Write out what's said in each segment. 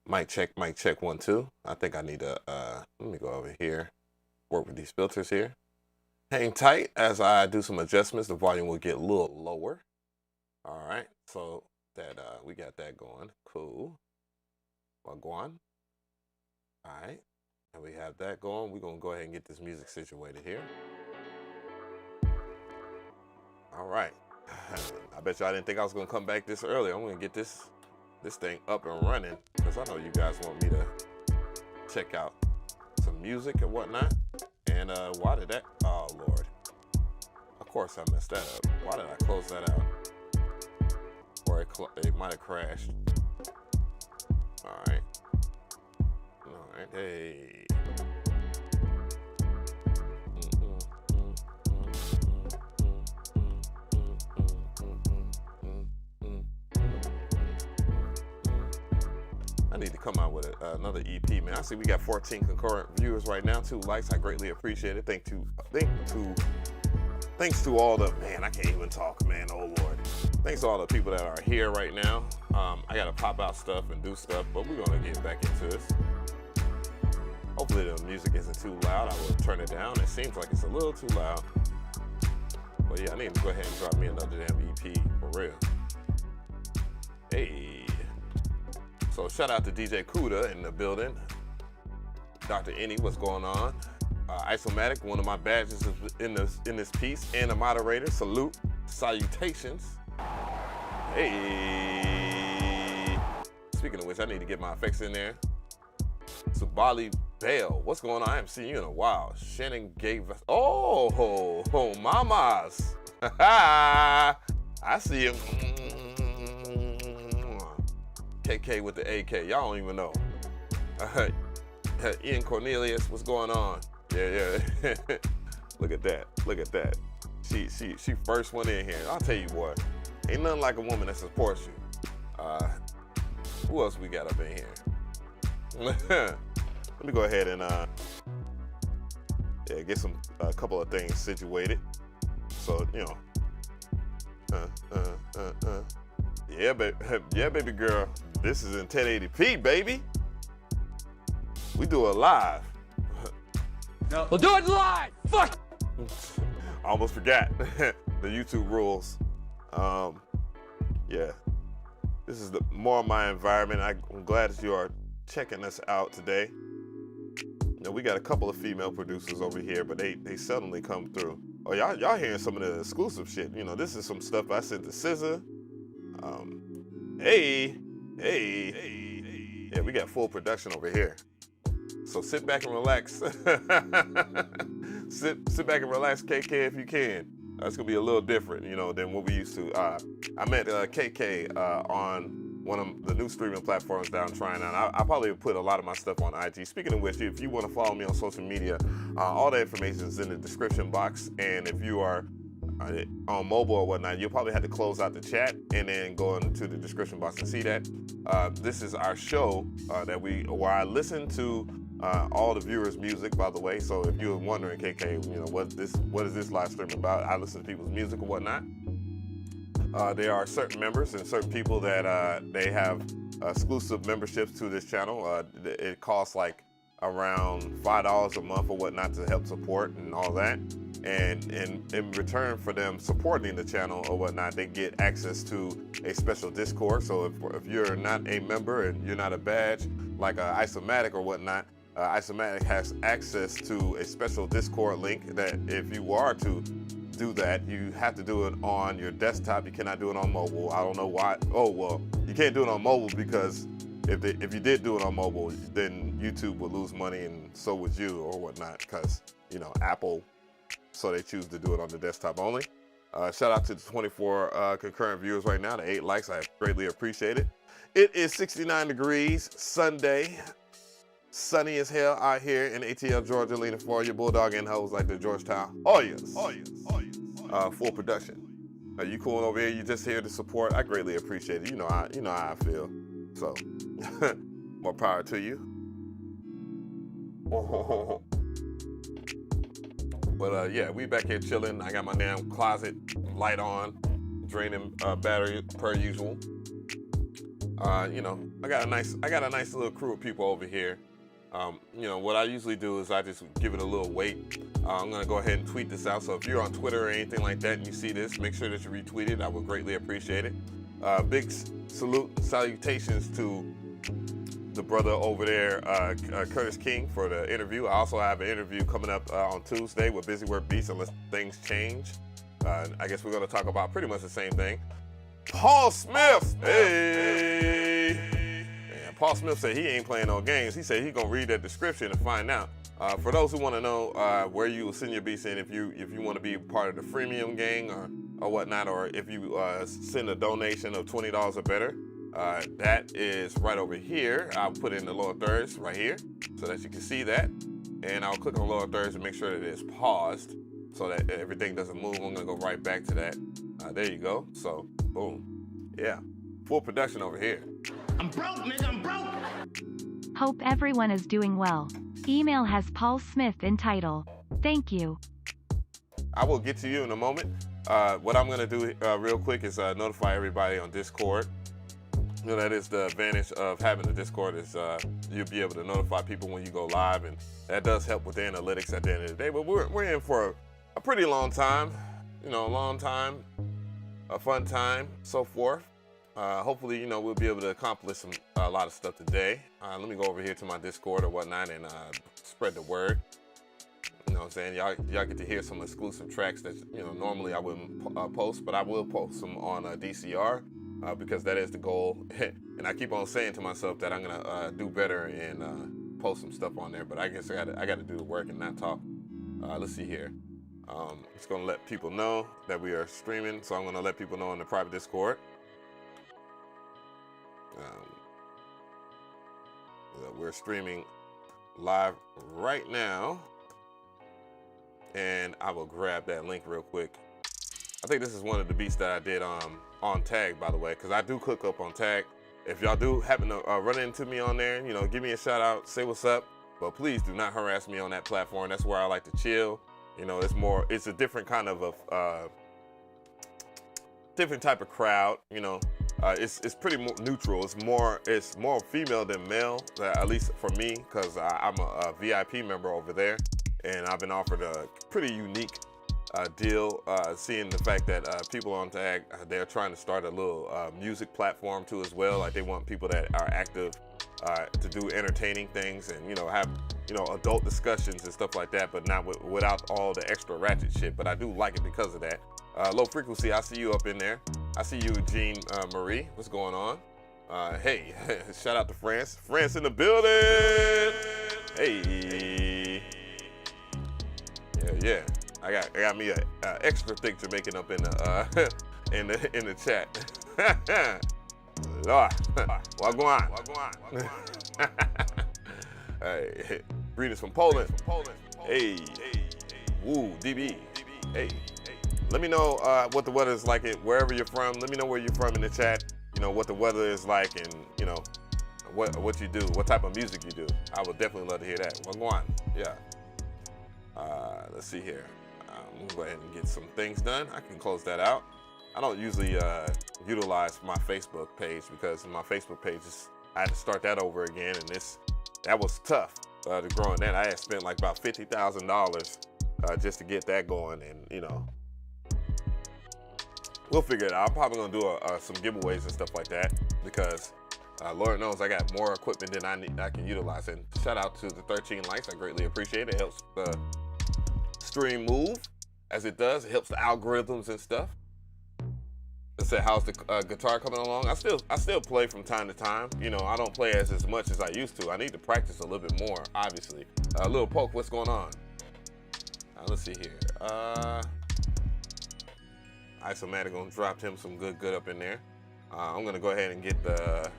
Mic check, 1, 2. I think I need to, let me go over here, work with these filters here. Hang tight as I do some adjustments. The volume will get a little lower. All right, so that we got that going. Cool. Well, go on. All right, and we have that going. We're gonna go ahead and get this music situated here. All right. I bet y'all didn't think I was gonna come back this early. I'm gonna get this thing up and running because I know you guys want me to check out some music and whatnot. And why did that? Oh Lord! Of course I messed that up. Why did I close that out? Or it might have crashed. All right. All right. Hey. I need to come out with another EP, man. I see we got 14 concurrent viewers right now, 2 likes. I greatly appreciate it. Thanks to all the, man, I can't even talk, man. Oh Lord. Thanks to all the people that are here right now. I gotta pop out stuff and do stuff, but we're gonna get back into this. Hopefully the music isn't too loud. I will turn it down. It seems like it's a little too loud. But yeah, I need to go ahead and drop me another damn EP for real. Hey. So shout out to DJ Kuda in the building. Dr. Any, what's going on? Isomatic, one of my badges in this piece, and a moderator. Salute, salutations. Hey. Speaking of which, I need to get my effects in there. Subali Bale, what's going on? I haven't seen you in a while. Shannon gave us, oh, mamas. I see him. KK with the AK, y'all don't even know. Ian Cornelius, what's going on? Yeah. Look at that. She first one in here. I'll tell you what, ain't nothing like a woman that supports you. Who else we got up in here? Let me go ahead and get a couple of things situated. So, you know, yeah, baby girl. This is in 1080p, baby. We do it live. No. We'll do it live. Fuck. I almost forgot the YouTube rules. Yeah. This is more of my environment. I'm glad that you are checking us out today. Now we got a couple of female producers over here, but they suddenly come through. Oh, y'all hearing some of the exclusive shit. You know, this is some stuff I sent to SZA. Hey. Yeah, we got full production over here. So sit back and relax. sit back and relax, KK, if you can. It's gonna be a little different, you know, than what we used to. I met KK on one of the new streaming platforms that I'm trying out. I probably put a lot of my stuff on IG. Speaking of which, if you want to follow me on social media, all the information is in the description box. And if you are on mobile or whatnot, you'll probably have to close out the chat and then go into the description box and see that. This is our show where I listen to all the viewers' music, by the way. So if you're wondering, KK, you know, what is this live stream about? I listen to people's music or whatnot. There are certain members and certain people that they have exclusive memberships to this channel. It costs like around $5 a month or whatnot to help support and all that. And in return for them supporting the channel or whatnot, they get access to a special Discord. So if you're not a member and you're not a badge like Isomatic or whatnot, Isomatic has access to a special Discord link that if you are to do that, you have to do it on your desktop. You cannot do it on mobile. I don't know why. Oh, well, you can't do it on mobile because if you did do it on mobile, then YouTube would lose money and so would you or whatnot because, you know, Apple, so they choose to do it on the desktop only. Shout out to the 24 concurrent viewers right now, the 8 likes. I greatly appreciate it. It is 69 degrees, Sunday. Sunny as hell out here in ATL, Georgia, leaning for your bulldog and hoes like the Georgetown. Oh yes. Full production. You cool over here? You just here to support? I greatly appreciate it. You know how I feel. So, more power to you. But yeah, we back here chilling. I got my damn closet light on, draining battery per usual. You know, I got a nice little crew of people over here. You know, what I usually do is I just give it a little weight. I'm gonna go ahead and tweet this out. So if you're on Twitter or anything like that and you see this, make sure that you retweet it. I would greatly appreciate it. Big salute and salutations to the brother over there, Curtis King, for the interview. I also have an interview coming up on Tuesday with Busy Work Beats, unless things change. I guess we're gonna talk about pretty much the same thing. Paul Smith, hey! And Paul Smith said he ain't playing no games. He said he's gonna read that description and find out. For those who want to know where you will send your beats in, if you want to be part of the freemium gang or whatnot, or if you send a donation of $20 or better, that is right over here. I'll put it in the lower thirds right here so that you can see that. And I'll click on lower thirds and make sure that it's paused so that everything doesn't move. I'm gonna go right back to that. There you go. So, boom. Yeah, full production over here. I'm broke, nigga, I'm broke. Hope everyone is doing well. Email has Paul Smith in title. Thank you. I will get to you in a moment. What I'm gonna do real quick is notify everybody on Discord. You know, that is the advantage of having a Discord, is you'll be able to notify people when you go live, and that does help with the analytics at the end of the day. But we're in for a pretty long time, you know, a long time, a fun time, so forth. Hopefully, you know, we'll be able to accomplish a lot of stuff today. Let me go over here to my Discord or whatnot and spread the word. You know what I'm saying? Y'all get to hear some exclusive tracks that, you know, normally I wouldn't post, but I will post them on DCR. Because that is the goal. And I keep on saying to myself that I'm gonna do better and post some stuff on there, but I guess I gotta do the work and not talk. Let's see here. It's gonna let people know that we are streaming, so I'm gonna let people know in the private Discord. We're streaming live right now, and I will grab that link real quick. I think this is one of the beats that I did on Tag, by the way, because I do cook up on Tag. If y'all do happen to run into me on there, you know, give me a shout out, say what's up, but please do not harass me on that platform. That's where I like to chill. You know, it's a different kind of a different type of crowd. You know, it's pretty neutral. It's more female than male, at least for me, because I'm a VIP member over there, and I've been offered a pretty unique deal, seeing the fact that people on Tag, they're trying to start a little music platform too as well. Like, they want people that are active to do entertaining things and, you know, have, you know, adult discussions and stuff like that, but not without all the extra ratchet shit. But I do like it because of that. Low Frequency, I see you up in there. I see you, Jean Marie. What's going on? Hey, shout out to France. France in the building. Hey. Yeah. I got me a extra thick Jamaican up in the in the chat. Lord, wagwan. Hey, greetings from Poland. Hey, woo, DB. Hey, let me know what the weather is like wherever you're from. Let me know where you're from in the chat. You know what the weather is like, and you know what you do, what type of music you do. I would definitely love to hear that. Wagwan, yeah. Let's see here. I'm gonna go ahead and get some things done. I can close that out. I don't usually utilize my Facebook page because my Facebook page I had to start that over again, and that was tough to growing that. I had spent like about $50,000 just to get that going, and you know, we'll figure it out. I'm probably gonna do some giveaways and stuff like that because Lord knows I got more equipment than I can utilize. And shout out to the 13 likes. I greatly appreciate it. It helps the stream move as it does. It helps the algorithms and stuff. I said, how's the guitar coming along? I still play from time to time. You know, I don't play as much as I used to. I need to practice a little bit more, obviously. Lil Poke, what's going on? Let's see here. Isomatic gonna drop him some good up in there. I'm gonna go ahead and get the,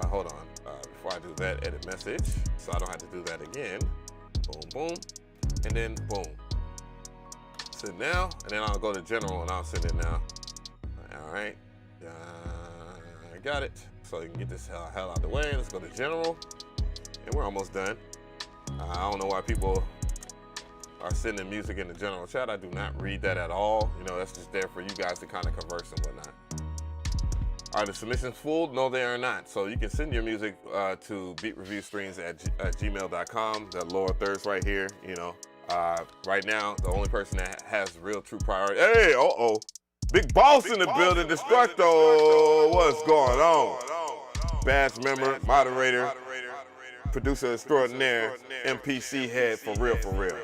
hold on. Before I do that, edit message, so I don't have to do that again. Boom, boom, and then boom. Send now, and then I'll go to general and I'll send it now. All right, I got it. So you can get this hell out the way. Let's go to general, and we're almost done. I don't know why people are sending music in the general chat. I do not read that at all. You know, that's just there for you guys to kind of converse and whatnot. Are the submissions full? No, they are not. So you can send your music to beatreviewstreams at gmail.com. The lower thirds right here, you know. Right now, the only person that has real true priority. Hey, Big boss in the building, DistroKid. What's going on? Badge member, moderator, producer extraordinaire, MPC head, for real, for real.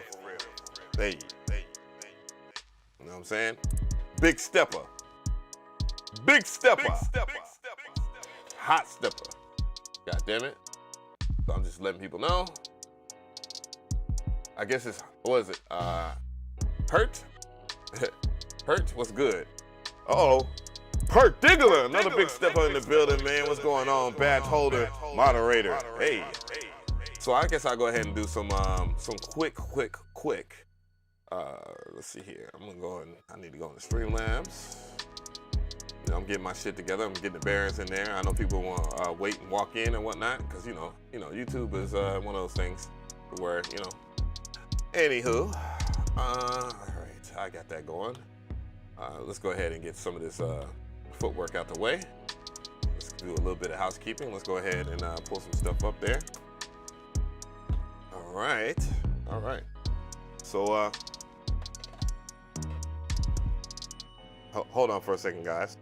Hey. You know what I'm saying? Big stepper. Big stepper. Hot stepper. God damn it. So I'm just letting people know. I guess it's, what is it? Hurt? Hurt, what's good? Particular, another big stepper in the building, man. What's going on? Badge holder, moderator. Hey. So I guess I'll go ahead and do some quick. Let's see here. I need to go into Streamlabs. You know, I'm getting my shit together. I'm getting the bearings in there. I know people want to wait and walk in and whatnot, because you know, YouTube is one of those things where, you know. Anywho, all right, I got that going. Let's go ahead and get some of this footwork out the way. Let's do a little bit of housekeeping. Let's go ahead and pull some stuff up there. All right. So, hold on for a second, guys.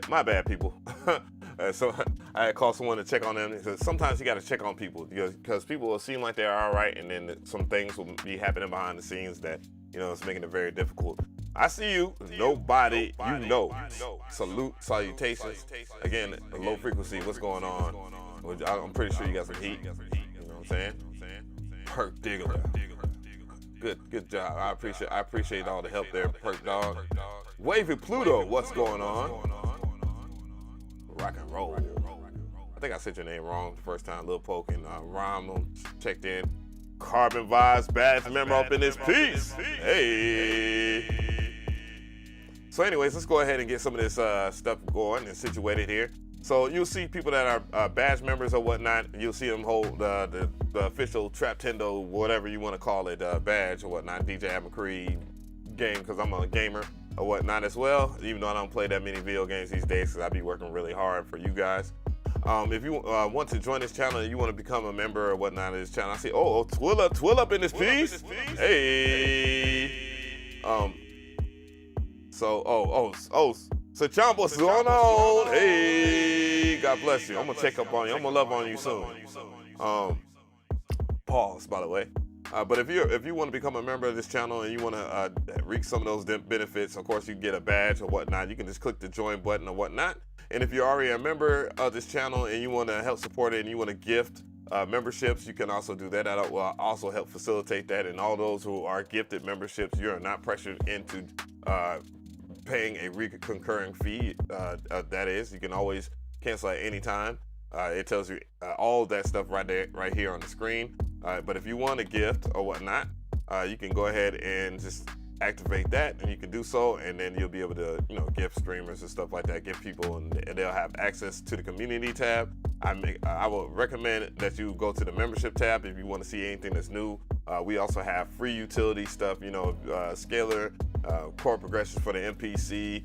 My bad, people. So I had called someone to check on them, because sometimes you got to check on people, because people will seem like they're all right, and then some things will be happening behind the scenes that, you know, it's making it very difficult. I see you. Nobody you know. Salutations. Again, low frequency. What's going on? I'm pretty sure you got some heat. You know what I'm saying? Particular. Good job. I appreciate all the help there, Perk Dog. Wavy Pluto, what's going on? Rock and roll. I think I said your name wrong the first time. Lil Poke and Rom checked in. Carbon Vibes badge member up in this piece. Hey. So anyways, let's go ahead and get some of this stuff going and situated here. So you'll see people that are badge members or whatnot. You'll see them hold the official Traptendo, whatever you want to call it, badge or whatnot. DJAveMcree game, because I'm a gamer or whatnot as well. Even though I don't play that many video games these days, because I be working really hard for you guys. If you want to join this channel and you want to become a member or whatnot of this channel, I see, Twill up in this piece. Hey. So John, what's going on? Hey, God bless you. I'm gonna check up on you. I'm gonna love on you soon. Pause, by the way. But if you want to become a member of this channel and you want to reap some of those benefits, of course you get a badge or whatnot. You can just click the join button or whatnot. And if you're already a member of this channel and you want to help support it and you want to gift memberships, you can also do that. That will also help facilitate that. And all those who are gifted memberships, you're not pressured into paying a recurring fee. That is, you can always cancel at any time. It tells you all that stuff right here on the screen. But if you want a gift or whatnot, you can go ahead and just activate that, and you can do so, and then you'll be able to, you know, gift streamers and stuff like that, gift people, and they'll have access to the community tab. I will recommend that you go to the membership tab if you want to see anything that's new. We also have free utility stuff, you know, scalar, chord progressions for the MPC,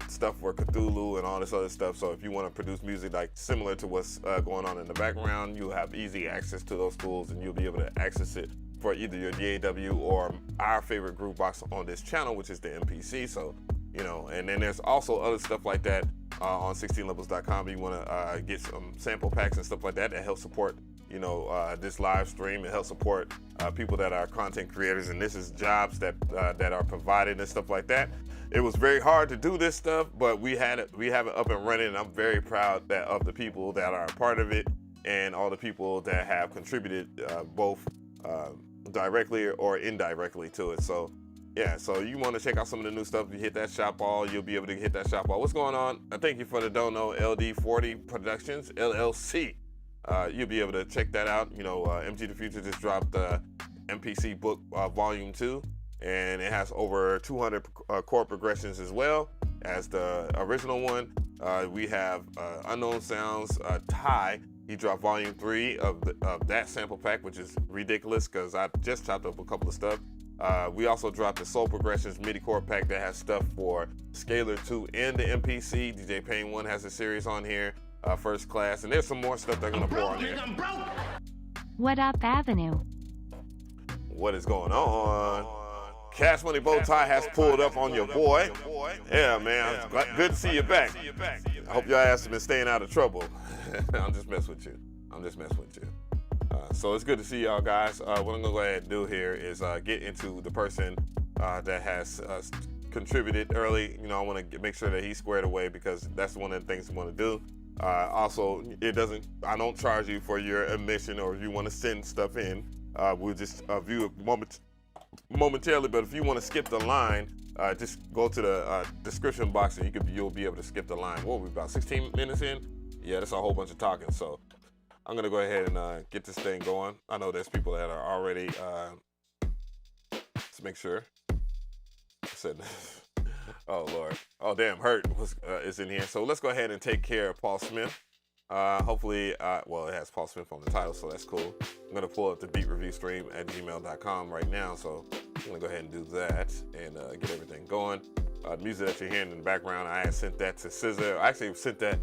stuff for Cthulhu and all this other stuff. So if you want to produce music like similar to what's going on in the background, you'll have easy access to those tools, and you'll be able to access it for either your DAW or our favorite groove box on this channel, which is the MPC. So, you know, and then there's also other stuff like that on 16levels.com. You want to get some sample packs and stuff like that help support, you this live stream and help support people that are content creators. And this is jobs that are provided and stuff like that. It was very hard to do this stuff, but we have it up and running, and I'm very proud of the people that are a part of it and all the people that have contributed both directly or indirectly to it. So yeah, so you want to check out some of the new stuff, you hit that shop all, you'll be able to hit that shop all. What's going on? Thank you for the dono, LD40 Productions, LLC. You'll be able to check that out. MG the Future just dropped the MPC book volume 2, and it has over 200 chord progressions as well as the original one. We have Unknown Sounds, Ty. He dropped volume 3 of that sample pack, which is ridiculous because I just chopped up a couple of stuff. We also dropped the Soul Progressions MIDI chord pack that has stuff for Scalar 2 and the MPC. DJ Payne 1 has a series on here, First Class, and there's some more stuff they're gonna pour on here. What up, Avenue? What is going on? Cash Money Bow Tie has pulled up on your boy. Yeah, man, good to see you back. I hope your ass have been staying out of trouble. I'm just messing with you. So it's good to see y'all guys. What I'm gonna go ahead and do here is get into the person that has contributed early. I want to make sure that he's squared away because that's one of the things we want to do. Also, I don't charge you for your admission, or if you want to send stuff in, we'll just view it momentarily. But if you want to skip the line, just go to the description box and you'll be able to skip the line. What, we're about 16 minutes in? Yeah, that's a whole bunch of talking. So I'm gonna go ahead and get this thing going. I know there's people that are already, let's make sure. I said, oh Lord, oh damn, Hurt is in here. So let's go ahead and take care of Paul Smith. Hopefully, well, it has Paul Smith on the title, so that's cool. I'm gonna pull up the beatreviewstream at gmail.com right now. So I'm gonna go ahead and do that and get everything going. The music that you're hearing in the background, I had sent that to SZA. I actually sent that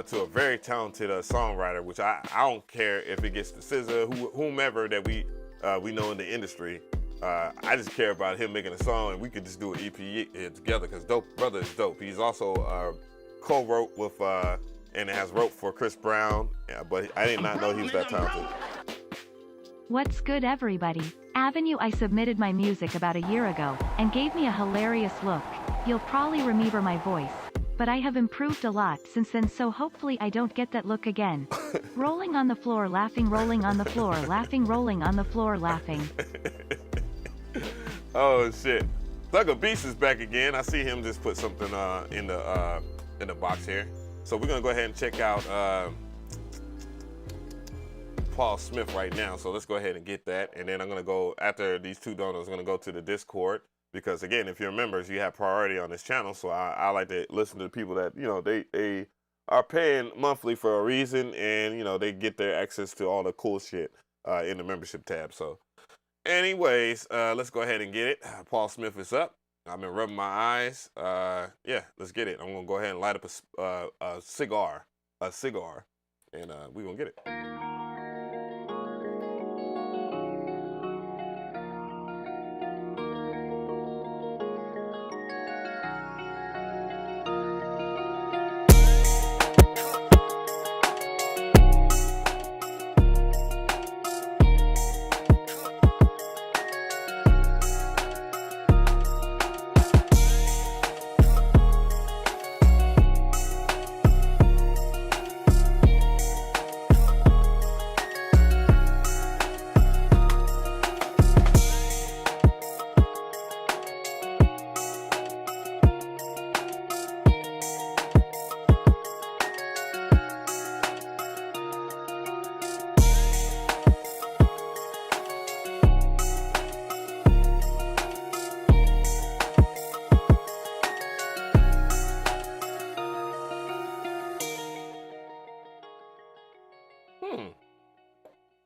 to a very talented songwriter, which I don't care if it gets to SZA, whomever that we know in the industry. I just care about him making a song, and we could just do an EP together because Dope Brother is dope. He's also co-wrote with, and it has wrote for Chris Brown, but I did not know he was that talented. What's good, everybody? Avenue, I submitted my music about a year ago, and gave me a hilarious look. You'll probably remember my voice, but I have improved a lot since then, so hopefully I don't get that look again. Rolling on the floor, laughing, rolling on the floor, laughing, rolling on the floor, laughing. Oh shit. Thugger Beast is back again. I see him just put something in the box here. So we're gonna go ahead and check out Paul Smith right now. So let's go ahead and get that. And then I'm gonna go, after these two donos, I'm gonna go to the Discord. Because again, if you're members, you have priority on this channel. So I like to listen to the people that, they are paying monthly for a reason, and they get their access to all the cool shit in the membership tab. So anyways, let's go ahead and get it. Paul Smith is up. I've been rubbing my eyes. Yeah, let's get it. I'm gonna go ahead and light up a cigar, and we're gonna get it.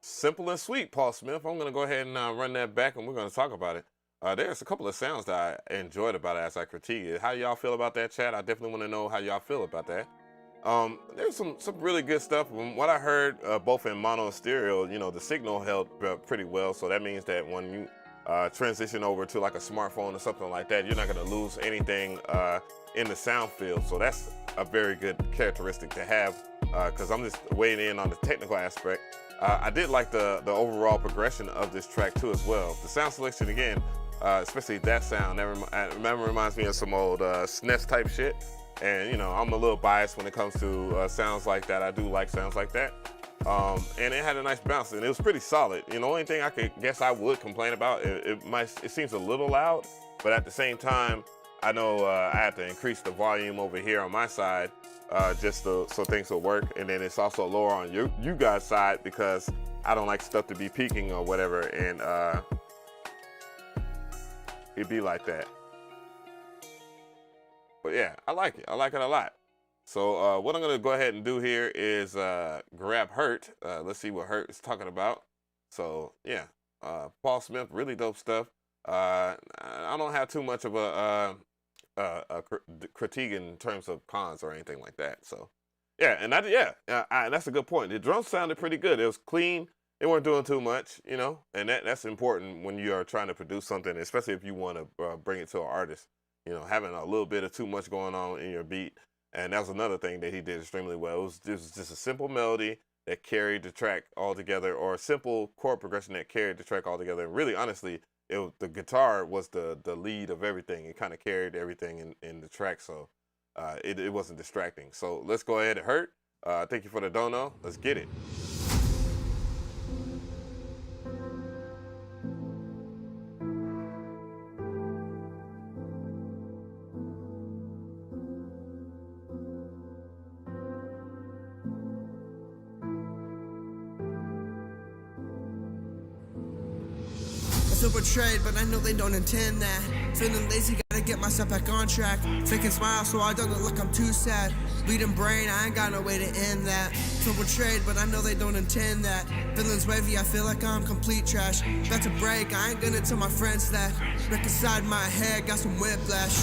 Simple and sweet, Paul Smith. I'm gonna go ahead and run that back, and we're gonna talk about it. There's a couple of sounds that I enjoyed about it as I critique it. How y'all feel about that, chat? I definitely want to know how y'all feel about that. There's some really good stuff. From what I heard, both in mono and stereo, the signal held pretty well. So that means that when you transition over to like a smartphone or something like that, you're not gonna lose anything in the sound field. So that's a very good characteristic to have, because I'm just weighing in on the technical aspect. I did like the overall progression of this track too as well. The sound selection again, especially that sound, that reminds me of some old SNES type shit. And you know, I'm a little biased when it comes to sounds like that. I do like sounds like that. And it had a nice bounce, and it was pretty solid. You know, the only thing I would complain about, it seems a little loud, but at the same time, I know I have to increase the volume over here on my side just so things will work. And then it's also lower on you guys' side because I don't like stuff to be peaking or whatever, and it'd be like that. But yeah, I like it. I like it a lot. So what I'm gonna go ahead and do here is grab Hurt. Let's see what Hurt is talking about. So yeah, Paul Smith, really dope stuff. I don't have too much of a critique in terms of cons or anything like that. So yeah, and that's a good point. The drums sounded pretty good. It was clean. They weren't doing too much, you know, and that's important when you are trying to produce something, especially if you want to bring it to an artist. You know, having a little bit of too much going on in your beat. And that was another thing that he did extremely well. It was just a simple melody that carried the track all together, or a simple chord progression that carried the track all together. And really, honestly, the guitar was the lead of everything. It kind of carried everything in the track, so it wasn't distracting. So let's go ahead and Hurt. Thank you for the dono. Let's get it. I feel betrayed, but I know they don't intend that. Feeling lazy, gotta get myself back on track. Faking smile so I don't look I'm too sad. Bleeding brain, I ain't got no way to end that. Feel betrayed, but I know they don't intend that. Feelings wavy, I feel like I'm complete trash. About to break, I ain't gonna tell my friends that. Wreck inside my head, got some whiplash.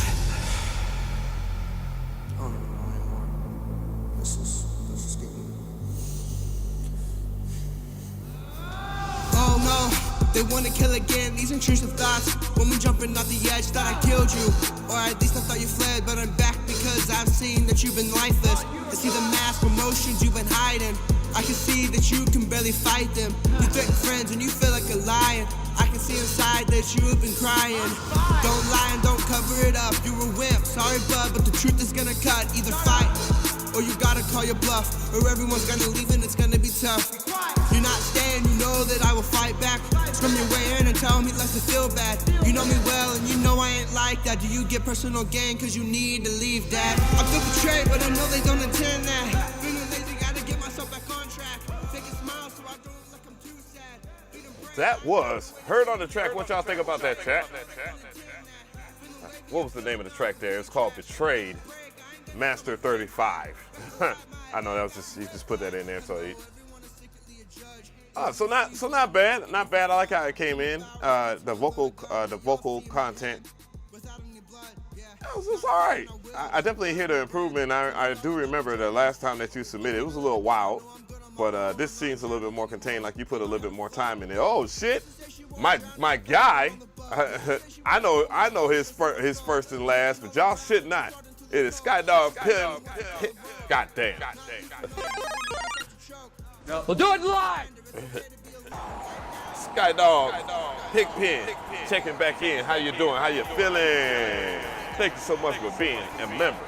Oh no, this is getting... Oh no. They wanna kill again, these intrusive thoughts. When we jumping off the edge, thought I killed you. Or at least I thought you fled, but I'm back because I've seen that you've been lifeless. I see the mass promotions you've been hiding. I can see that you can barely fight them. You threaten friends and you feel like a lion. I can see inside that you have been crying. Don't lie and don't cover it up, you're a wimp. Sorry bud, but the truth is gonna cut. Either fight, or you gotta call your bluff, or everyone's gonna leave and it's gonna be tough. You're not staying, you know that I will fight back. Scream your way in and tell me less to feel bad. You know me well and you know I ain't like that. Do you get personal gain cause you need to leave that? I feel betrayed but I know they don't intend that. Feeling lazy, gotta get myself back on track. Take a smile so I don't look I'm too sad. That was Hurt on the track. What y'all think about that, chat? What was the name of the track there? It's called Betrayed, Master 35. I know that was just, you just put that in there so you... So not bad. I like how it came in. The vocal content. It was all right. I definitely hear the improvement. I do remember the last time that you submitted, it was a little wild, but this seems a little bit more contained. Like you put a little bit more time in it. Oh shit, my guy. I know his first and last, but y'all should not. It is Skydog Pim. God damn. We'll do it live! Skydog, Pigpen, checking back in. How you doing? How you feeling? Thank you so much for being a member.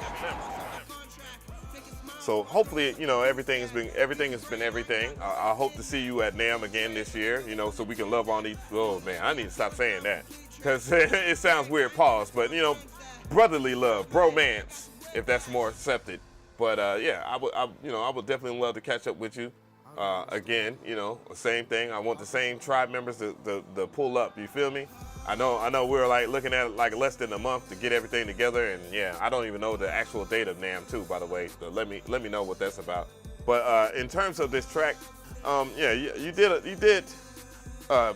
So hopefully, you know, everything has been everything. I hope to see you at NAMM again this year, you know, so we can love on each. Oh man, I need to stop saying that because it sounds weird. Pause, but you know, brotherly love, bromance, if that's more accepted. But yeah, I would definitely love to catch up with you. Again, you know, same thing. I want the same tribe members to pull up. You feel me? I know we're like looking at like less than a month to get everything together, and yeah, I don't even know the actual date of NAMM too, by the way. So let me know what that's about. But in terms of this track, yeah, you did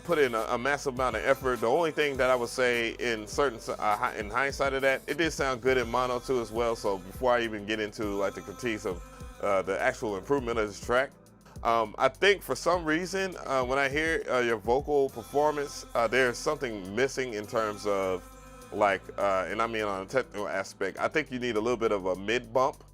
put in a massive amount of effort. The only thing that I would say in hindsight of that, it did sound good in mono too as well. So before I even get into like the critiques of the actual improvement of this track. I think for some reason, when I hear your vocal performance, there's something missing in terms of like, and I mean on a technical aspect, I think you need a little bit of a mid bump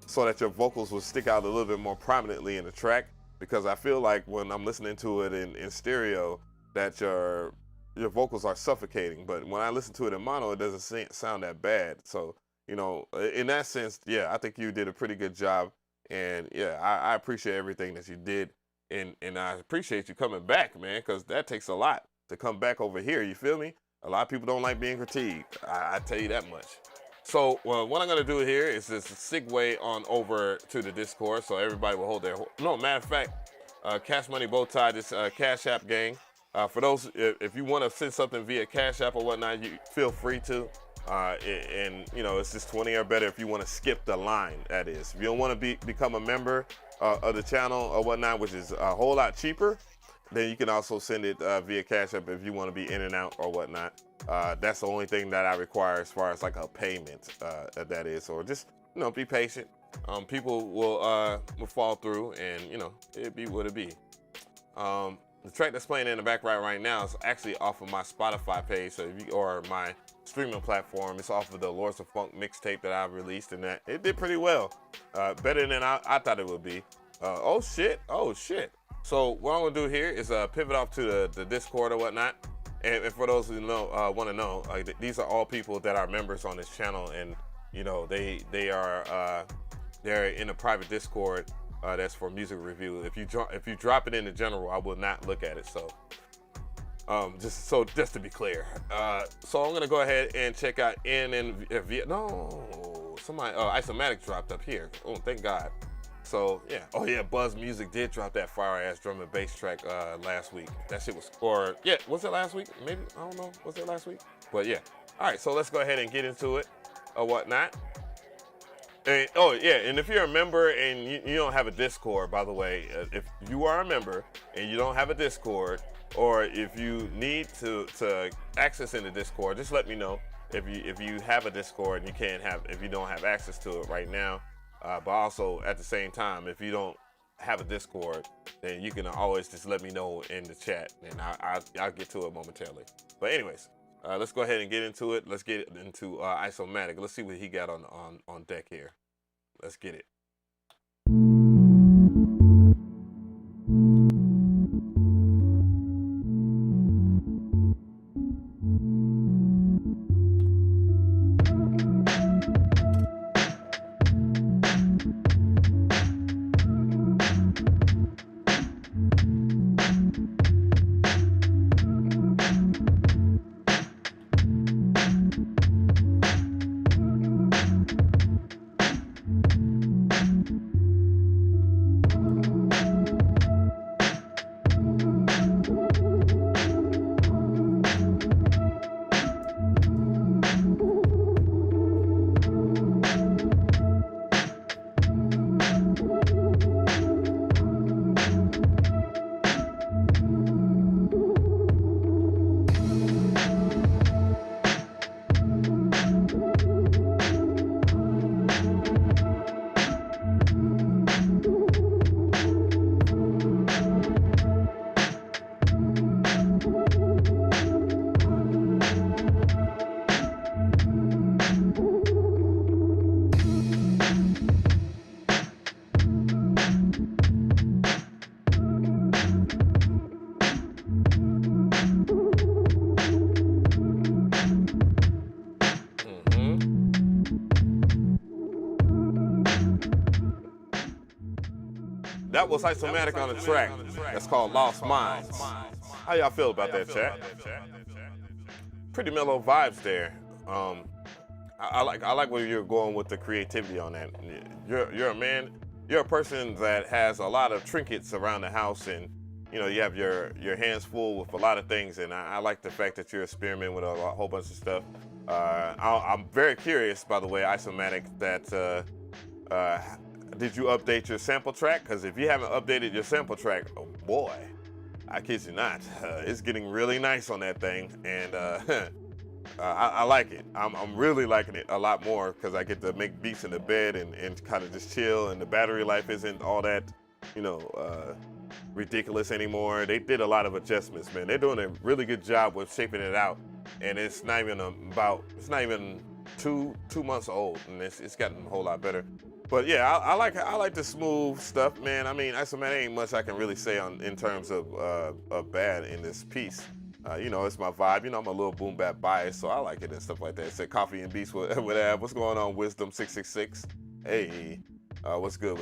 so that your vocals will stick out a little bit more prominently in the track. because I feel like when I'm listening to it in stereo, that your vocals are suffocating. But when I listen to it in mono, it doesn't sound that bad. So, you know, in that sense, yeah, I think you did a pretty good job. And yeah, I appreciate everything that you did. And I appreciate you coming back, man, because that takes a lot to come back over here. You feel me? A lot of people don't like being critiqued. I tell you that much. So what I'm going to do here is just segue on over to the Discord so everybody will hold their... No, matter of fact, Cash Money Bowtie, this Cash App gang. For those, if you want to send something via Cash App or whatnot, you feel free to. And, you know, it's just 20 or better if you want to skip the line, that is. If you don't want to become a member of the channel or whatnot, which is a whole lot cheaper, then you can also send it via Cash App if you want to be in and out or whatnot. That's the only thing that I require as far as like a payment, that is. Or just, you know, be patient. People will fall through, and, you know, it be what it be. The track that's playing in the background right now is actually off of my Spotify page, so if you, or my streaming platform. It's off of the Lords of Funk mixtape that I released, and that it did pretty well, better than I thought it would be. Oh shit! So what I'm gonna do here is pivot off to the Discord or whatnot. And for those who know, want to know, these are all people that are members on this channel, and you know they are they're in a private Discord that's for music review. If you drop it in the general, I will not look at it. So just to be clear, so I'm gonna go ahead and check out somebody Isomatic dropped up here. Oh, thank God. So yeah, oh yeah, Buzz Music did drop that fire ass drum and bass track last week. That shit was, or yeah, was it last week? Maybe, I don't know, was it last week? But yeah, all right, so let's go ahead and get into it or whatnot. And, oh yeah, and if you're a member and you don't have a Discord, by the way, if you are a member and you don't have a Discord, or if you need to access in the Discord, just let me know. If you have a Discord and if you don't have access to it right now. But also at the same time, if you don't have a Discord, then you can always just let me know in the chat, and I'll get to it momentarily. But anyways, let's go ahead and get into it. Let's get into Isomatic. Let's see what he got on deck here. Let's get it. That was Isomatic on the track. That's called Lost Minds. How y'all feel about that, chat? Pretty mellow vibes there. I like where you're going with the creativity on that. You're a man. You're a person that has a lot of trinkets around the house, and you know you have your hands full with a lot of things. And I like the fact that you're experimenting with a whole bunch of stuff. I'm very curious, by the way, Isomatic, that did you update your sample track? Because if you haven't updated your sample track, oh boy, I kid you not, it's getting really nice on that thing, and I like it. I'm really liking it a lot more because I get to make beats in the bed and kind of just chill, and the battery life isn't all that, you know, ridiculous anymore. They did a lot of adjustments, man. They're doing a really good job with shaping it out, and it's not even two months old, and it's gotten a whole lot better. But yeah, I like the smooth stuff, man. I mean, there ain't much I can really say in terms of bad in this piece. You know, it's my vibe. You know, I'm a little boom bap biased, so I like it and stuff like that. It said Coffee and Beats with Ab. What's going on, Wisdom 666? Hey, what's good?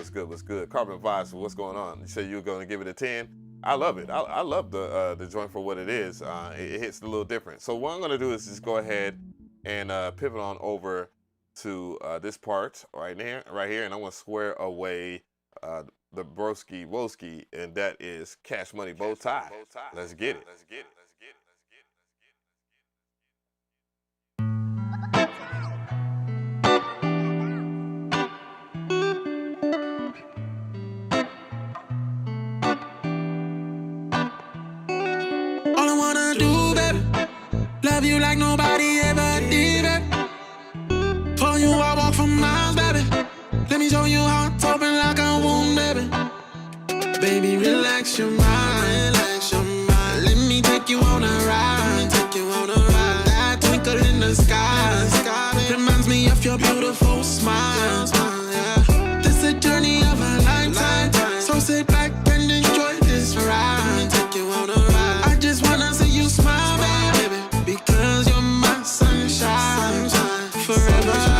Carbon Vibes, what's going on? You said you were gonna give it a 10. I love it. I love the joint for what it is. It hits a little different. So what I'm gonna do is just go ahead and pivot on over to this part right here, and I'm gonna square away the broski woski, and that is Cash Money Bow Tie. Let's get it. All I wanna do, baby, love you like nobody ever did, baby. For you, I walk for miles, baby. Let me show you how it's open like a wound, baby. Baby, relax your mind, Let me take you on a ride, That twinkle in the sky reminds me of your beautiful smile. Yeah. This a journey of a lifetime, so sit back and enjoy this ride. I just wanna see you smile, baby, because you're my sunshine forever.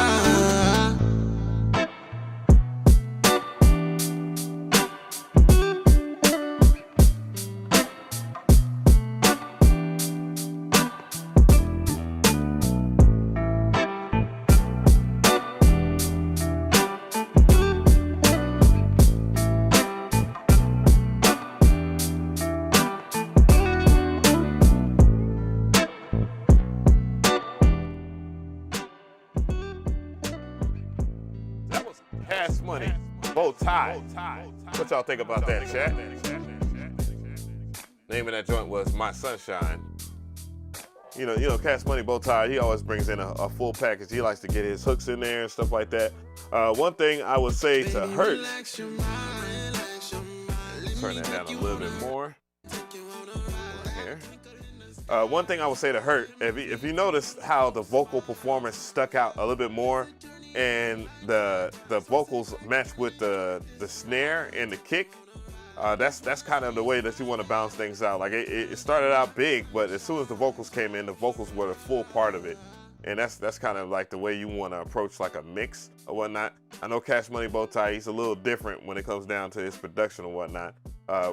Cash Money Bow Tie. What y'all think about that, chat? Name of that joint was My Sunshine. You know, Cash Money Bow Tie, he always brings in a full package. He likes to get his hooks in there and stuff like that. One thing I would say to Hurt, turn that down a little bit more. Right here. One thing I would say to Hurt, if you notice how the vocal performance stuck out a little bit more, and the vocals match with the snare and the kick, that's kind of the way that you want to balance things out. Like it started out big, but as soon as the vocals came in, the vocals were the full part of it. And that's kind of like the way you want to approach like a mix or whatnot. I know Cash Money Bow Tie, he's a little different when it comes down to his production or whatnot.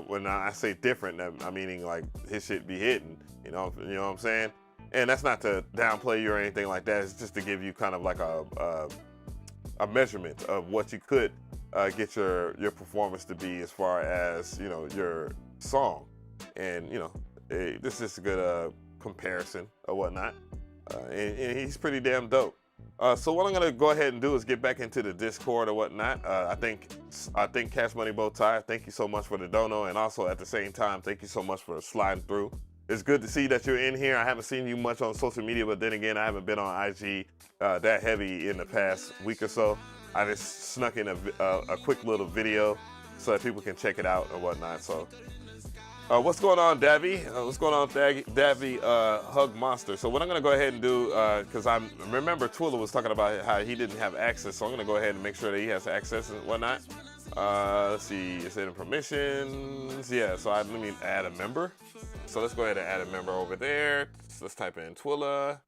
When I say different, I'm meaning like his shit be hitting, you know what I'm saying? And that's not to downplay you or anything like that. It's just to give you kind of like a measurement of what you could get your performance to be as far as, you know, your song. And, you know, this is a good comparison or whatnot. And he's pretty damn dope. So what I'm gonna go ahead and do is get back into the Discord or whatnot. I think Cash Money Bow Tie, thank you so much for the dono, and also at the same time, thank you so much for sliding through. It's good to see that you're in here. I haven't seen you much on social media, but then again, I haven't been on IG that heavy in the past week or so. I just snuck in a quick little video so that people can check it out or whatnot. So, what's going on, Davy? What's going on, Davy Hug Monster? So what I'm gonna go ahead and do, because I remember Twilla was talking about how he didn't have access, so I'm gonna go ahead and make sure that he has access and whatnot. Let's see, is it in permissions? Yeah, so let me add a member. So let's go ahead and add a member over there. So let's type in Twilla.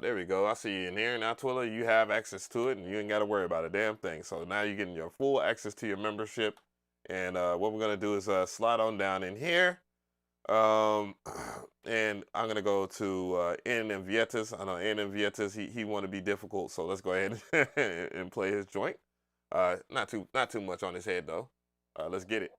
There we go. I see you in here. Now, Twilla, you have access to it, and you ain't got to worry about a damn thing. So now you're getting your full access to your membership. And what we're going to do is slide on down in here. And I'm going to go to N and Vietas. I know N and Vietas, he want to be difficult. So let's go ahead and play his joint. Not too much on his head, though. Let's get it.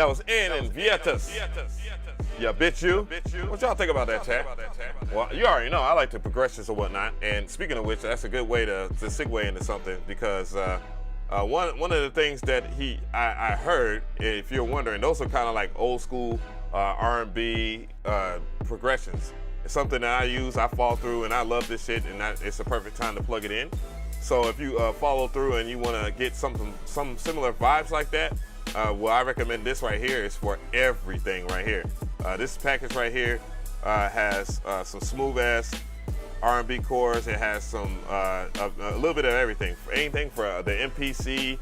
That was N and Vietas. Yeah, bitch you. What y'all think about that, chat? Well, you already know I like the progressions or whatnot. And speaking of which, that's a good way to segue into something because one of the things that I heard, if you're wondering, those are kind of like old school R&B progressions. It's something that I use, I fall through, and I love this shit, and it's a perfect time to plug it in. So if you follow through and you want to get some similar vibes like that, well, I recommend this right here. It's for everything right here. This package right here has some smooth ass R&B chords. It has some a little bit of everything. Anything for the MPC,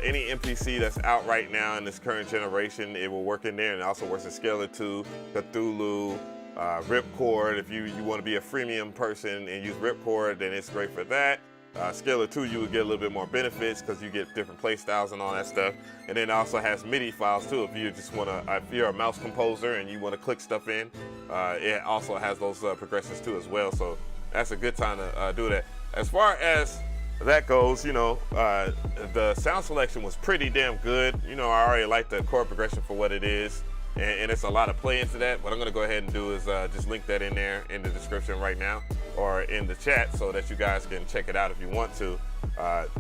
any MPC that's out right now in this current generation, it will work in there, and it also works in Scalar 2, Cthulhu, Ripcord. If you want to be a freemium person and use Ripcord, then it's great for that. Scalar 2, you would get a little bit more benefits because you get different play styles and all that stuff. And then it also has MIDI files too. If you just want to, if you're a mouse composer and you want to click stuff in, it also has those progressions too as well. So that's a good time to do that. As far as that goes, you know, the sound selection was pretty damn good. You know, I already like the chord progression for what it is. And it's a lot of play into that. What I'm gonna go ahead and do is just link that in there in the description right now or in the chat so that you guys can check it out if you want to.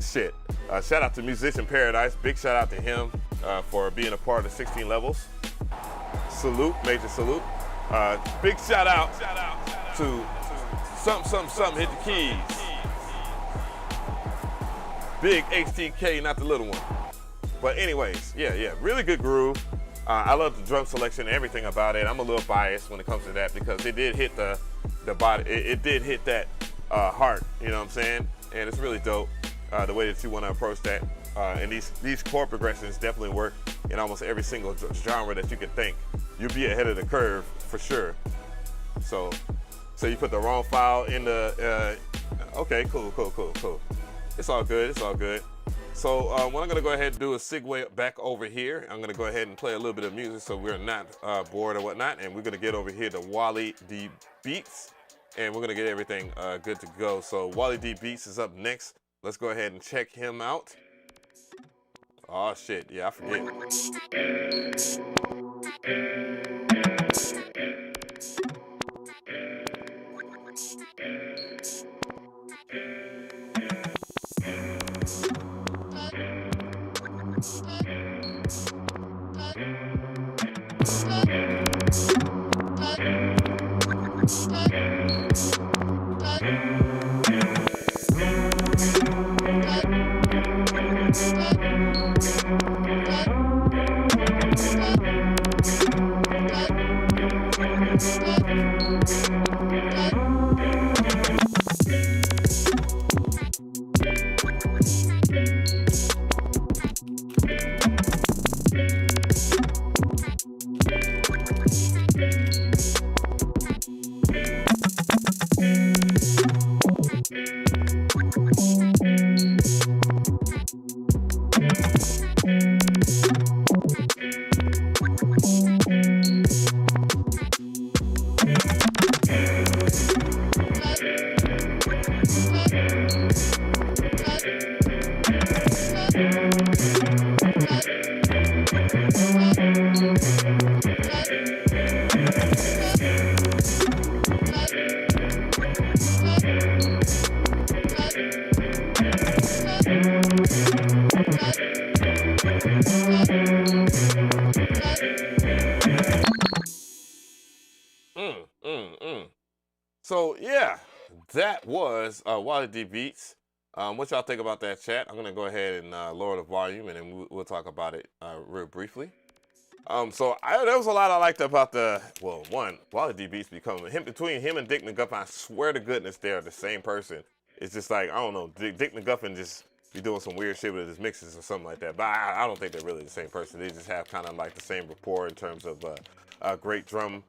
Shout out to Musician Paradise. Big shout out to him for being a part of 16 levels. Salute, major salute. Big shout out to something hit the keys. Big HTK, not the little one. But anyways, yeah, really good groove. I love the drum selection and everything about it. I'm a little biased when it comes to that because it did hit the body. It did hit that heart, you know what I'm saying? And it's really dope the way that you want to approach that. And these chord progressions definitely work in almost every single genre that you can think. You'll be ahead of the curve for sure. So you put the wrong file in the, okay, cool. It's all good. So what I'm gonna go ahead and do is segue back over here. I'm gonna go ahead and play a little bit of music so we're not bored or whatnot. And we're gonna get over here to Wally D Beats and we're gonna get everything good to go. So Wally D Beats is up next. Let's go ahead and check him out. Oh shit, yeah, I forget. So yeah, that was Wally D Beats. What y'all think about that, chat? I'm gonna go ahead and lower the volume, and then we'll talk about it real briefly. There was a lot I liked about Wally D Beats between him and Dick McGuffin. I swear to goodness, they're the same person. It's just like, I don't know, Dick McGuffin just be doing some weird shit with his mixes or something like that. But I don't think they're really the same person. They just have kind of like the same rapport in terms of great drum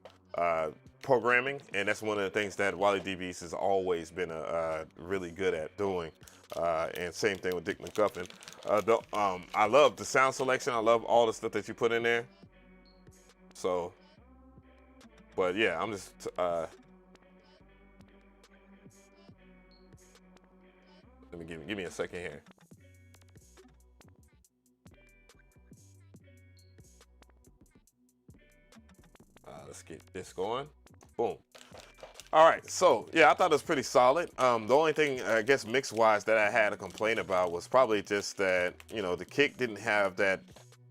programming, and that's one of the things that Wally D Beats has always been really good at doing. And same thing with Dick McGuffin. I love the sound selection. I love all the stuff that you put in there. So, but yeah, I'm just let me give me a second here. let's get this going. Boom. All right, so yeah, I thought it was pretty solid. The only thing, I guess, mix-wise that I had to complain about was probably just that, you know, the kick didn't have that,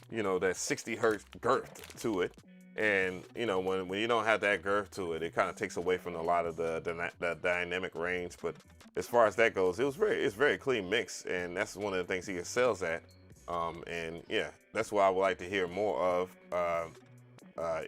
you know, that 60 hertz girth to it. And, you know, when you don't have that girth to it, it kind of takes away from a lot of the dynamic range. But as far as that goes, it's very clean mix, and that's one of the things he excels at. And yeah, that's what I would like to hear more of.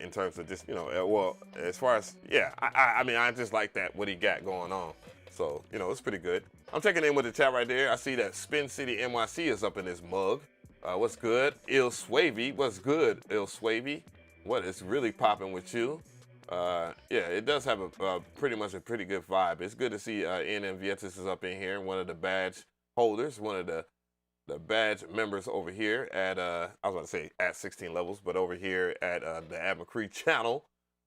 In terms of just, you know, well, as far as, yeah, I mean, I just like that, what he got going on. So, you know, it's pretty good. I'm checking in with the chat right there. I see that Spin City NYC is up in this mug. What's good? Il Swavy. What's good, Il Swavy? What is really popping with you? Yeah, it does have a pretty much a pretty good vibe. It's good to see NM Vietis is up in here, one of the badge holders, one of the badge members over here at, I was about to say at 16 levels, but over here at the DJAveMcree channel.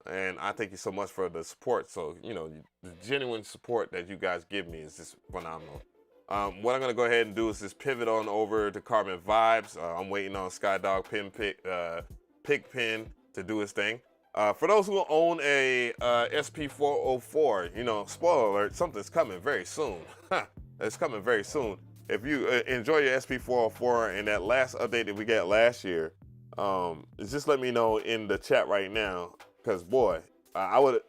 And I thank you so much for the support. So, you know, the genuine support that you guys give me is just phenomenal. What I'm going to go ahead and do is just pivot on over to Carbon Vibes. I'm waiting on Skydog Pigpen to do his thing. For those who own a SP404, you know, spoiler alert, something's coming very soon. It's coming very soon. If you enjoy your SP404 and that last update that we got last year, just let me know in the chat right now, because boy, I would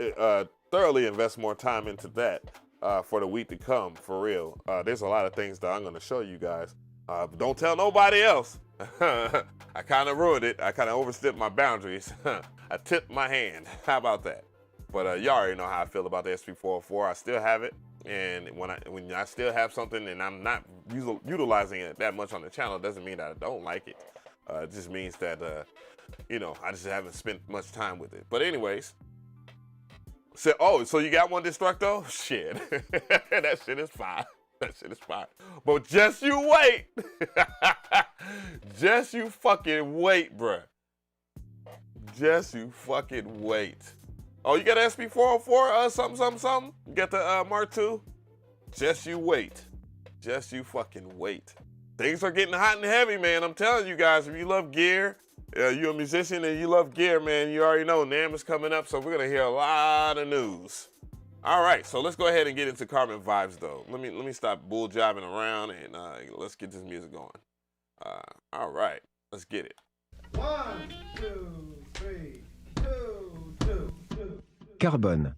thoroughly invest more time into that for the week to come, for real. There's a lot of things that I'm going to show you guys. Don't tell nobody else. I kind of ruined it. I kind of overstepped my boundaries. I tipped my hand. How about that? But y'all already know how I feel about the SP404. I still have it. And when I still have something and I'm not utilizing it that much on the channel, doesn't mean that I don't like it. It just means that, you know, I just haven't spent much time with it. But anyways, so you got one Destructo? Shit, that shit is fire. That shit is fire. But just you wait. Just you fucking wait, bruh. Just you fucking wait. Oh, you got an SP404, something? You got the Mark II? Just you wait. Just you fucking wait. Things are getting hot and heavy, man. I'm telling you guys, if you love gear, you're a musician and you love gear, man, you already know NAMM is coming up, so we're gonna hear a lot of news. All right, so let's go ahead and get into Carbon Vibes, though. Let me stop bull jobbing around and let's get this music going. All right, let's get it. 1, 2, 3, 2, 2. Carbone.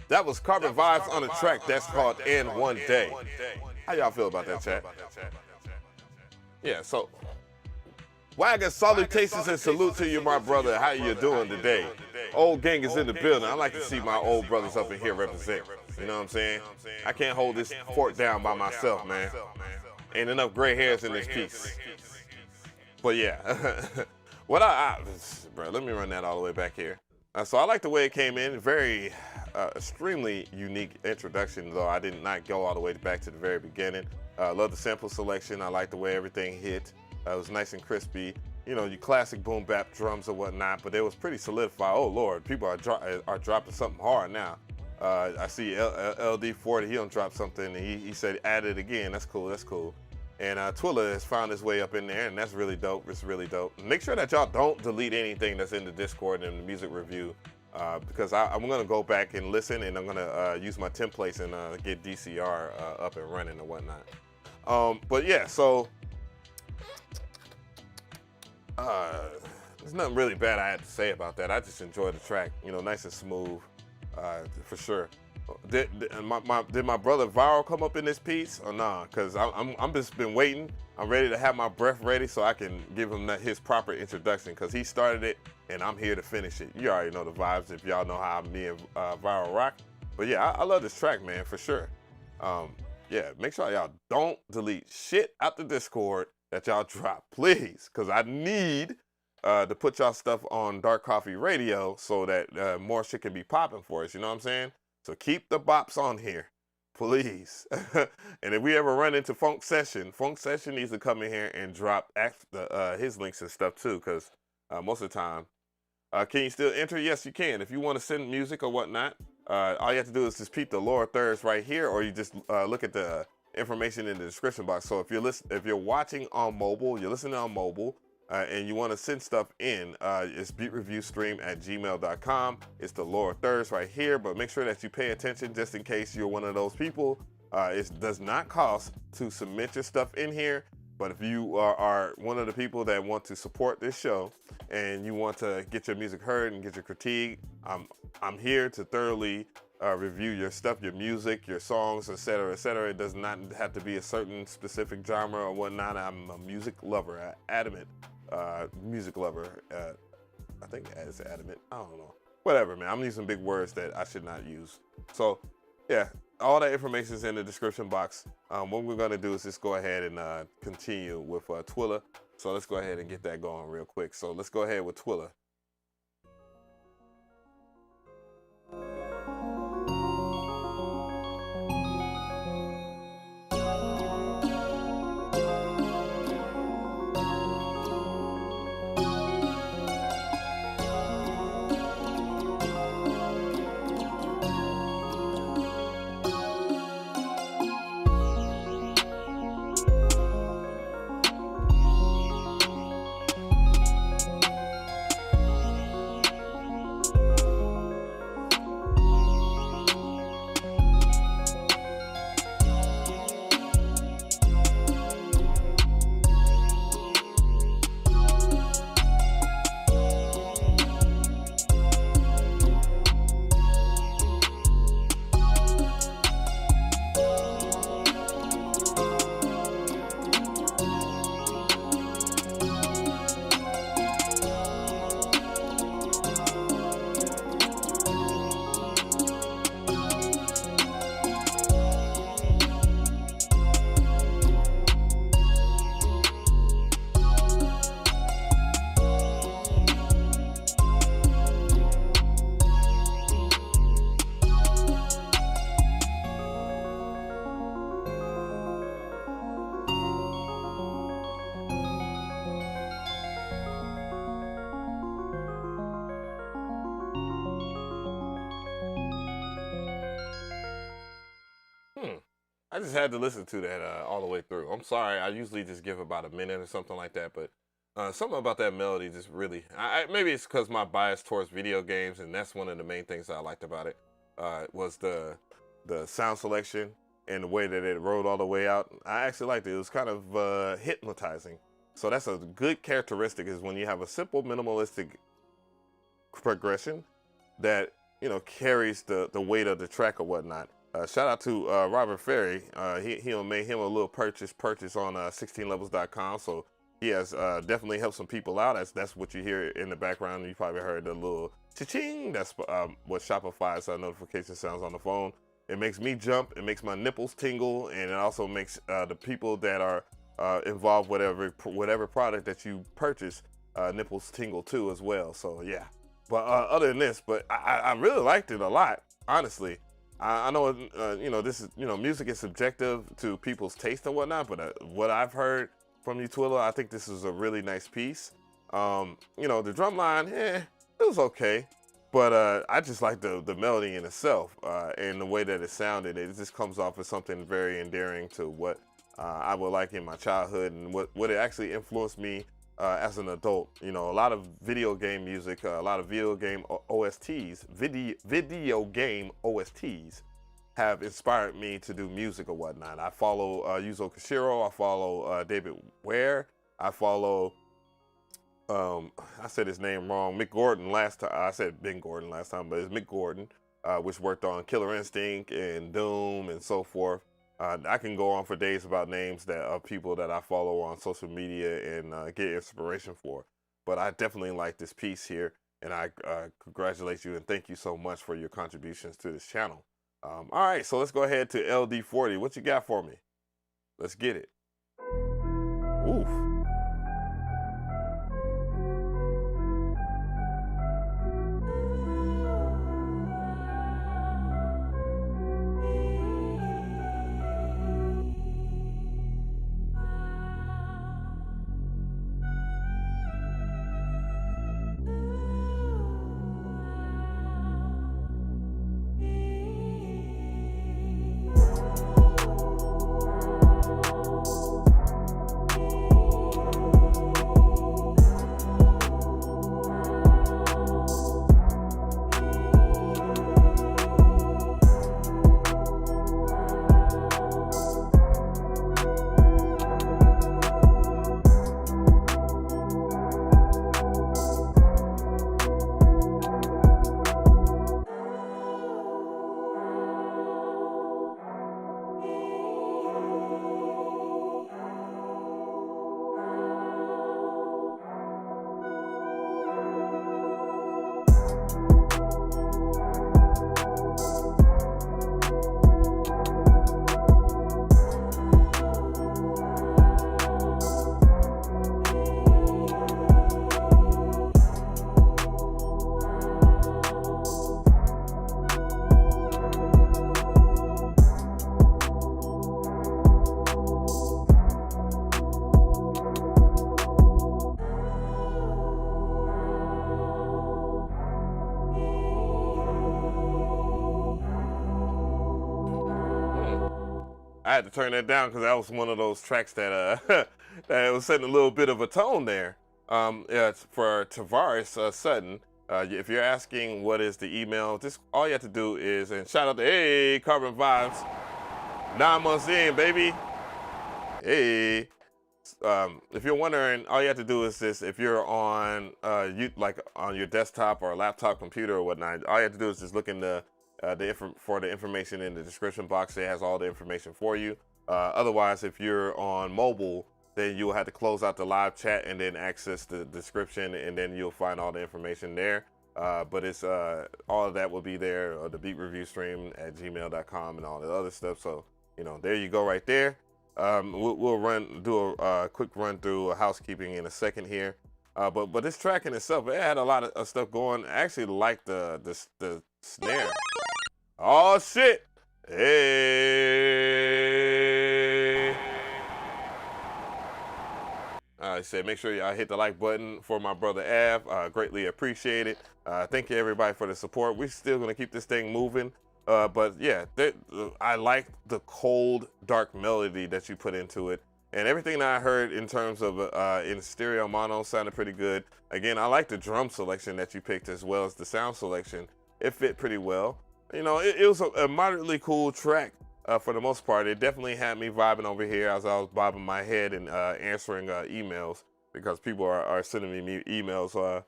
That was Carbon Vibes on a track that's called In One Day. How y'all feel about that, chat? Yeah, so Wagga, salutations and salute to you, my brother. How you doing today? Old gang is in the building. I like to see my old brothers up in here represent. You know what I'm saying? I can't hold this fort down by myself, man. Ain't enough gray hairs in this piece. But yeah, bro, let me run that all the way back here. So I like the way it came in. Very extremely unique introduction, though I did not go all the way back to the very beginning. Love the sample selection. I like the way everything hit. It was nice and crispy. you know, your classic boom bap drums or whatnot, but it was pretty solidified. Oh Lord, people are dropping something hard now. I see LD40, he done dropped something, and he said add it again. That's cool, that's cool. And Twilla has found his way up in there, and that's really dope. It's really dope. Make sure that y'all don't delete anything that's in the Discord and the music review, because I'm gonna go back and listen, and I'm gonna use my templates and get DCR up and running and whatnot. But yeah, so there's nothing really bad I had to say about that. I just enjoyed the track, you know, nice and smooth, for sure. Did my brother Viral come up in this piece or nah? Cause I'm just been waiting. I'm ready to have my breath ready so I can give him his proper introduction, cause he started it and I'm here to finish it. You already know the vibes if y'all know how me and Viral rock. But yeah, I love this track, man, for sure. Yeah, make sure y'all don't delete shit out the Discord that y'all drop, please, cause I need to put y'all stuff on Dark Coffee Radio so that more shit can be popping for us. You know what I'm saying? So keep the bops on here, please. And if we ever run into Funk Session needs to come in here and drop his links and stuff too, because most of the time, can you still enter? Yes, you can. If you want to send music or whatnot, all you have to do is just peep the lower thirds right here, or you just look at the information in the description box. So if you're watching on mobile, you're listening on mobile, and you want to send stuff in, it's beatreviewstream@gmail.com. It's the lower thirds right here, but make sure that you pay attention just in case you're one of those people. It does not cost to submit your stuff in here, but if you are one of the people that want to support this show and you want to get your music heard and get your critique, I'm here to thoroughly review your stuff, your music, your songs, etc., etc. It does not have to be a certain specific genre or whatnot. I'm a music lover, adamant music lover. I think it's adamant. I don't know. Whatever, man. I'm using big words that I should not use. So, yeah, all that information is in the description box. What we're going to do is just go ahead and continue with Twilla. So let's go ahead and get that going real quick. So let's go ahead with Twilla. I just had to listen to that all the way through. I'm sorry, I usually just give about a minute or something like that, but something about that melody just really, maybe it's because my bias towards video games, and that's one of the main things that I liked about it, was the sound selection and the way that it rode all the way out. I actually liked it. It was kind of hypnotizing. So that's a good characteristic, is when you have a simple minimalistic progression that, you know, carries the weight of the track or whatnot. Shout out to Robert Ferry. He made him a little purchase on 16levels.com. So he has definitely helped some people out. That's what you hear in the background. You probably heard the little cha-ching. That's what Shopify's notification sounds on the phone. It makes me jump. It makes my nipples tingle, and it also makes the people that are involved whatever product that you purchase nipples tingle too as well. So yeah. But other than this, I really liked it a lot, honestly. I know, you know, this is, you know, music is subjective to people's taste and whatnot, but what I've heard from you, Twilla, I think this is a really nice piece. You know, the drum line, it was okay. But I just like the melody in itself and the way that it sounded. It just comes off as something very endearing to what I would like in my childhood and what it actually influenced me as an adult. You know, a lot of video game music, a lot of video game OSTs, video game OSTs have inspired me to do music or whatnot. I follow Yuzo Koshiro, I follow David Ware, I follow I said his name wrong, Mick Gordon last time. I said Ben Gordon last time, but it's Mick Gordon, which worked on Killer Instinct and Doom and so forth. I can go on for days about names that of people that I follow on social media and get inspiration for. But I definitely like this piece here, and I congratulate you and thank you so much for your contributions to this channel. All right, so let's go ahead to LD40. What you got for me? Let's get it. Oof. I had to turn that down because that was one of those tracks that that was setting a little bit of a tone there. Yeah, it's for Tavares Sutton. If you're asking what is the email, just all you have to do is, and shout out to hey Carbon Vibes, 9 months in, baby. Hey. If you're wondering, all you have to do is this. If you're on like on your desktop or laptop computer or whatnot, all you have to do is just look in the information in the description box. It has all the information for you. Otherwise, if you're on mobile, then you'll have to close out the live chat and then access the description, and then you'll find all the information there. But it's all of that will be there, the beatreviewstream@gmail.com and all the other stuff. So, you know, there you go right there. We'll do a quick run through housekeeping in a second here. But this track in itself, it had a lot of stuff going. I actually like the snare. Oh shit! Hey! I said, make sure y'all hit the like button for my brother Av. Greatly appreciate it. Thank you everybody for the support. We're still gonna keep this thing moving. But yeah, I like the cold, dark melody that you put into it. And everything that I heard in terms of in stereo mono sounded pretty good. Again, I like the drum selection that you picked as well as the sound selection. It fit pretty well. You know, it was a moderately cool track for the most part. It definitely had me vibing over here as I was bobbing my head and answering emails, because people are sending me emails.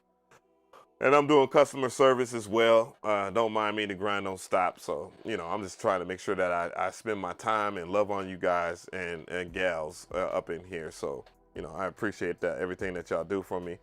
And I'm doing customer service as well. Don't mind me, the grind don't stop. So, you know, I'm just trying to make sure that I spend my time and love on you guys and gals up in here. So, you know, I appreciate that, everything that y'all do for me,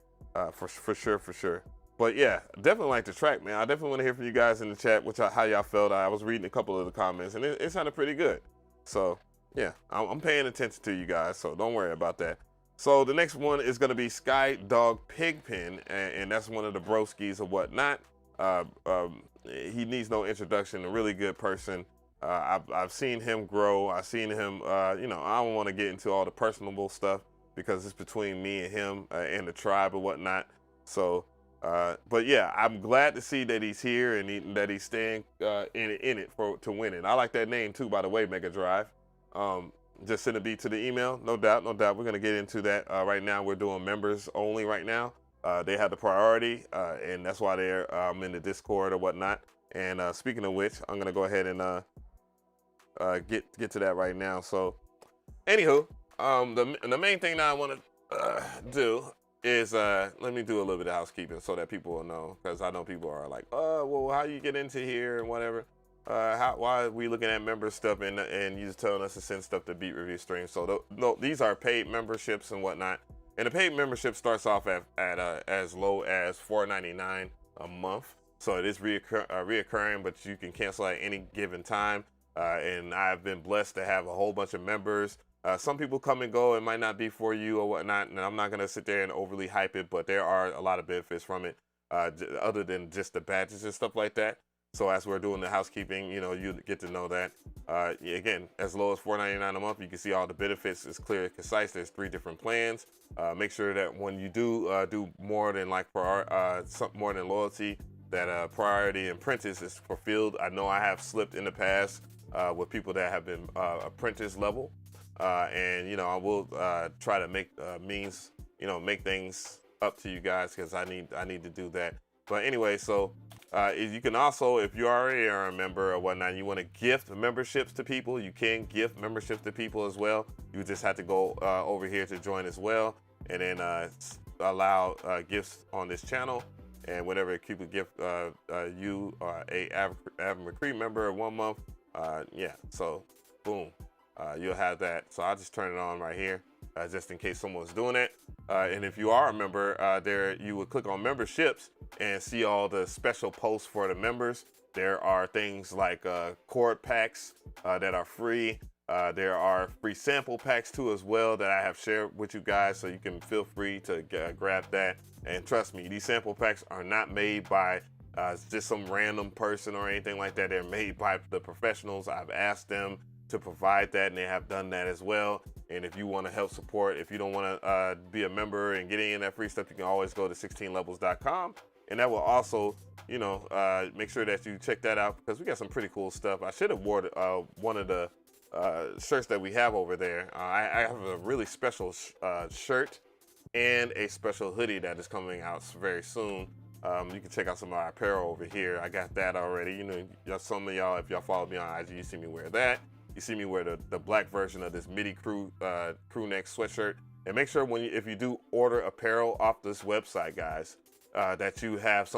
for sure. But yeah, definitely like the track, man. I definitely want to hear from you guys in the chat, how y'all felt. I was reading a couple of the comments, and it sounded pretty good. So yeah, I'm paying attention to you guys, so don't worry about that. So the next one is going to be Sky Dog Pigpen, and that's one of the broskies or whatnot. He needs no introduction, a really good person. I've seen him grow. I've seen him, you know, I don't want to get into all the personable stuff, because it's between me and him and the tribe or whatnot. So, but yeah, I'm glad to see that he's here and that he's staying in it to win it. I like that name too, by the way, Mega Drive. Just send a beat to the email, no doubt, no doubt. We're gonna get into that right now. We're doing members only right now. They have the priority, and that's why they're in the Discord or whatnot. And speaking of which, I'm gonna go ahead and get to that right now. So, anywho, the main thing that I want to do is let me do a little bit of housekeeping so that people will know, because I know people are like, oh, well, how you get into here and whatever. Why are we looking at member stuff and you just telling us to send stuff to Beat Review Stream? So no, these are paid memberships and whatnot. And the paid membership starts off at as low as $4.99 a month. So it is reoccurring, but you can cancel at any given time. And I've been blessed to have a whole bunch of members. Some people come and go. It might not be for you or whatnot. And I'm not going to sit there and overly hype it, but there are a lot of benefits from it other than just the badges and stuff like that. So as we're doing the housekeeping, you get to know that. Again, as low as $4.99 a month, you can see all the benefits. It's clear and concise. There's 3 different plans. Make sure that when you do more than more than loyalty, that priority and apprentice is fulfilled. I know I have slipped in the past with people that have been apprentice level, and I will try to make make things up to you guys, because I need to do that. But anyway, so. You can also, if you already are a member or whatnot, you want to gift memberships to people, you can gift memberships to people as well. You just have to go over here to join as well, and then allow gifts on this channel. And whenever people gift you a DJAveMcree member of 1 month, yeah, so boom, you'll have that. So I'll just turn it on right here, just in case someone's doing it. And if you are a member, there you would click on memberships and see all the special posts for the members. There are things like chord packs that are free. There are free sample packs too as well that I have shared with you guys, so you can feel free to grab that. And trust me, these sample packs are not made by just some random person or anything like that. They're made by the professionals. I've asked them to provide that, and they have done that as well. And if you want to help support, if you don't want to be a member and get any of that free stuff, you can always go to 16levels.com, and that will also, make sure that you check that out, because we got some pretty cool stuff. I should have worn one of the shirts that we have over there. I have a really special shirt and a special hoodie that is coming out very soon. You can check out some of our apparel over here. I got that already. Some of y'all, if y'all follow me on IG, you see me wear that. You see me wear the black version of this MIDI crew neck sweatshirt. And make sure if you do order apparel off this website, guys, that you have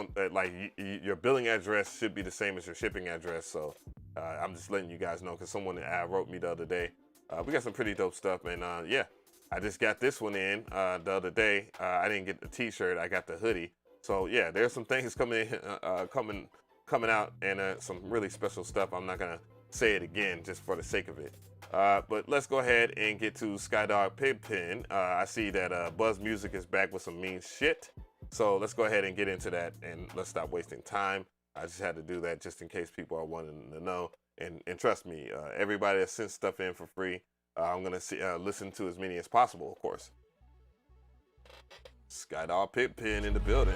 your billing address should be the same as your shipping address. So I'm just letting you guys know, because someone wrote me the other day. We got some pretty dope stuff, and yeah, I just got this one in the other day. I didn't get the t-shirt, I got the hoodie. So yeah, there's some things coming out, and some really special stuff. I'm not gonna say it again just for the sake of it. But let's go ahead and get to Skydog Pigpen. I see that Buzz Music is back with some mean shit. So let's go ahead and get into that, and let's stop wasting time. I just had to do that just in case people are wanting to know. And trust me, everybody that sends stuff in for free, I'm gonna listen to as many as possible, of course. Skydog Pigpen in the building.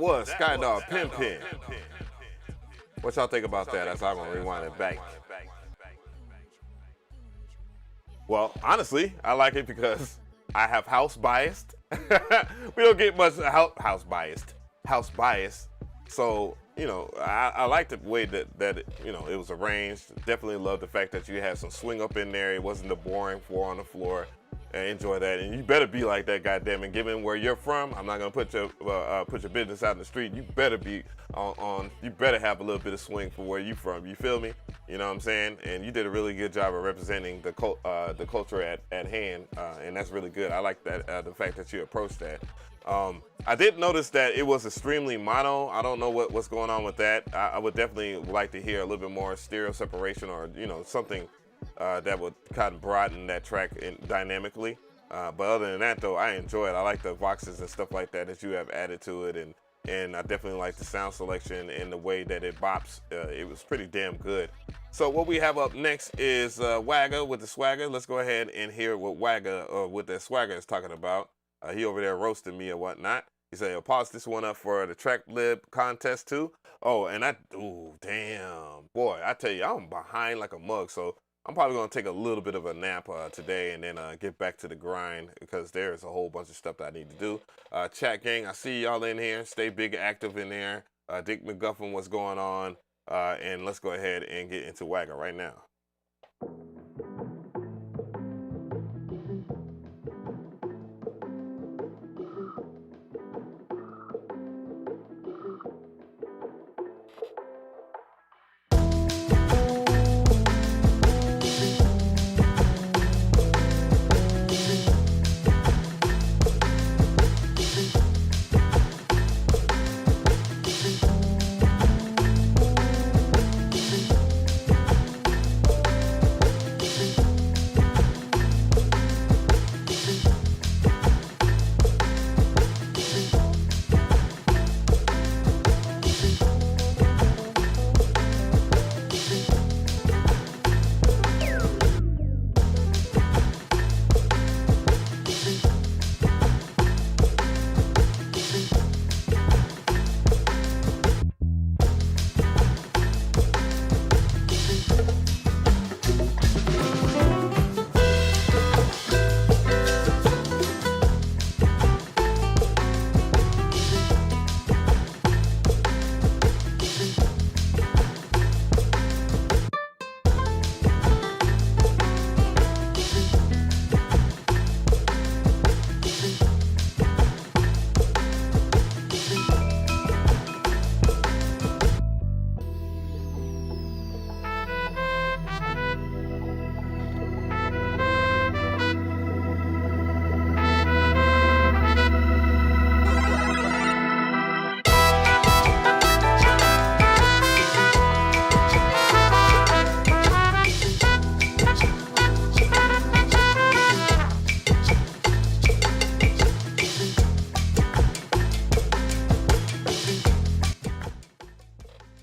was Skydog Pin Pin. What y'all think about that as I'm gonna rewind it back? Well, honestly, I like it because I have house biased. We don't get much house biased. So, you know, I like the way that it, you know, it was arranged. Definitely love the fact that you had some swing up in there. It wasn't the boring 4 on the floor. Enjoy that, and you better be like that, goddammit. Given where you're from, I'm not gonna put your business out in the street. You better be on. You better have a little bit of swing for where you from. You feel me? You know what I'm saying? And you did a really good job of representing the culture at hand, and that's really good. I like that the fact that you approached that. I did notice that it was extremely mono. I don't know what's going on with that. I would definitely like to hear a little bit more stereo separation, or you know, something that would kind of broaden that track dynamically. But other than that, though, I enjoy it. I like the voxes and stuff like that you have added to it, and I definitely like the sound selection and the way that it bops. It was pretty damn good. So what we have up next is Wagga with the Swagger. Let's go ahead and hear what Wagga with the Swagger is talking about. He over there roasting me or whatnot. He said, "I'll pause this one up for the track lib contest too." Oh, and ooh, damn, boy, I tell you, I'm behind like a mug. So I'm probably gonna take a little bit of a nap today and then get back to the grind because there's a whole bunch of stuff that I need to do. Chat gang, I see y'all in here. Stay big active in there. Dick McGuffin, what's going on? And let's go ahead and get into Wagga right now.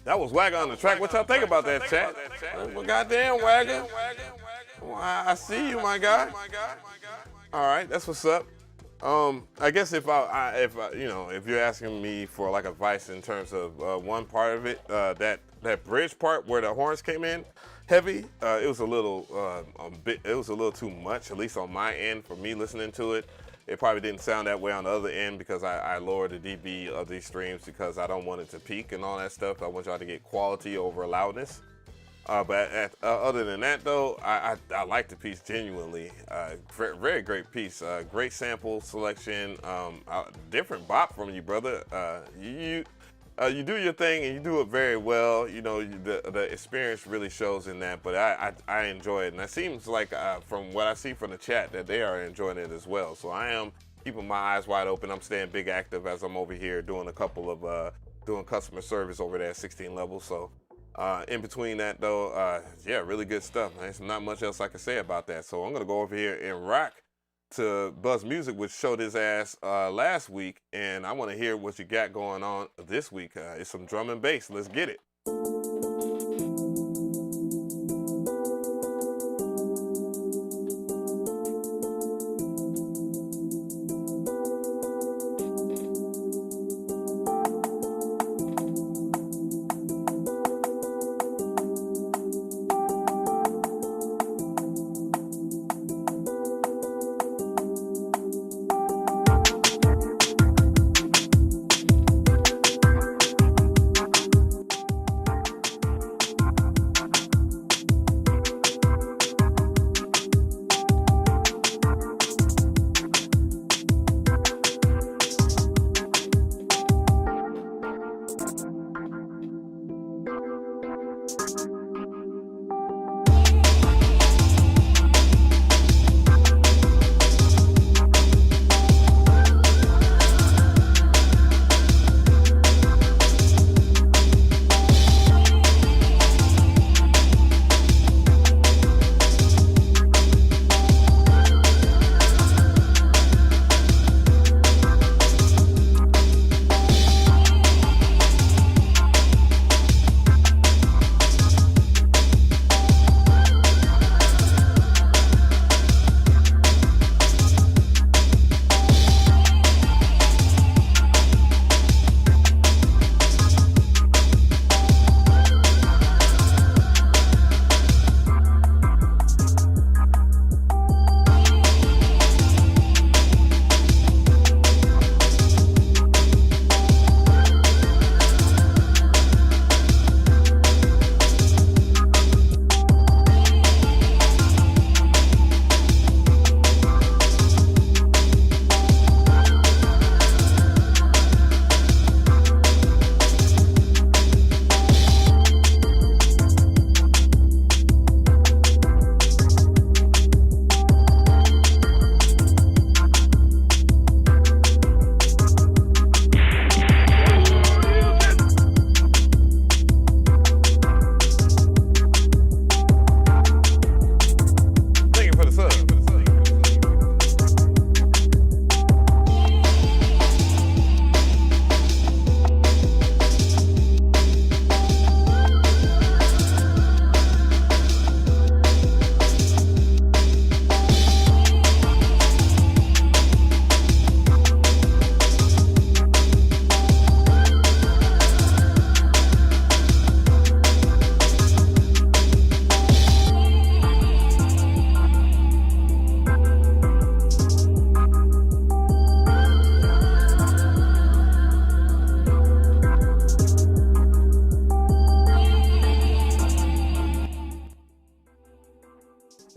That was Wagga on the track. What y'all think about that, chat? Well, goddamn, Wagga. Well, I see you, my guy. All right, that's what's up. I guess if you're asking me for like advice in terms of one part of it, that bridge part where the horns came in heavy, it was a little too much, at least on my end for me listening to it. It probably didn't sound that way on the other end because I lowered the dB of these streams because I don't want it to peak and all that stuff. I want y'all to get quality over loudness. But other than that, though, I like the piece genuinely. Very, very great piece. Great sample selection. Different bop from you, brother. You do your thing and you do it very well. You know, the experience really shows in that. But I enjoy it, and it seems like from what I see from the chat that they are enjoying it as well. So I am keeping my eyes wide open. I'm staying big active as I'm over here doing a couple of doing customer service over there at 16 levels. So. In between that, though, yeah, really good stuff. There's not much else I can say about that. So I'm going to go over here and rock to Buzz Music, which showed his ass last week. And I want to hear what you got going on this week. It's some drum and bass. Let's get it.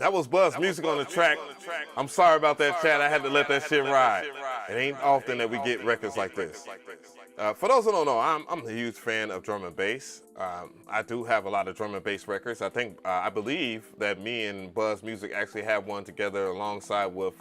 That was Buzz Music on the track. I'm sorry about that, chat. I had to let that shit ride. It ain't often that we get records like this. For those who don't know, I'm a huge fan of drum and bass. I do have a lot of drum and bass records. I believe that me and Buzz Music actually have one together alongside with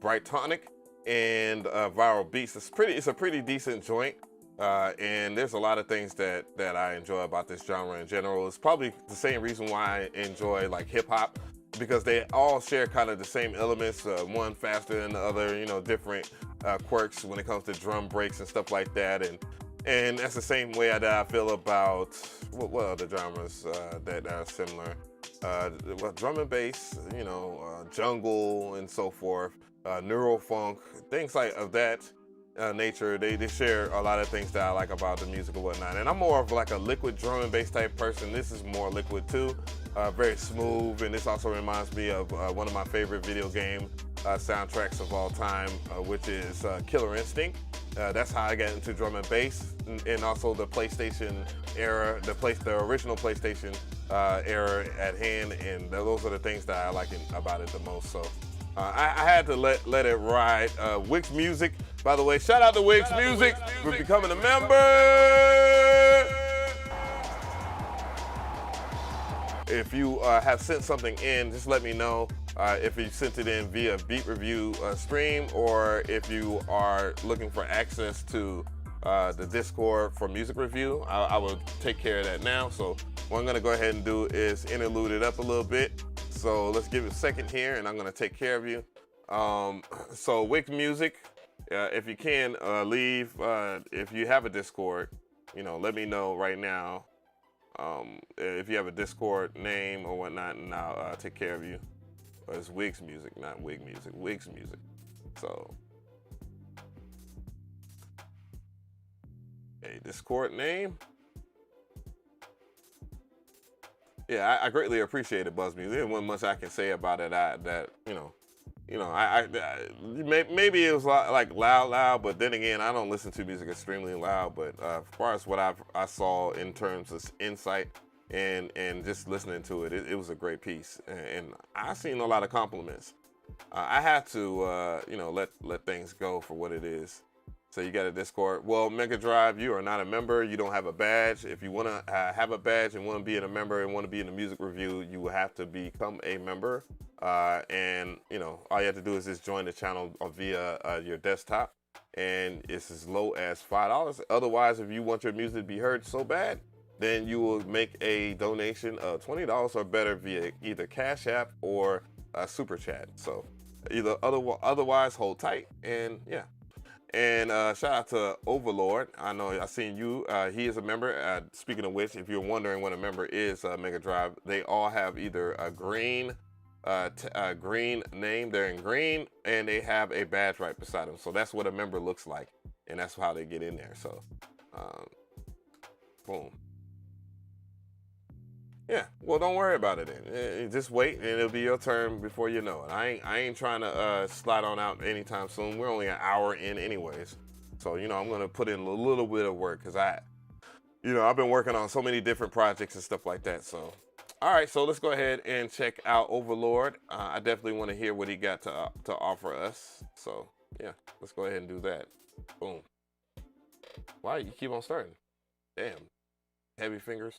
Bright Tonic and Viral Beats. It's a pretty decent joint. And there's a lot of things that I enjoy about this genre in general. It's probably the same reason why I enjoy like hip hop, because they all share kind of the same elements, one faster than the other, you know, different quirks when it comes to drum breaks and stuff like that. And that's the same way that I feel about, what other genres that are similar? Well, drum and bass, you know, jungle and so forth, neurofunk, things like of that nature. They share a lot of things that I like about the music and whatnot. And I'm more of like a liquid drum and bass type person. This is more liquid too, very smooth. And this also reminds me of one of my favorite video game soundtracks of all time, which is Killer Instinct. That's how I got into drum and bass, and also the PlayStation era, the original PlayStation era at hand. And those are the things that I like about it the most. So I had to let it ride. Wix Music, by the way, shout out to Wix Music for becoming a member. If you have sent something in, just let me know if you sent it in via beatreviewstream, or if you are looking for access to the Discord for music review. I will take care of that now. So what I'm gonna go ahead and do is interlude it up a little bit. So let's give it a second here, and I'm gonna take care of you. So Wix Music, if you can leave, if you have a Discord, you know, let me know right now. If you have a Discord name or whatnot, and I'll take care of you. It's Wix Music, not Wig Music, Wix Music. So, a Discord name. Yeah, I greatly appreciate it, Buzz Music. There's one much I can say about it. Maybe it was like loud, but then again, I don't listen to music extremely loud. But as far as what I saw in terms of insight and just listening to it, it was a great piece, and I seen a lot of compliments. I had to let things go for what it is. So you got a Discord. Well, Mega Drive, you are not a member. You don't have a badge. If you want to have a badge and want to be a member and want to be in the music review, you will have to become a member. And, you know, all you have to do is just join the channel via your desktop. And it's as low as $5. Otherwise, if you want your music to be heard so bad, then you will make a donation of $20 or better via either Cash App or Super Chat. So otherwise, hold tight, and yeah. And shout out to Overlord. I know I seen you. He is a member. Speaking of which, if you're wondering what a member is, Mega Drive, they all have either a green name. They're in green, and they have a badge right beside them. So that's what a member looks like, and that's how they get in there. So, boom. Yeah, well, don't worry about it then. Just wait, and it'll be your turn before you know it. I ain't trying to slide on out anytime soon. We're only an hour in anyways. So, you know, I'm going to put in a little bit of work because I've been working on so many different projects and stuff like that. So, all right, so let's go ahead and check out Overlord. I definitely want to hear what he got to offer us. So, yeah, let's go ahead and do that. Boom. Why you keep on starting? Damn. Heavy fingers.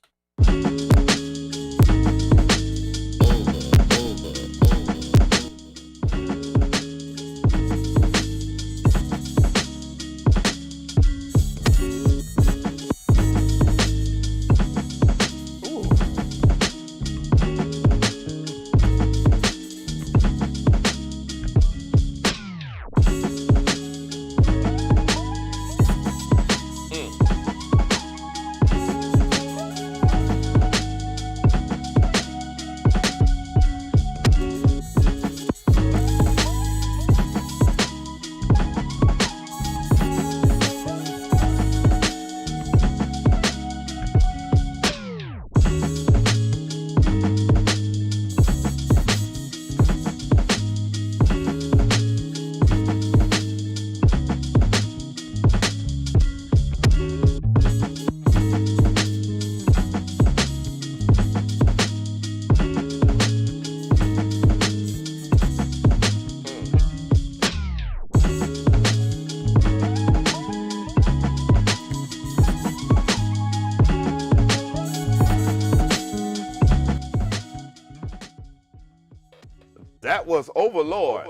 That was Overlord.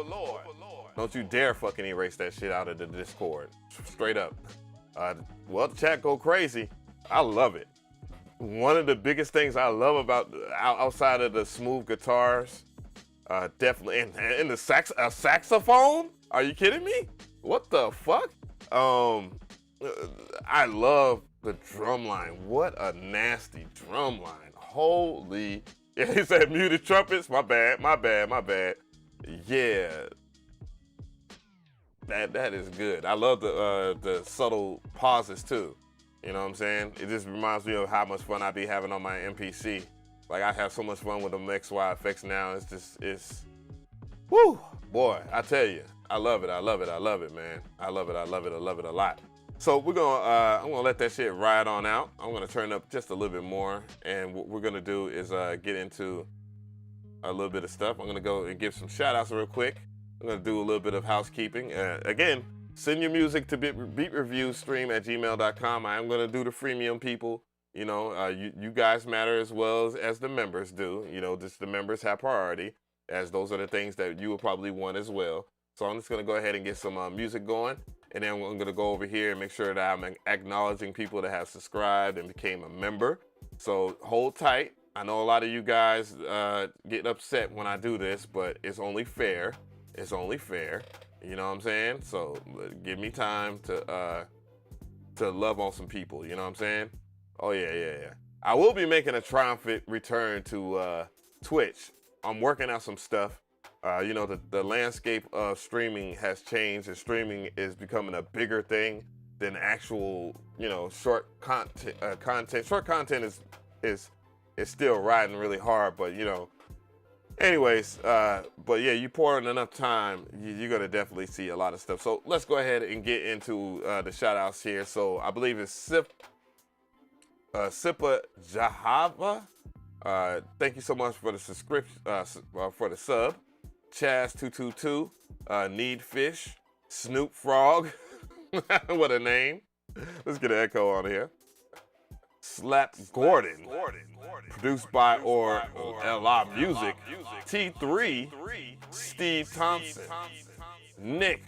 Don't you dare fucking erase that shit out of the Discord. Straight up. Well, the chat go crazy. I love it. One of the biggest things I love about outside of the smooth guitars, definitely, and the saxophone? Are you kidding me? What the fuck? I love the drum line. What a nasty drum line. Holy. Yeah, he said muted trumpets. My bad. Yeah. That is good. I love the subtle pauses too. You know what I'm saying? It just reminds me of how much fun I be having on my MPC. Like, I have so much fun with the XY effects now. It's whoo, boy, I tell you, I love it, man. I love it a lot. So I'm gonna let that shit ride on out. I'm gonna turn up just a little bit more, and what we're gonna do is get into a little bit of stuff. I'm gonna go and give some shout outs real quick. I'm gonna do a little bit of housekeeping. Again, send your music to beatreviewstream@gmail.com. I am gonna do the freemium people. You know, you guys matter as well as the members do. You know, just the members have priority, as those are the things that you will probably want as well. So I'm just gonna go ahead and get some music going. And then I'm gonna go over here and make sure that I'm acknowledging people that have subscribed and became a member. So hold tight. I know a lot of you guys get upset when I do this, but it's only fair. It's only fair. You know what I'm saying? So give me time to love on some people. You know what I'm saying? Oh yeah. I will be making a triumphant return to Twitch. I'm working out some stuff. You know, the landscape of streaming has changed, and streaming is becoming a bigger thing than actual, you know, short content. Short content is still riding really hard, but you know, anyways, but yeah, you pour in enough time, you're gonna definitely see a lot of stuff. So let's go ahead and get into the shout outs here. So I believe it's Sipa Jahava. Thank you so much for the subscription, for the sub. Chaz222, Need Fish, Snoop Frog, What a name. Let's get an echo on here. Slap Gordon. Produced by or LR Music. T3. Steve Thompson. Nick.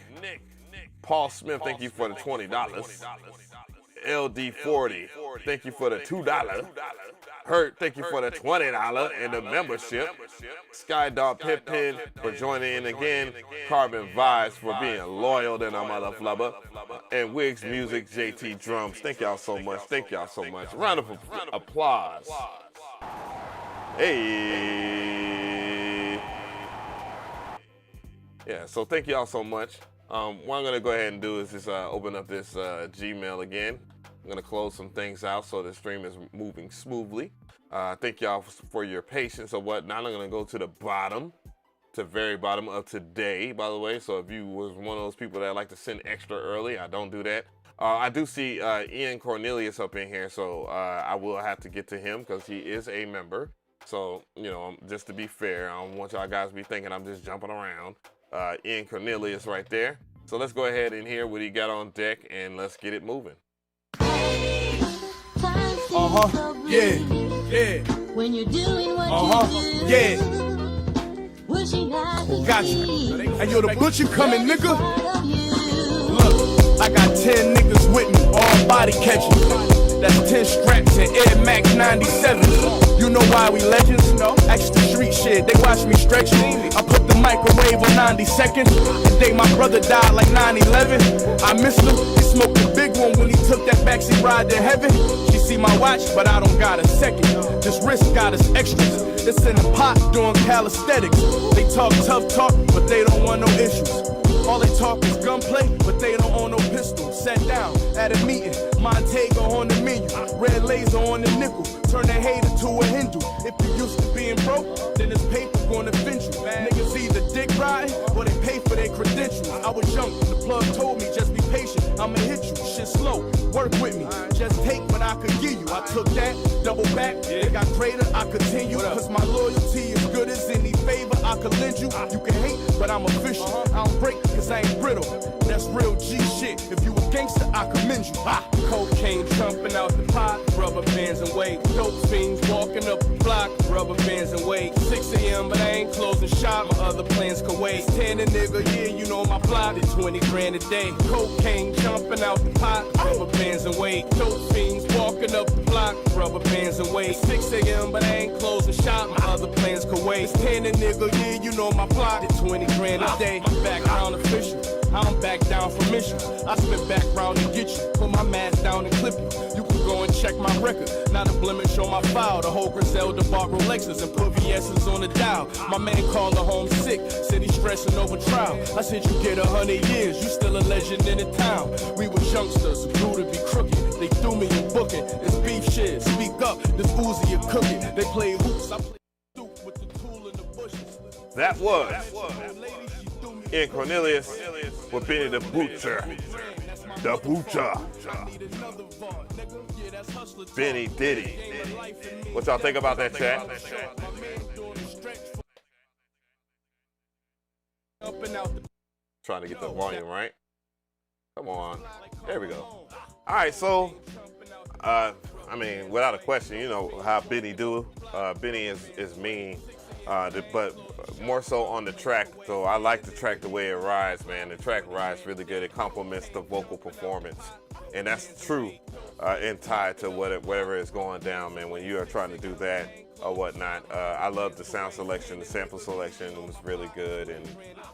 Paul Smith, thank you for the $20. LD40, thank you for the $2. Hurt, thank you for the $20 and the membership. Skydog Pippin for joining in again. Carbon Vibes for being loyal than a mother flubber. And Wigs Music, JT Drums. Thank y'all so much. Thank y'all so much. Round of applause. Hey. Yeah, so thank y'all so much. What I'm gonna go ahead and do is just open up this Gmail again. I'm gonna close some things out so the stream is moving smoothly. Thank y'all for your patience or whatnot. I'm gonna go to the bottom, to very bottom of today, by the way. So if you was one of those people that like to send extra early, I don't do that. I do see Ian Cornelius up in here, so I will have to get to him because he is a member. So, you know, just to be fair, I don't want y'all guys to be thinking I'm just jumping around. Ian Cornelius right there. So let's go ahead and hear what he got on deck and let's get it moving. Yeah. When you're doing what you do. Yeah. Wishing I could Gotcha. be And yo, the butcher coming, nigga. part of you. Look, I got 10 niggas with me, all body catching. That's 10 straps and Air Max 97. You know why we legends? No. Extra street shit, they watch me stretching. I put the microwave on 90 seconds. The day my brother died like 9/11. I missed him, he smoked the big one when he took that backseat ride to heaven. She see my watch, but I don't got a second. This wrist got us extras. It's in the pot doing calisthenics. They talk tough talk, but they don't want no issues. All they talk is gunplay, but they don't own no pistol. Sat down at a meeting, Montego on the menu, red laser on the nickel, turn a hater to a Hindu. If you used to being broke, then this paper gonna offend you. Niggas either dick ride or they pay for their credentials. I was young, the plug told me just be patient, I'ma hit you, shit slow, work with me, just take what I could give you. I took that, double back, it got greater, I continue, cause my loyalty is good as any favor I could lend you. You can hate, but I'm official, I don't break cause I ain't brittle. That's real G shit, if you a gangster, I commend you. Ha! Cocaine jumping out the pot, rubber bands and weight. Dope fiends walking up the block, rubber bands and weight. 6 a.m. but I ain't closing shop, my other plans can wait. 10 a nigga, yeah, you know my plot, it's 20 grand a day. Cocaine jumping out the pot, rubber bands and weight. Dope fiends walking up the block, rubber bands and weight. 6 a.m. but I ain't closing shop, my other plans can wait. 10 a nigga, yeah, you know my plot, it's 20 grand a day. My background official, I don't back down from issues. I spit background and get you, put my mask down and clip you. You can go and check my record, not a blemish on my file. The whole Griselda bought Rolexes and put VS's on the dial. My man called her home sick, said he's stressing over trial. I said you get 100 years, you still a legend in the town. We were youngsters, grew to be crooked. They threw me in booking, it's beef shit. Speak up, this Uzi a cookie. They play hoops, I play stoop with the tool in the bushes. That was Ian Cornelius with Benny the Butcher. The Butcher. Benny Diddy. What y'all think about that, chat? Trying to get the volume right. Come on. There we go. All right, so, I mean, without a question, you know how Benny do. Benny is mean, but more so on the track. So I like the track the way it rides, man. The track rides really good. It complements the vocal performance. And that's true and tied to whatever is going down, man, when you are trying to do that or whatnot. I love the sound selection, the sample selection was really good.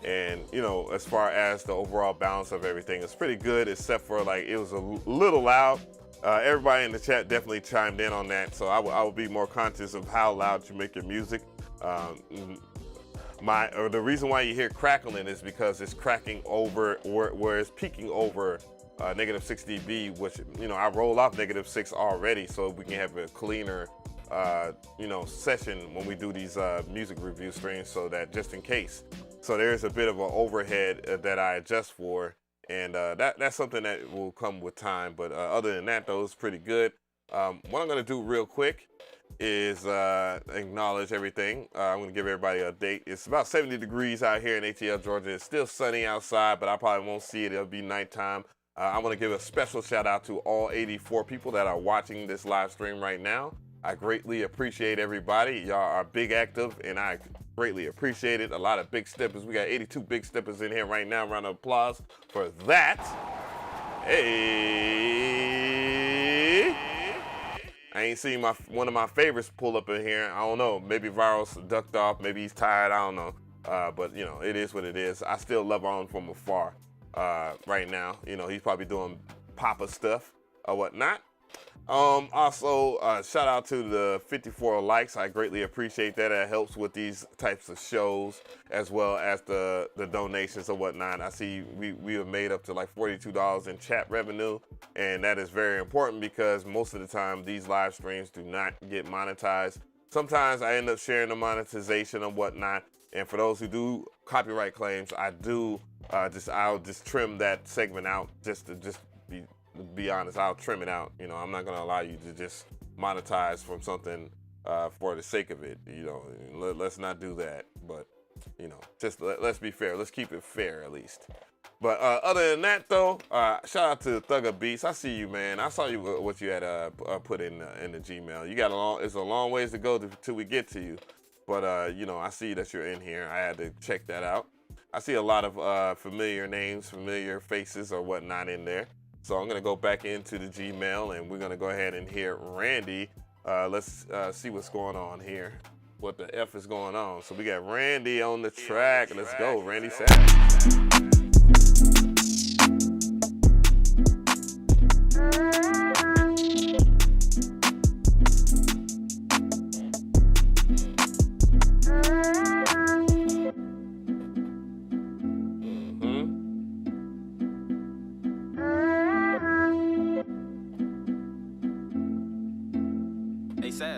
And you know, as far as the overall balance of everything, it's pretty good, except for like it was a little loud. Everybody in the chat definitely chimed in on that. So I will be more conscious of how loud you make your music. The reason why you hear crackling is because it's cracking over where it's peaking over -6 dB, which, you know, I roll off -6 already so we can have a cleaner you know, session when we do these music review streams, so that just in case. So there's a bit of an overhead that I adjust for, and that's something that will come with time. But other than that, though, it's pretty good. What I'm gonna do real quick is acknowledge everything. I'm gonna give everybody a date. It's about 70 degrees out here in ATL, Georgia. It's still sunny outside, but I probably won't see it. It'll be nighttime. I want to give a special shout out to all 84 people that are watching this live stream right now. I greatly appreciate everybody. Y'all are big active, and I greatly appreciate it. A lot of big steppers. We got 82 big steppers in here right now. Round of applause for that. Hey. I ain't seen one of my favorites pull up in here. I don't know. Maybe Viral's ducked off. Maybe he's tired. I don't know. But, you know, it is what it is. I still love on from afar right now. You know, he's probably doing Papa stuff or whatnot. Also, shout out to the 54 likes. I greatly appreciate that. It helps with these types of shows as well as the donations or whatnot. I see we have made up to like $42 in chat revenue, and that is very important because most of the time these live streams do not get monetized. Sometimes I end up sharing the monetization and whatnot, and for those who do copyright claims, I'll just trim that segment out just to be honest. I'll trim it out. You know, I'm not gonna allow you to just monetize from something for the sake of it. You know, let's not do that. But you know, just let's be fair. Let's keep it fair at least. But other than that, though, shout out to Thugger Beats. I see you, man. I saw you what you had put in the Gmail. You got it's a long ways to go till we get to you. But you know, I see that you're in here. I had to check that out. I see a lot of familiar names, familiar faces, or whatnot in there. So I'm gonna go back into the Gmail and we're gonna go ahead and hear Randy. Let's see what's going on here. What the F is going on? So we got Randy on the track. Let's go, Randy Savage.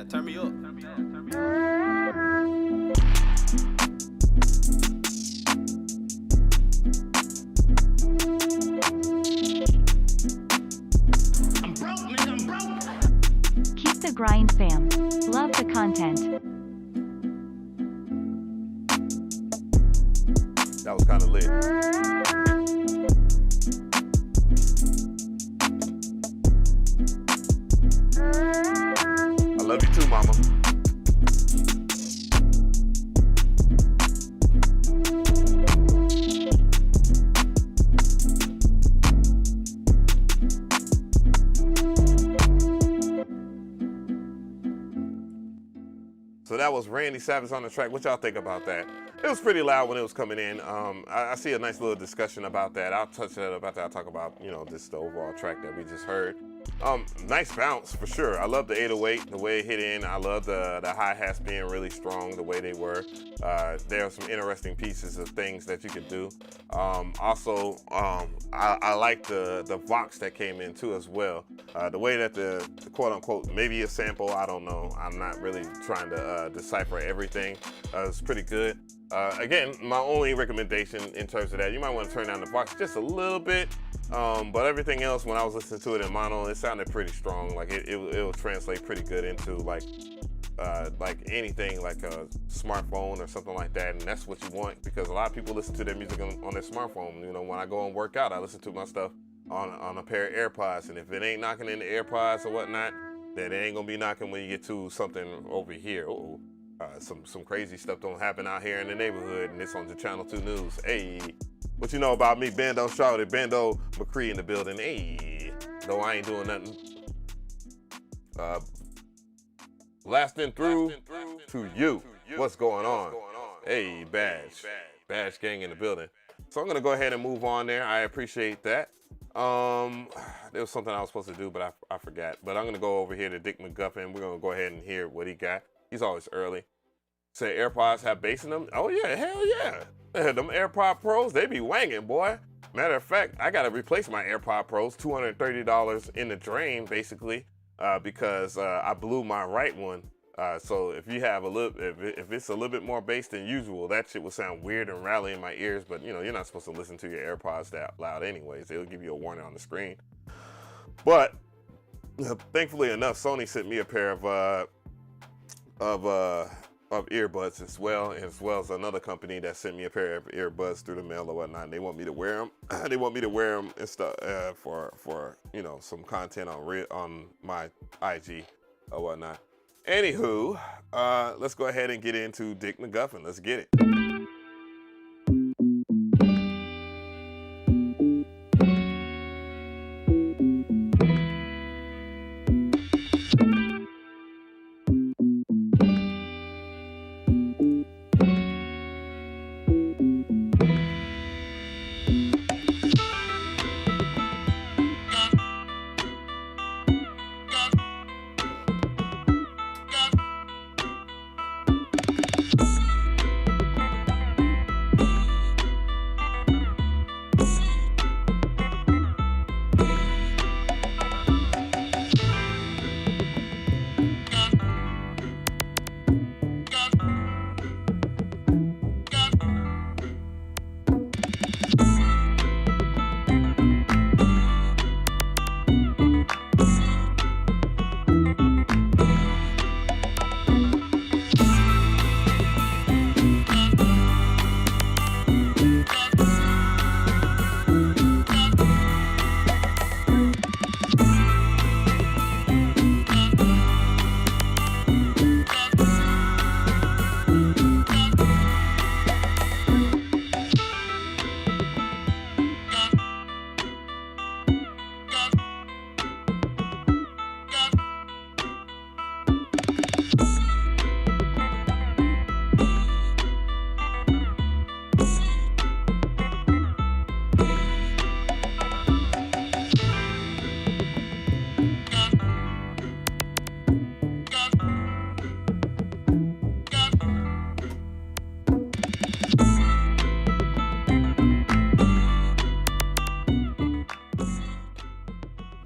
Turn me up. I'm broke, nigga, I'm broke. Keep the grind, fam. Love the content. That was kind of lit. Love you too, mama. So that was Randy Savage on the track. What y'all think about that? It was pretty loud when it was coming in. I see a nice little discussion about that. I'll touch that about that. I'll talk about, you know, just the overall track that we just heard. Nice bounce for sure. I love the 808, the way it hit in. I love the hi-hats being really strong, the way they were. There are some interesting pieces of things that you could do. Also, I like the Vox that came in too as well. The way that the quote unquote, maybe a sample, I don't know. I'm not really trying to decipher everything. It's pretty good. Again, my only recommendation in terms of that, you might want to turn down the Vox just a little bit. But everything else, when I was listening to it in mono, it sounded pretty strong. Like it will translate pretty good into like anything, like a smartphone or something like that. And that's what you want, because a lot of people listen to their music on their smartphone. You know, when I go and work out, I listen to my stuff on a pair of AirPods. And if it ain't knocking in the AirPods or whatnot, then it ain't gonna be knocking when you get to something over here. Some crazy stuff don't happen out here in the neighborhood, and it's on the Channel 2 News. Hey. What you know about me? Bando shouted, Bando McRee in the building. Hey, though I ain't doing nothing. Blasting through to you. What's going on? Hey, Badge gang in the building. So I'm gonna go ahead and move on there. I appreciate that. There was something I was supposed to do, but I forgot. But I'm gonna go over here to Dick McGuffin. We're gonna go ahead and hear what he got. He's always early. Say AirPods have bass in them? Oh yeah, hell yeah. Them AirPod Pros, they be wanging, boy. Matter of fact, I gotta replace my AirPod Pros, $230 in the drain, basically, because I blew my right one. So if you have if it's a little bit more bass than usual, that shit will sound weird and rattly in my ears. But you know, you're not supposed to listen to your AirPods that loud anyways. It'll give you a warning on the screen. But thankfully enough, Sony sent me a pair of of earbuds as well as another company that sent me a pair of earbuds through the mail or whatnot. They want me to wear them. They want me to wear them and stuff for you know, some content on my IG or whatnot. Anywho, let's go ahead and get into Dick McGuffin. Let's get it.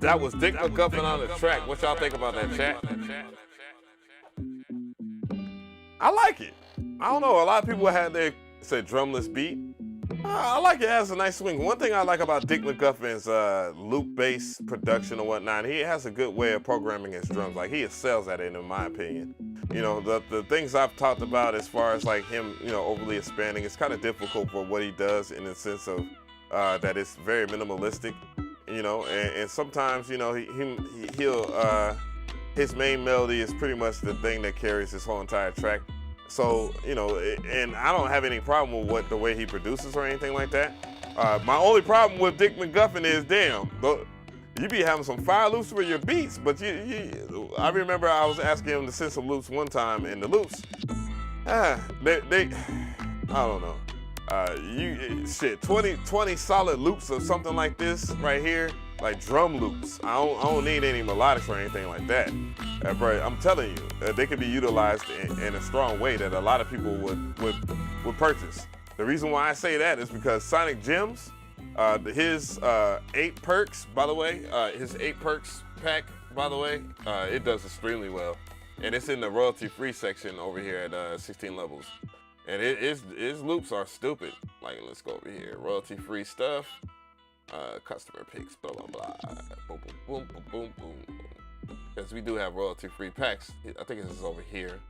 That was Dick McGuffin on the track. What y'all think about that, chat? I like it. I don't know. A lot of people had their say drumless beat. I like it. It has a nice swing. One thing I like about Dick McGuffin's loop-based production and whatnot, he has a good way of programming his drums. Like, he excels at it, in my opinion. You know, the things I've talked about as far as like him, you know, overly expanding, it's kind of difficult for what he does in the sense of that it's very minimalistic. You know, and sometimes, you know, he'll his main melody is pretty much the thing that carries his whole entire track. So, you know, and I don't have any problem with the way he produces or anything like that. My only problem with Dick McGuffin is, damn, you be having some fire loops for your beats, but I remember I was asking him to send some loops one time, and the loops, I don't know. 20 solid loops of something like this right here, like drum loops. I don't need any melodics or anything like that. But I'm telling you, they could be utilized in a strong way that a lot of people would purchase. The reason why I say that is because Sonic Gems, his 8 perks, by the way, his 8 perks pack, by the way, it does extremely well. And it's in the royalty-free section over here at 16 levels. And his loops are stupid. Like, let's go over here. Royalty-free stuff. Customer picks, blah, blah, blah. Boom, boom, boom, boom, boom, boom. Because we do have royalty-free packs. I think this is over here.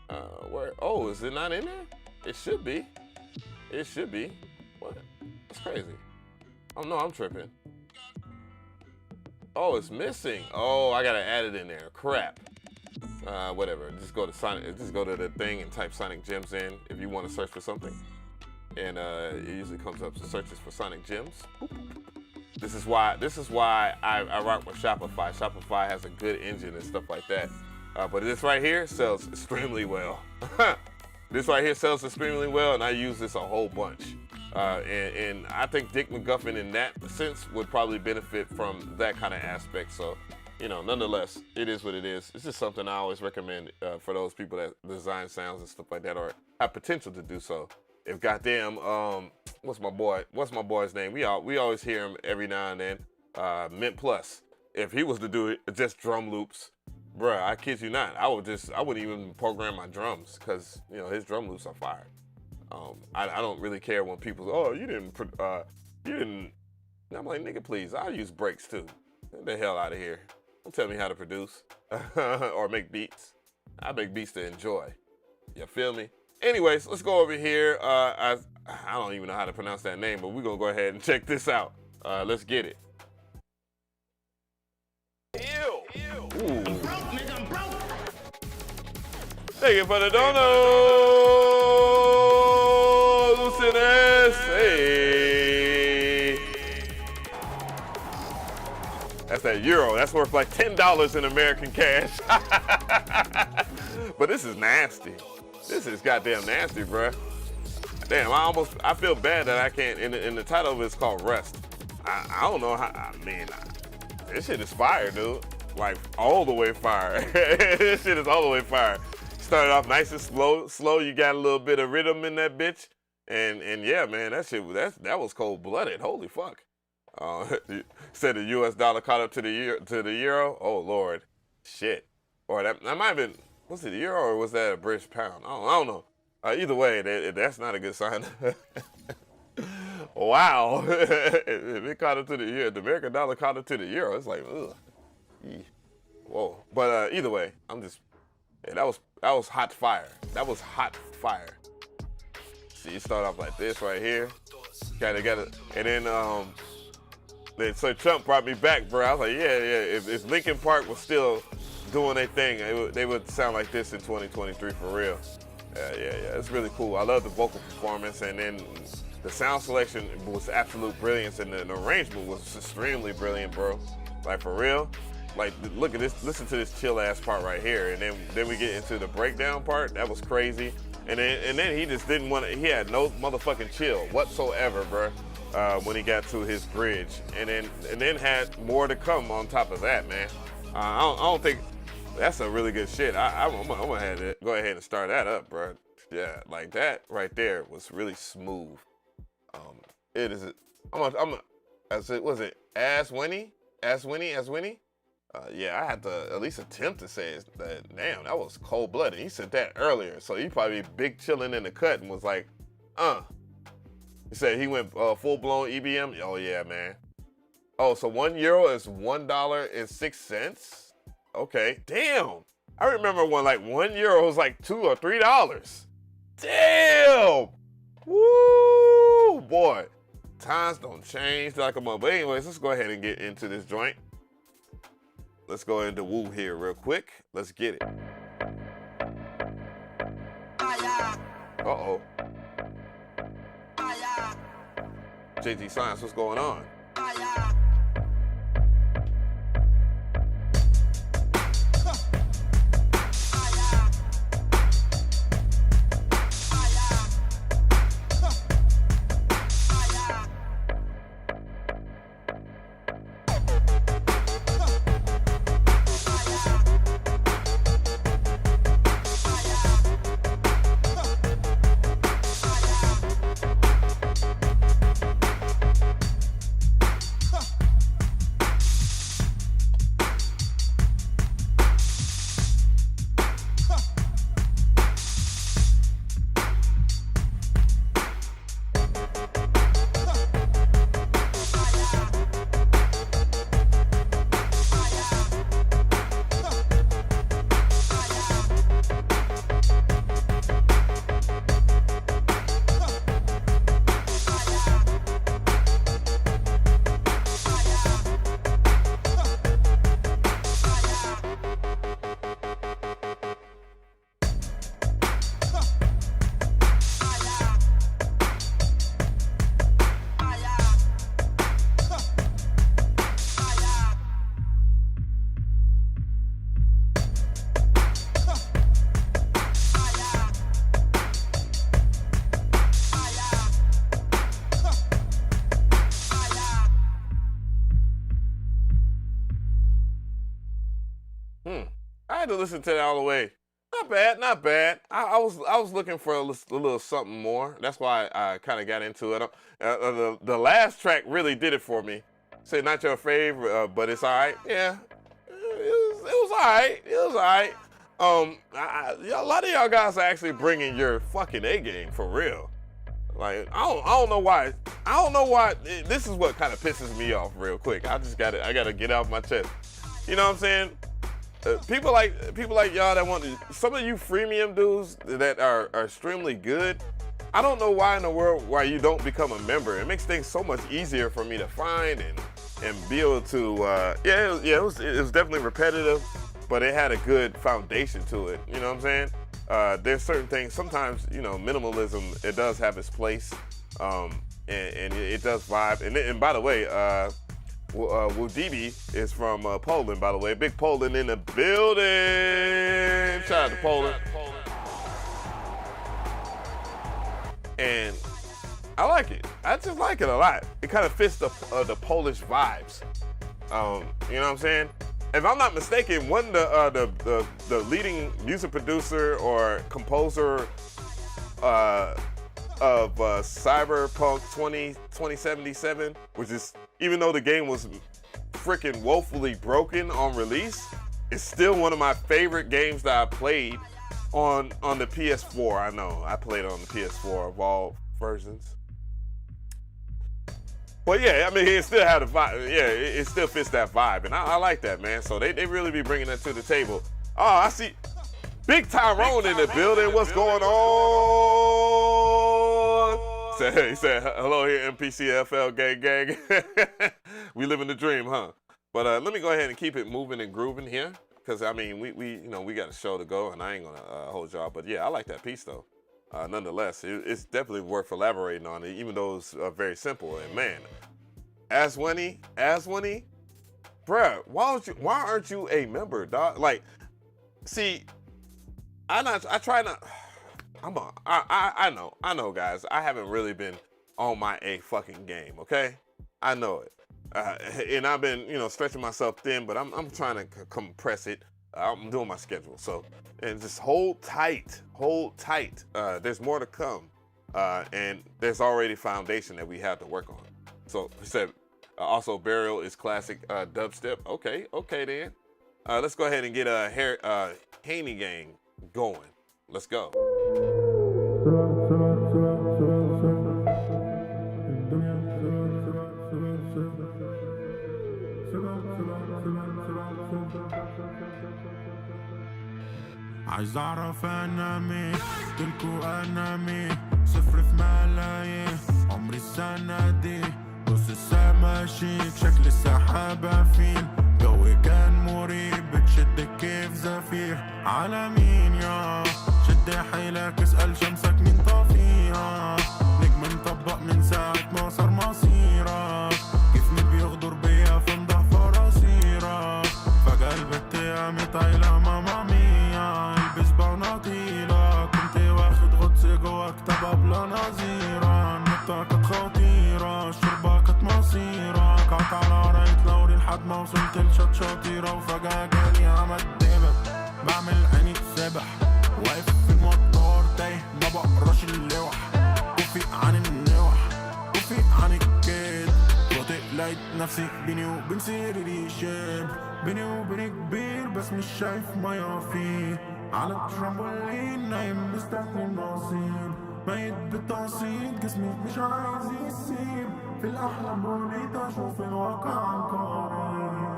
Oh, is it not in there? It should be. It should be. What? That's crazy. Oh, no, I'm tripping. Oh, it's missing. Oh, I gotta add it in there. Crap. Whatever. Just go to the thing and type Sonic Gems in if you want to search for something. And it usually comes up to searches for Sonic Gems. This is why I rock with Shopify. Shopify has a good engine and stuff like that. But this right here sells extremely well. This right here sells extremely well, and I use this a whole bunch. And I think Dick McGuffin in that sense would probably benefit from that kind of aspect. So, you know, nonetheless, it is what it is. It's just something I always recommend for those people that design sounds and stuff like that, or have potential to do so. If goddamn, what's my boy's name? We always hear him every now and then. Mint Plus. If he was to do it, just drum loops, bruh, I kid you not, I wouldn't even program my drums, because, you know, his drum loops are fire. I don't really care when people say, oh, you didn't. I'm like, nigga, please, I'll use breaks too. Get the hell out of here. Don't tell me how to produce or make beats. I make beats to enjoy. You feel me? Anyways, let's go over here. I don't even know how to pronounce that name, but we're gonna go ahead and check this out. Let's get it. Ew. Ooh. I'm broke, nigga, I'm broke. Thank you for the dono, Lucinus. Hey. That's that euro. That's worth like $10 in American cash. But this is nasty. This is goddamn nasty, bruh. Damn, I feel bad that I can't, in the title of it's called Rest. I don't know how, I mean, this shit is fire, dude. Like, all the way fire. This shit is all the way fire. Started off nice and slow. You got a little bit of rhythm in that bitch. And yeah, man, that was cold-blooded. Holy fuck. Said the US dollar caught up to the euro. Oh, Lord. Shit. Or that might have been, was it the euro or was that a British pound? I don't know. Either way, that's not a good sign. Wow. If it caught up to the euro, the American dollar caught up to the euro, it's like, ugh. Whoa. But either way, that was hot fire. That was hot fire. See, you start off like this right here. Kinda got it. And then so Trump brought me back, bro. I was like, yeah. If Linkin Park was still doing their thing, they would sound like this in 2023 for real. Yeah. It's really cool. I love the vocal performance, and then the sound selection was absolute brilliance, and the arrangement was extremely brilliant, bro. Like, for real. Like, look at this, listen to this chill ass part right here, and then we get into the breakdown part. That was crazy. And then he just didn't want to, he had no motherfucking chill whatsoever, bro, when he got to his bridge. And then had more to come on top of that, man. I don't think, that's a really good shit. I'm gonna have to go ahead and start that up, bro. Yeah, like that right there was really smooth. It is, was it As Winnie? Yeah, I had to at least attempt to say it. Damn, that was cold-blooded. He said that earlier, so he probably big chilling in the cut and was like, He said he went full-blown EBM. Oh, yeah, man. Oh, so €1 is $1.06? Okay, damn. I remember when like €1 was like $2 or $3. Damn. Woo, boy. Times don't change like a mother. But anyways, let's go ahead and get into this joint. Let's go into woo here real quick. Let's get it. Uh-oh. JT Science, what's going on? I had to listen to that all the way. Not bad. I was looking for a little something more. That's why I kind of got into it. The last track really did it for me. Say not your favorite, but it's all right. Yeah, it was all right. It was all right. A lot of y'all guys are actually bringing your fucking A game for real. Like I don't know why. I don't know why. This is what kind of pisses me off real quick. I gotta get off my chest. You know what I'm saying? people like y'all that want to, some of you freemium dudes that are extremely good. I don't know why in the world why you don't become a member. It makes things so much easier for me to find and be able to. It was definitely repetitive, but it had a good foundation to it. You know what I'm saying? There's certain things. Sometimes minimalism, it does have its place, and it does vibe. And by the way, Wudibi is from Poland, by the way. Big Poland in the building. Shout out to Poland. And I like it. I just like it a lot. It kind of fits the Polish vibes. You know what I'm saying? If I'm not mistaken, wasn't the leading music producer or composer of Cyberpunk 2077, which is, even though the game was freaking woefully broken on release, it's still one of my favorite games that I played on the PS4. I know, I played on the PS4 of all versions. But yeah, I mean, it still had a vibe. Yeah, it still fits that vibe, and I like that, man. So they really be bringing that to the table. Oh, I see Big Tyrone in the building. What's going on? He said, hello here, MPCFL gang. We living the dream, huh? But let me go ahead and keep it moving and grooving here, because I mean, we got a show to go, and I ain't gonna hold y'all. But yeah, I like that piece though. Nonetheless, it's definitely worth elaborating on it, even though it's very simple. And man, Aswini, bruh, why aren't you a member, dog? Like, see, I know, guys. I haven't really been on my fucking game, okay? I know it, and I've been, stretching myself thin, but I'm trying to compress it. I'm doing my schedule, so, and just hold tight. There's more to come, and there's already foundation that we have to work on. So he said, also Burial is classic dubstep. Okay then. Let's go ahead and get Haney Gang going. Let's go. عايز اعرف انا مين قلتلكوا انا مين صفر في ملايين عمري السنة دي بص السما شيك شكل السحابة فين جوي كان مريب بتشد كيف زفير على مين يا شد حيلك اسأل شمسك مين طافيها نجم مطبق من ساعة ما صار مصيرك جسمي بيغدر بيا فمضح فراسيرك فجأة البت قامت طايلة ماما ميا البس بوناطيلة كنت واخد غطس جوا كتابة بلا نظيرة النطة كانت خطيرة الشربة كانت مصيرة قعدت على راية لوري لحد ما وصلت لشطشاطيرة وفجأة جالي عمل دبل بعمل عيني سبح واقف في المطار تايه ما بقراش اللوح وفيق عن النوح وفيق عن الكيد بطيء لقيت نفسي بيني وبين سريري شاب بيني وبين كبير بس مش شايف مياه فيه على الترامبولين نايم مستني النصيب ميت بالتقسيط جسمي مش عايز يسيب في الأحلام بوليت أشوف الواقع عن قريب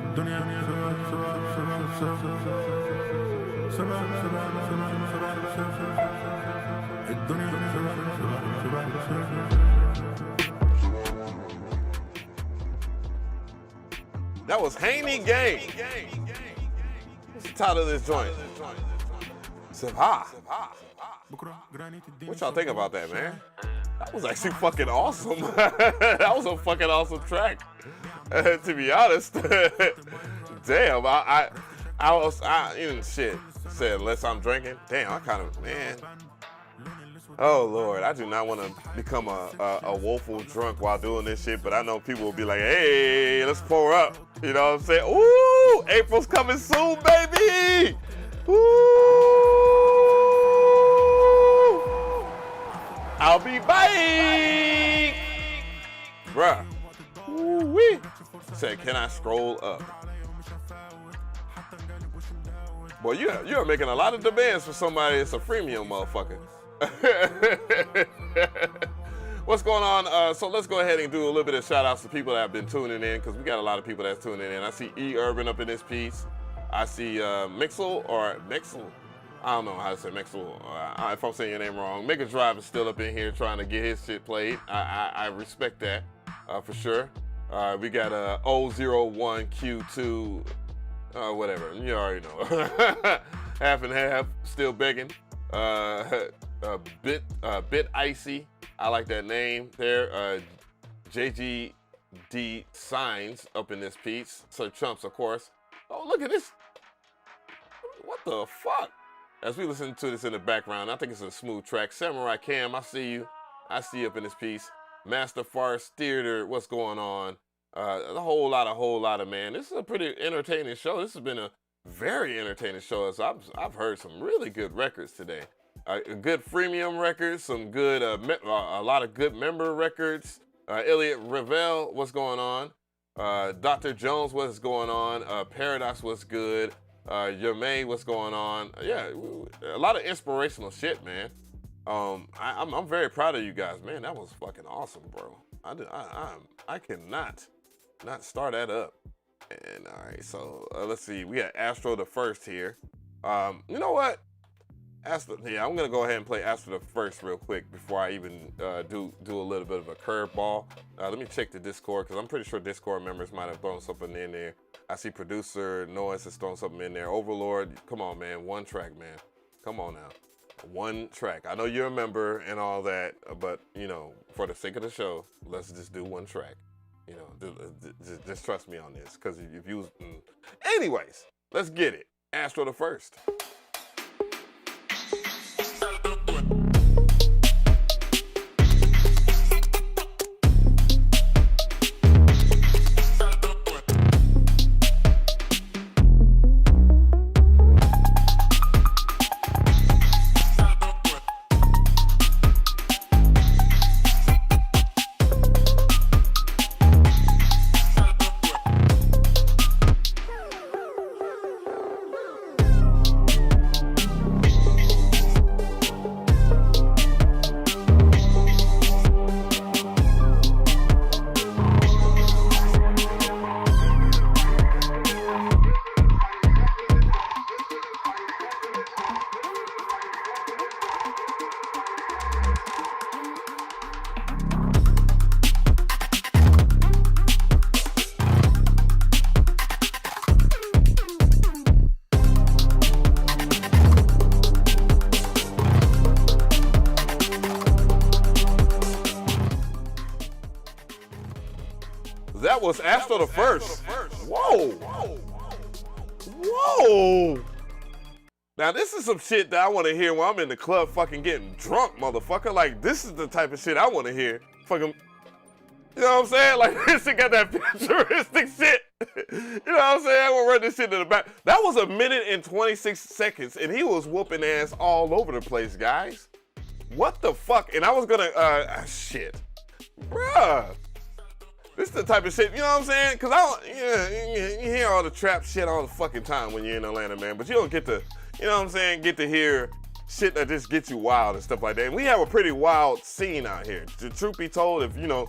الدنيا That was Haney Gang. What's the title of this joint? Sabha. What y'all think about that, man? That was actually fucking awesome. That was a fucking awesome track. To be honest. Damn, I shit. Said unless I'm drinking. Damn, I kind of, man. Oh Lord, I do not want to become a woeful drunk while doing this shit, but I know people will be like, hey, let's pour up. You know what I'm saying? Ooh, April's coming soon, baby! Ooh! I'll be back! Bruh. Ooh-wee. Said, can I scroll up? Boy, you're making a lot of demands for somebody that's a freemium motherfucker. What's going on? So let's go ahead and do a little bit of shout outs to people that have been tuning in, because we got a lot of people that's tuning in. I see E Urban up in this piece. I see Mixel. I don't know how to say Mixel. If I'm saying your name wrong. Mega Drive is still up in here trying to get his shit played. I respect that for sure. We got 001Q2, whatever. You already know. Half and half, still begging. Bit Icy. I like that name there. JGD Signs up in this piece. Sir Trumps, of course. Oh, look at this. What the fuck? As we listen to this in the background, I think it's a smooth track. Samurai Cam, I see you. I see you up in this piece. Master Farce Theater, what's going on? A whole lot of, man. This is a pretty entertaining show. This has been a very entertaining show. So I've heard some really good records today. Good freemium records, some good, a lot of good member records. Elliot Ravel, what's going on? Dr. Jones, what's going on? Paradox, what's good? Yermay, what's going on? Yeah, a lot of inspirational shit, man. I'm very proud of you guys, man. That was fucking awesome, bro. I cannot not start that up. And all right, so let's see. We got Astro the First here. You know what? I'm gonna go ahead and play Astro the First real quick before I even do a little bit of a curveball. Let me check the Discord, because I'm pretty sure Discord members might have thrown something in there. I see producer Noise has thrown something in there. Overlord, come on, man. One track, man. Come on now. One track. I know you're a member and all that, but you know, for the sake of the show, let's just do one track. You know, just trust me on this, because if you anyways, let's get it. Astro the First. That was Astro the First. Whoa. Whoa. Now this is some shit that I want to hear when I'm in the club fucking getting drunk, motherfucker. Like, this is the type of shit I want to hear. Fucking, you know what I'm saying? Like, this shit got that futuristic shit. You know what I'm saying? I want to run this shit to the back. That was 1 minute and 26 seconds, and he was whooping ass all over the place, guys. What the fuck? And I was gonna, shit. Bruh. This is the type of shit, you know what I'm saying? Because you hear all the trap shit all the fucking time when you're in Atlanta, man. But you don't get to, you know what I'm saying, get to hear shit that just gets you wild and stuff like that. And we have a pretty wild scene out here. The truth be told, if you know,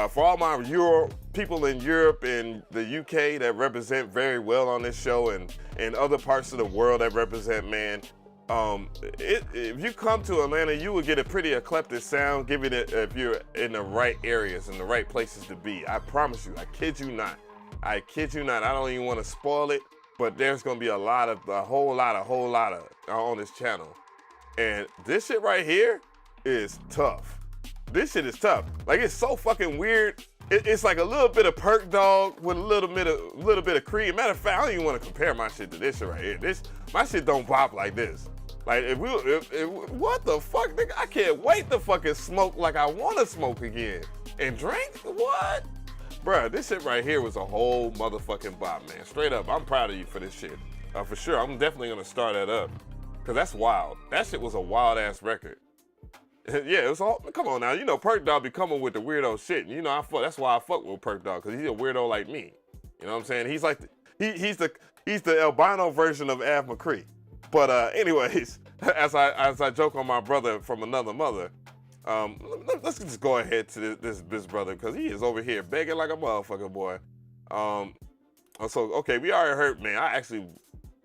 for all my people in Europe and the UK that represent very well on this show, and other parts of the world that represent, man, if you come to Atlanta, you will get a pretty eclectic sound, given it if you're in the right areas and the right places to be. I promise you, I kid you not. I kid you not. I don't even want to spoil it, but there's gonna be a whole lot of on this channel. And this shit right here is tough. This shit is tough. Like, it's so fucking weird. It's like a little bit of Perk Dog with a little bit of Creed. Matter of fact, I don't even want to compare my shit to this shit right here. My shit don't pop like this. Like, what the fuck, nigga? I can't wait to fucking smoke like I want to smoke again. And drink? What? Bruh, this shit right here was a whole motherfucking bop, man. Straight up, I'm proud of you for this shit. For sure, I'm definitely gonna start that up. Cause that's wild. That shit was a wild ass record. Yeah, it was all, come on now. You know, Perk Dog be coming with the weirdo shit. You know, that's why I fuck with Perk Dog, cause he's a weirdo like me. You know what I'm saying? He's like, he's the albino version of DJAveMcree. But anyways, as I joke on my brother from another mother, let let's just go ahead to this brother because he is over here begging like a motherfucker, boy. So okay, we already heard, man. I actually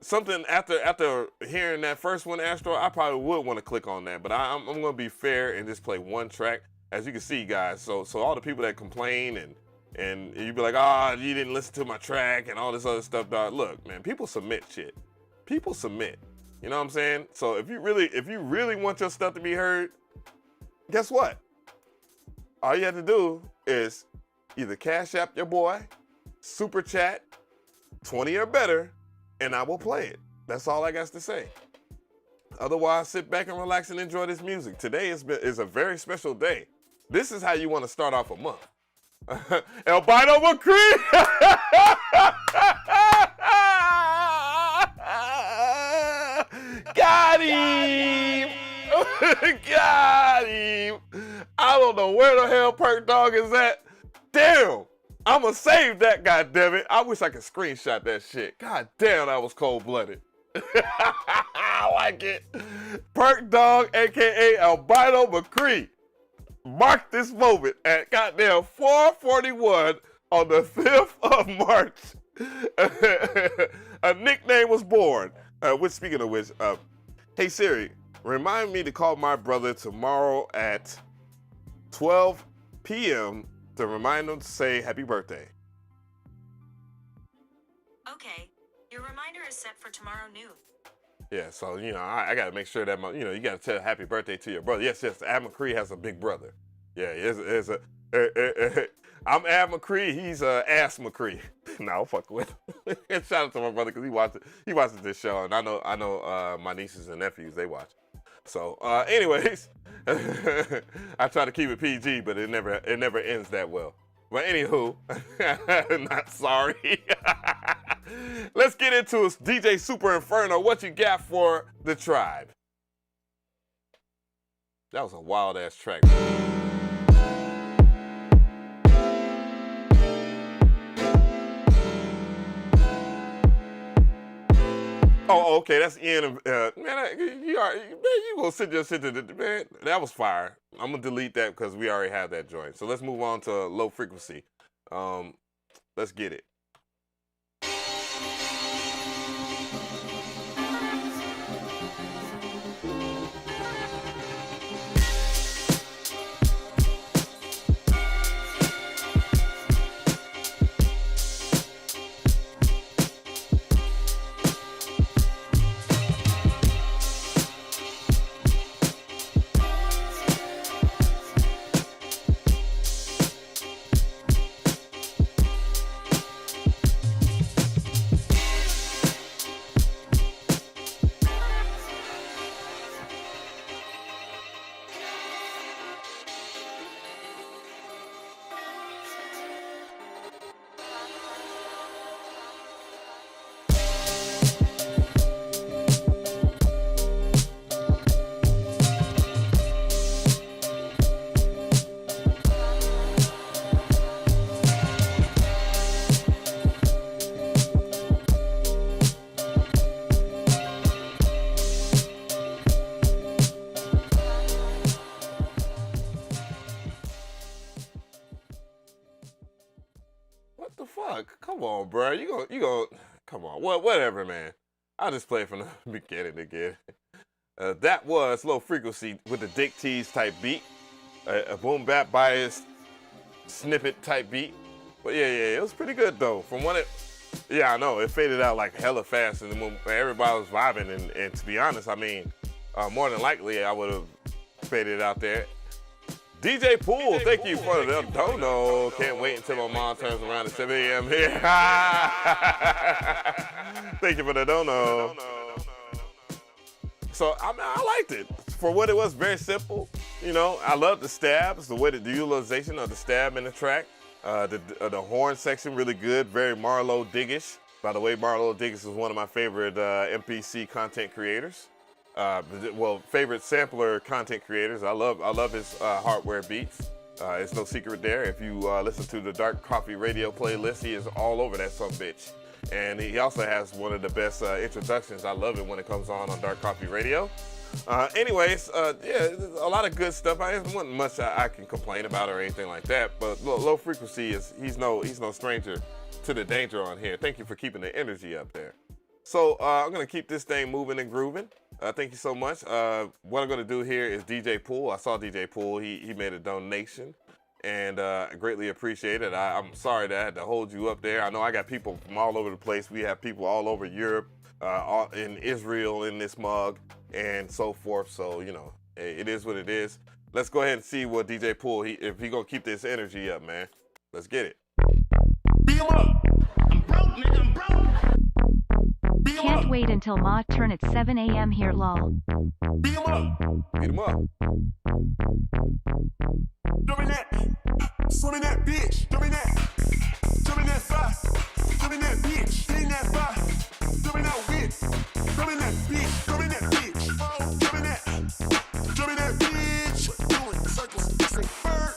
something after hearing that first one, Astro, I probably would want to click on that, but I'm gonna be fair and just play one track, as you can see, guys. So all the people that complain and you be like, you didn't listen to my track and all this other stuff, dog. Look, man, people submit shit. People submit. You know what I'm saying? So if you really want your stuff to be heard, guess what? All you have to do is either cash app your boy, super chat, 20 or better, and I will play it. That's all I got to say. Otherwise, sit back and relax and enjoy this music. Today is a very special day. This is how you want to start off a month. Albino Mcree! Got him! Got him! I don't know where the hell Perk Dog is at. Damn! I'ma save that, goddammit. I wish I could screenshot that shit. God damn, that was cold-blooded. I like it. Perk Dog, aka Albino Mcree. Mark this moment at goddamn 4:41 on the 5th of March. A nickname was born. Speaking of which, hey Siri, remind me to call my brother tomorrow at 12 p.m. to remind him to say happy birthday. Okay, your reminder is set for tomorrow noon. Yeah, so, I got to make sure that, you got to tell happy birthday to your brother. Yes, AveMcree has a big brother. Yeah, I'm AveMcree, he's Ass McCree. No, fuck with him. Shout out to my brother because he watches this show, and I know my nieces and nephews, they watch. So, anyways, I try to keep it PG, but it never ends that well. But anywho, not sorry. Let's get into it. DJ Super Inferno, what you got for the tribe? That was a wild ass track. Oh, okay, that's the end of, man, you gonna sit there, man, that was fire. I'm gonna delete that because we already have that joint. So let's move on to low frequency. Let's get it. Come on, bro. You go. Come on. Whatever, man. I'll just play from the beginning again. That was low frequency with the Dick Tease type beat, a boom bap bias snippet type beat. But yeah, it was pretty good though. From what I know, it faded out like hella fast, and when everybody was vibing. And to be honest, I mean, more than likely I would have faded out there. DJ Pool, thank you for the dono. Can't wait until my mom turns around at 7 a.m. here. Thank you for the dono. So, I liked it. For what it was, very simple. I love the stabs, the utilization of the stab in the track. The horn section, really good. Very Marlo Diggish. By the way, Marlo Diggish is one of my favorite MPC content creators. Favorite sampler content creators. I love his hardware beats. It's no secret there. If you listen to the Dark Coffee Radio playlist, he is all over that sumbitch. And he also has one of the best introductions. I love it when it comes on Dark Coffee Radio. Anyways, yeah, a lot of good stuff. There wasn't much I can complain about or anything like that. But low frequency he's no stranger to the danger on here. Thank you for keeping the energy up there. So I'm gonna keep this thing moving and grooving. Thank you so much. What I'm gonna do here is DJ Pool. I saw DJ Pool. He made a donation, and I greatly appreciate it. I'm sorry that I had to hold you up there. I know I got people from all over the place. We have people all over Europe, in Israel in this mug, and so forth. So, you know, it is what it is. Let's go ahead and see what DJ Pool, if he gonna keep this energy up, man. Let's get it. Beat him up. I'm broke, nigga, I'm broke. Beat him Can't up. wait until Ma turn at 7 a.m. here, lol. Beat him up. Beat him up. Jumping that, swimming that bitch, jumping that fire, jumping that bitch, hitting that fire, jumping that whip, jumping that bitch, jumping that bitch, jumping that bitch, doing circles, say bird,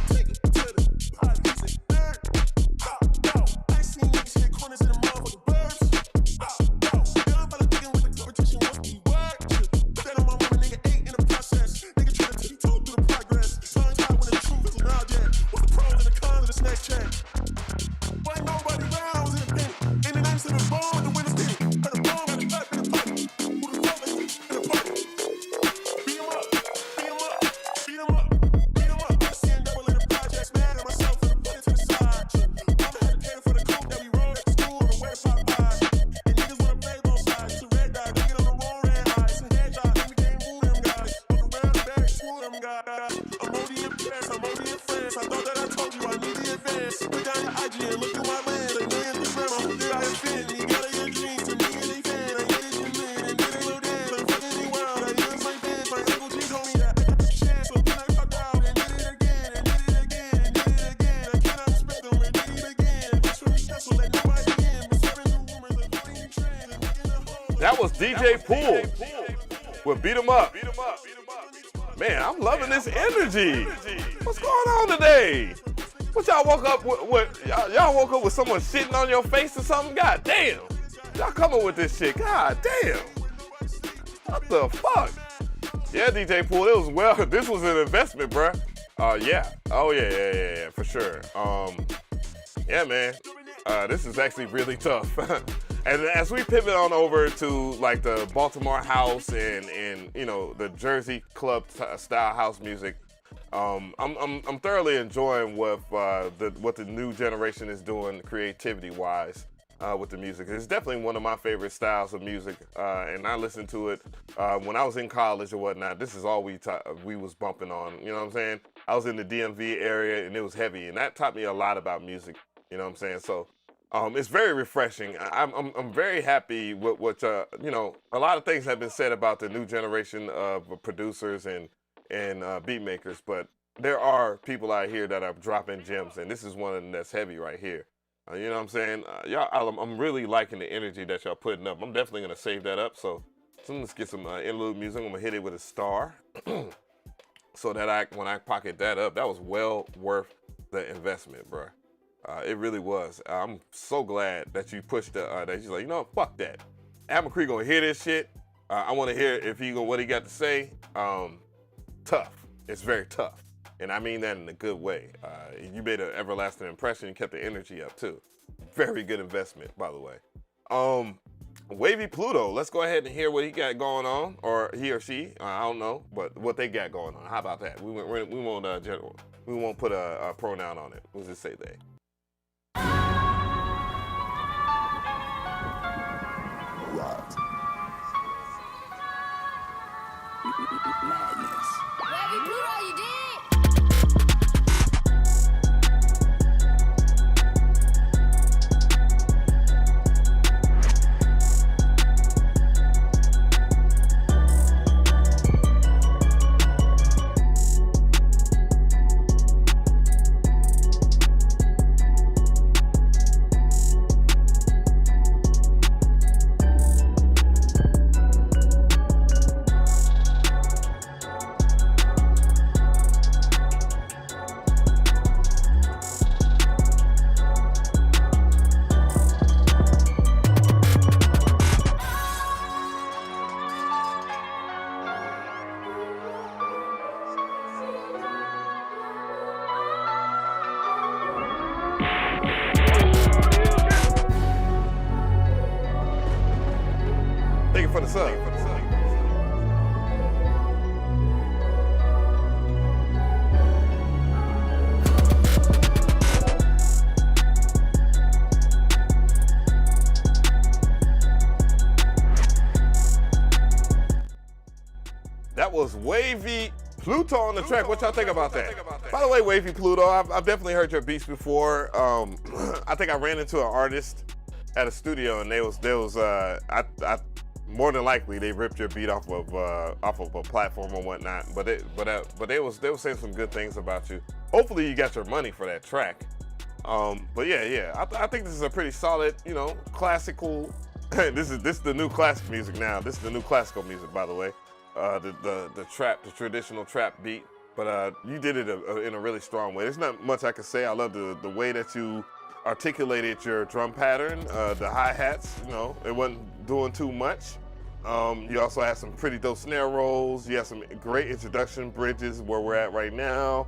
take it to the body, say bird, I seen niggas hit corners in the motherfucking birds, now I'm about to with the competition, must be word, put that on my mama, nigga, 8 in the process, nigga try to take through the progress, tongue tied when the truth is an object, what's the pros and the cons of this next check? Why nobody round was in the penny, in the names of the bone, the winner's penny, heard the bone, got the clap in the pocket, who the fuck is in the pocket? Beat him up, beat him up, beat him up, beat him up, I see him double in the projects, mad at myself for the put it to the side, mama had to cater for the coupe that we rode at the school and where pop pies, and niggas wanna play both sides, it's a red dot, nigga on the wrong red eye, it's a head dot, and we can't move them guys, on the round the back, screw them guys, I'm OD in Paris, I'm OD in France, I thought that I told you I need the advance, put down your IG and look through my lens, like millions of grandma, who did I offend, you gotta your dreams, to me and they fan, I get it in men, and did they low dance, I'm fucking me wild, I hear my fans, my Uncle G told me that I got the chance, so then I fucked out, and did it again, and did it again, and did it again, I cannot respect them, and did it again, and just for me special, let nobody in, but serving the rumors, and putting in trend, and making the whole. That was DJ Pool with Beat 'em Up. Man, I'm loving this energy. What's going on today? What y'all woke up with? Y'all woke up with someone shitting on your face or something? God damn. Y'all coming with this shit. God damn. What the fuck? Yeah, DJ Pool, it was this was an investment, bruh. Yeah. Oh yeah, for sure. Yeah, man. This is actually really tough. And as we pivot on over to like the Baltimore house and you know the Jersey club style house music, I'm thoroughly enjoying what the new generation is doing creativity wise with the music. It's definitely one of my favorite styles of music, and I listened to it when I was in college or whatnot. This is all we was bumping on. You know what I'm saying? I was in the DMV area and it was heavy, and that taught me a lot about music. You know what I'm saying? So. It's very refreshing. I'm very happy with what you know. A lot of things have been said about the new generation of producers and beat makers, but there are people out here that are dropping gems, and this is one of them that's heavy right here. You know what I'm saying? I'm really liking the energy that y'all putting up. I'm definitely gonna save that up. So let's get some interlude music. I'm gonna hit it with a star, so that when I pocket that up, that was well worth the investment, bro. It really was. I'm so glad that you pushed that you're like, you know, fuck that. McRee gonna hear this shit. I want to hear what he got to say. Tough. It's very tough, and I mean that in a good way. You made an everlasting impression. You kept the energy up too. Very good investment, by the way. Wavy Pluto. Let's go ahead and hear what he got going on, or he or she. I don't know, but what they got going on. How about that? We won't put a pronoun on it. We'll just say they. Madness. Wavy Pluto, you did. the sub. That was Wavy Pluto on the track. What y'all think about that? By the way, Wavy Pluto, I've definitely heard your beats before. I think I ran into an artist at a studio, and more than likely they ripped your beat off of a platform or whatnot. But they was saying some good things about you. Hopefully you got your money for that track. But yeah, I think this is a pretty solid, you know, classical. This is the new classic music now. This is the new classical music, by the way. The traditional trap beat, but you did it in a really strong way. There's not much I can say. I love the way that you articulated your drum pattern, the hi-hats, you know, it wasn't doing too much. You also had some pretty dope snare rolls. You had some great introduction bridges where we're at right now.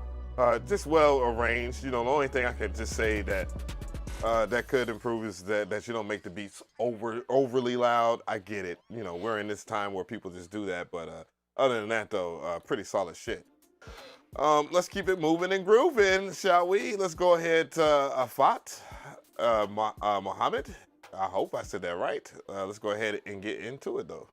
Just well arranged. You know, the only thing I could just say that that could improve is that you don't make the beats overly loud. I get it. You know, we're in this time where people just do that. But other than that, though, pretty solid shit. Let's keep it moving and grooving, shall we? Let's go ahead to Afat Mohammed. I hope I said that right. Let's go ahead and get into it, though.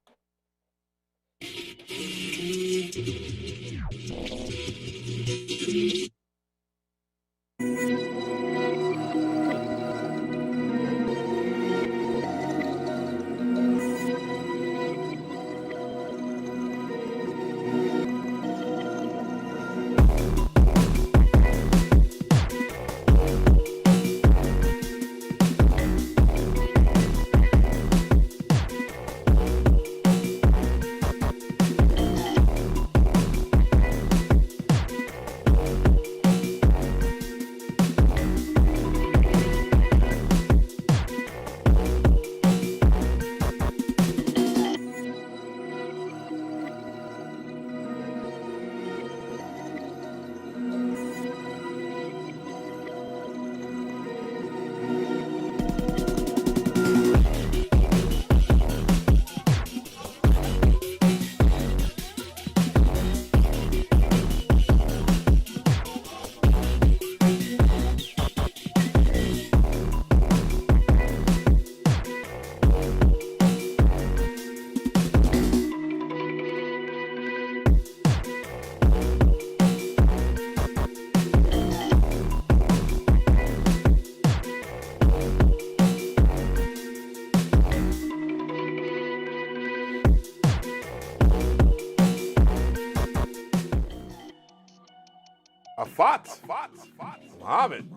Mohammed.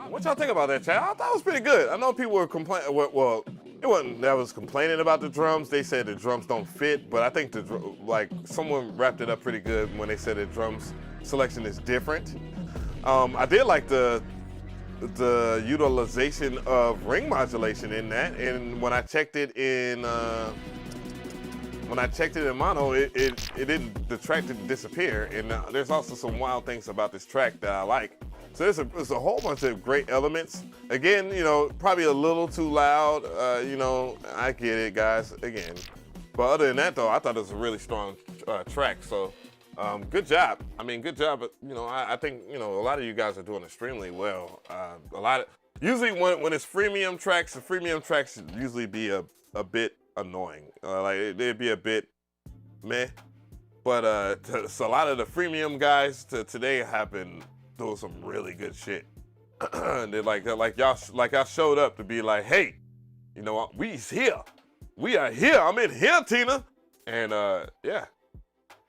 What y'all think about that, Chad? I thought it was pretty good. I know people were complaining. Well, it wasn't that was complaining about the drums. They said the drums don't fit, but I think someone wrapped it up pretty good when they said the drums selection is different. I did like the utilization of ring modulation in that, and when I checked it in mono, the track didn't disappear. And there's also some wild things about this track that I like. So there's a whole bunch of great elements. Again, you know, probably a little too loud. You know, I get it, guys. Again, but other than that, though, I thought it was a really strong track. So good job. I mean, good job. But you know, I think you know a lot of you guys are doing extremely well. Usually when it's freemium tracks, the freemium tracks usually be a bit annoying. Like they'd be a bit meh. But so a lot of the freemium guys today have been doing some really good shit. They're like y'all showed up to be like, hey, you know, we's here. We are here. I'm in here, Tina. And yeah.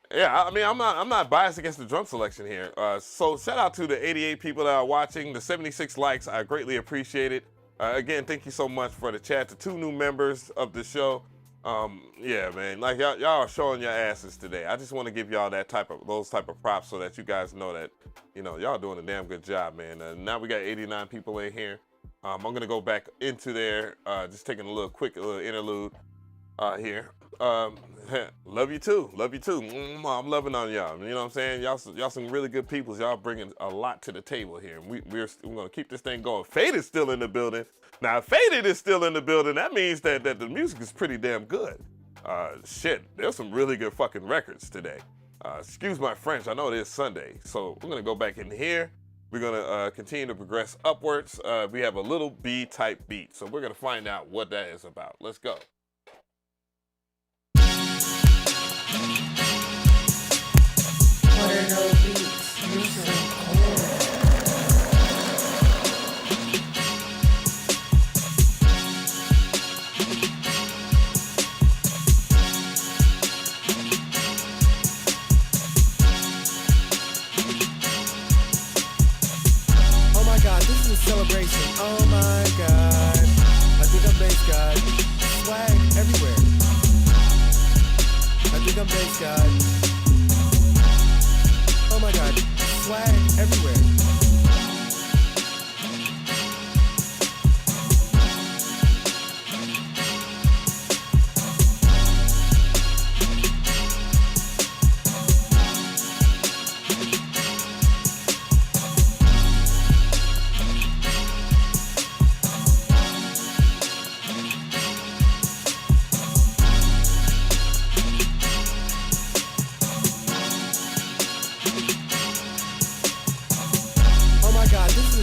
I mean, I'm not biased against the drum selection here. So shout out to the 88 people that are watching, the 76 likes. I greatly appreciate it. Again, thank you so much for the chat. The 2 new members of the show. Yeah, man, like y'all are showing your asses today. I just want to give y'all those type of props so that you guys know that, you know, y'all doing a damn good job, man. Now we got 89 people in here. I'm gonna go back into there, just taking a quick interlude here. Love you too. I'm loving on y'all. You know what I'm saying? Y'all some really good people. Y'all bringing a lot to the table here. We're gonna keep this thing going. Faded still in the building. Now, if Faded is still in the building, that means that the music is pretty damn good. Shit, there's some really good fucking records today. Excuse my French, I know it is Sunday, so we're gonna go back in here. We're gonna continue to progress upwards. We have a little B type beat, so we're gonna find out what that is about. Let's go. What are those beats? You're so cool. Celebration, oh my god. I think I'm bass god. Swag everywhere. I think I'm bass god. Oh my god. Swag everywhere.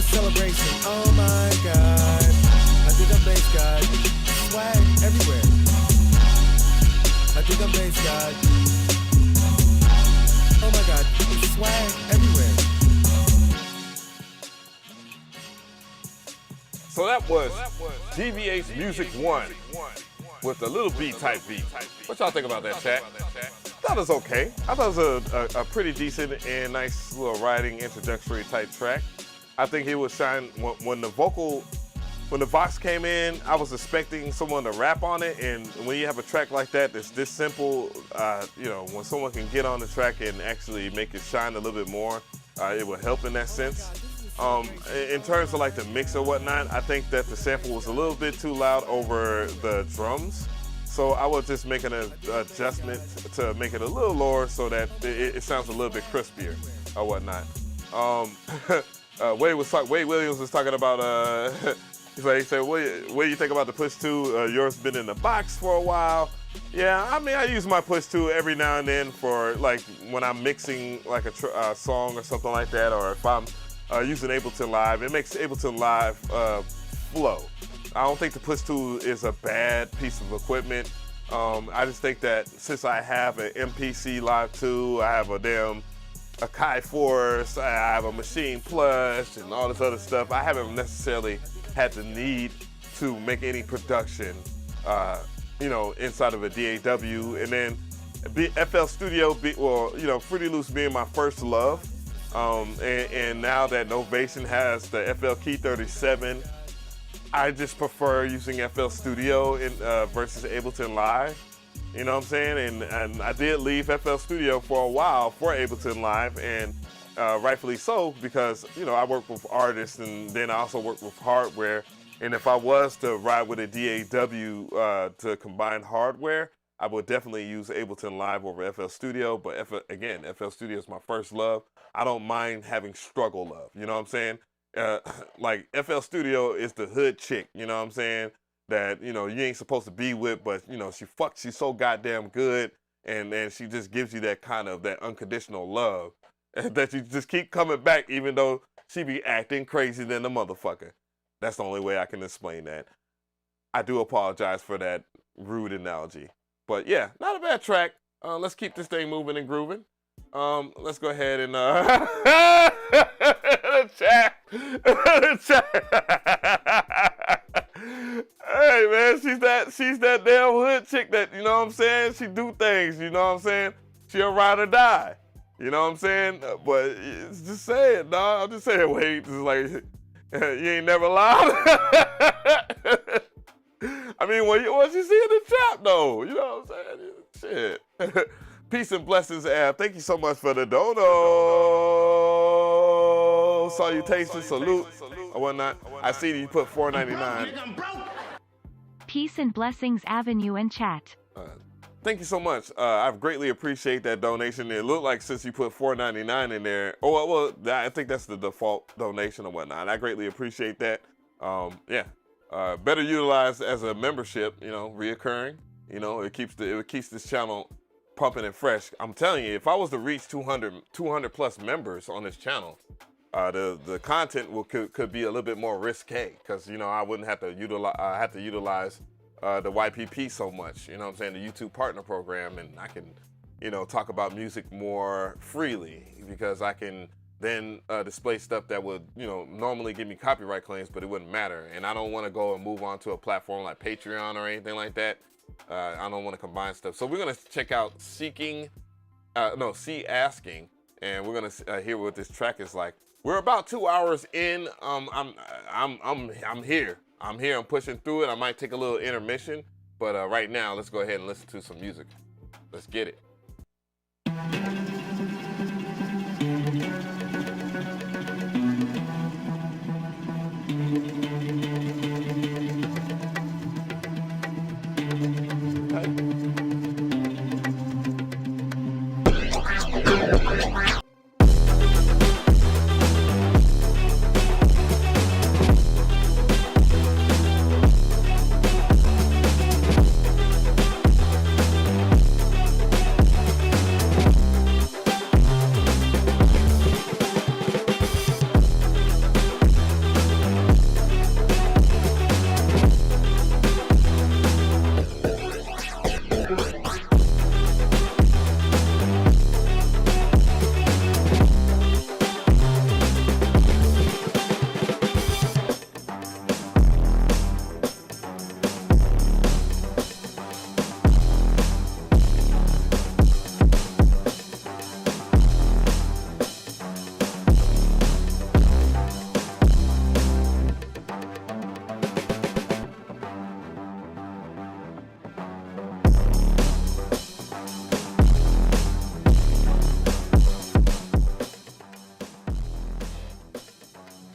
Celebration, oh my god. I think I'm bass god. Swag everywhere. I think I'm bass god. Oh my god, swag everywhere. So that was DVH Music 1 with a little B type beat. What y'all think about that, chat? I thought it was okay. I thought it was a pretty decent and nice little writing introductory type track. I think he would shine when the vox came in. I was expecting someone to rap on it, and when you have a track like that that's this simple, you know, when someone can get on the track and actually make it shine a little bit more, it would help in that sense. In terms of like the mix or whatnot, I think that the sample was a little bit too loud over the drums. So I was just making an adjustment to make it a little lower so that it sounds a little bit crispier or whatnot. Wade Williams was talking about, he said, what do you think about the push 2? Yours been in the box for a while. Yeah, I mean, I use my push 2 every now and then for like when I'm mixing like a song or something like that, or if I'm using Ableton Live, it makes Ableton Live flow. I don't think the push 2 is a bad piece of equipment. I just think that since I have an MPC Live 2, I have a Kai Force, I have a Machine Plus, and all this other stuff, I haven't necessarily had the need to make any production, you know, inside of a DAW. And then FL Studio, you know, Fruity Loops being my first love, and now that Novation has the FL Key 37, I just prefer using FL Studio versus Ableton Live. You know what I'm saying? And I did leave FL Studio for a while for Ableton Live, and rightfully so, because, you know, I work with artists and then I also work with hardware. And if I was to ride with a DAW to combine hardware, I would definitely use Ableton Live over FL Studio. But again, FL Studio is my first love. I don't mind having struggle love. You know what I'm saying? Like FL Studio is the hood chick. You know what I'm saying? That, you know, you ain't supposed to be with, but, you know, she's so goddamn good, and she just gives you that kind of, that unconditional love that you just keep coming back even though she be acting crazy than the motherfucker. That's the only way I can explain that. I do apologize for that rude analogy. But yeah, not a bad track. Let's keep this thing moving and grooving. Let's go ahead and chat. Hey man, she's that damn hood chick that, you know what I'm saying? She do things, you know what I'm saying? She'll ride or die. You know what I'm saying? But it's just saying, dog. I'm just saying, wait, it's like you ain't never lied. I mean, what you see in the trap though, you know what I'm saying? Shit. Peace and blessings, Ab. Thank you so much for the dono. Salutations, salute, or whatnot. I see that you put $4.99. Peace and blessings, Avenue and chat. Thank you so much. I greatly appreciate that donation. It looked like since you put $4.99 in there, well, I think that's the default donation or whatnot. I greatly appreciate that. Yeah, better utilized as a membership, you know, reoccurring. You know, it keeps this channel pumping and fresh. I'm telling you, if I was to reach 200 plus members on this channel, the content could be a little bit more risque, because you know I wouldn't have to utilize the YPP so much. You know what I'm saying? The YouTube Partner Program, and I can, you know, talk about music more freely, because I can then display stuff that would, you know, normally give me copyright claims, but it wouldn't matter. And I don't want to go and move on to a platform like Patreon or anything like that. I don't want to combine stuff. So we're gonna check out C Asking, and we're gonna hear what this track is like. We're about 2 hours in. I'm here. I'm pushing through it. I might take a little intermission, but right now, let's go ahead and listen to some music. Let's get it.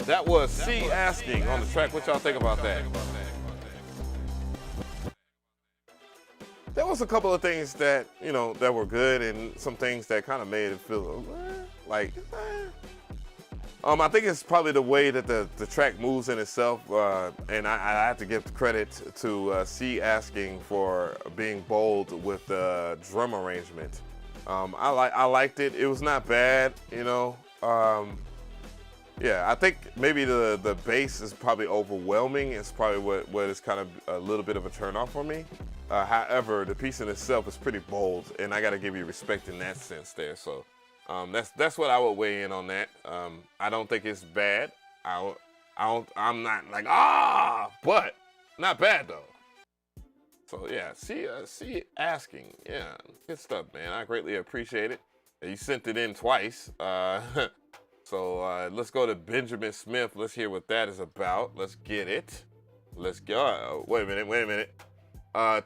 That was C Asking on the track. What y'all think about that? There was a couple of things that, you know, that were good, and some things that kind of made it feel like, I think it's probably the way that the track moves in itself, and I have to give credit to C Asking for being bold with the drum arrangement. I liked it. It was not bad, you know. Yeah, I think maybe the bass is probably overwhelming. It's probably what is kind of a little bit of a turn off for me. However, the piece in itself is pretty bold, and I got to give you respect in that sense there. So that's what I would weigh in on that. I don't think it's bad. I'm not like but not bad though. So yeah, see Asking, yeah, good stuff, man. I greatly appreciate it. You sent it in twice. So let's go to Benjamin Smith. Let's hear what that is about. Let's get it. Let's go. Wait a minute.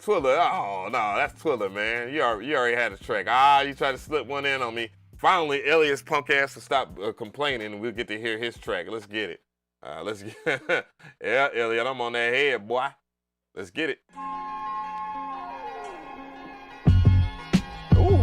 Twiller. Oh, no, that's Twiller, man. You already had a track. You tried to slip one in on me. Finally, Elliot's punk ass will stop complaining, and we'll get to hear his track. Let's get it. Yeah, Elliot, I'm on that head, boy. Let's get it. Ooh.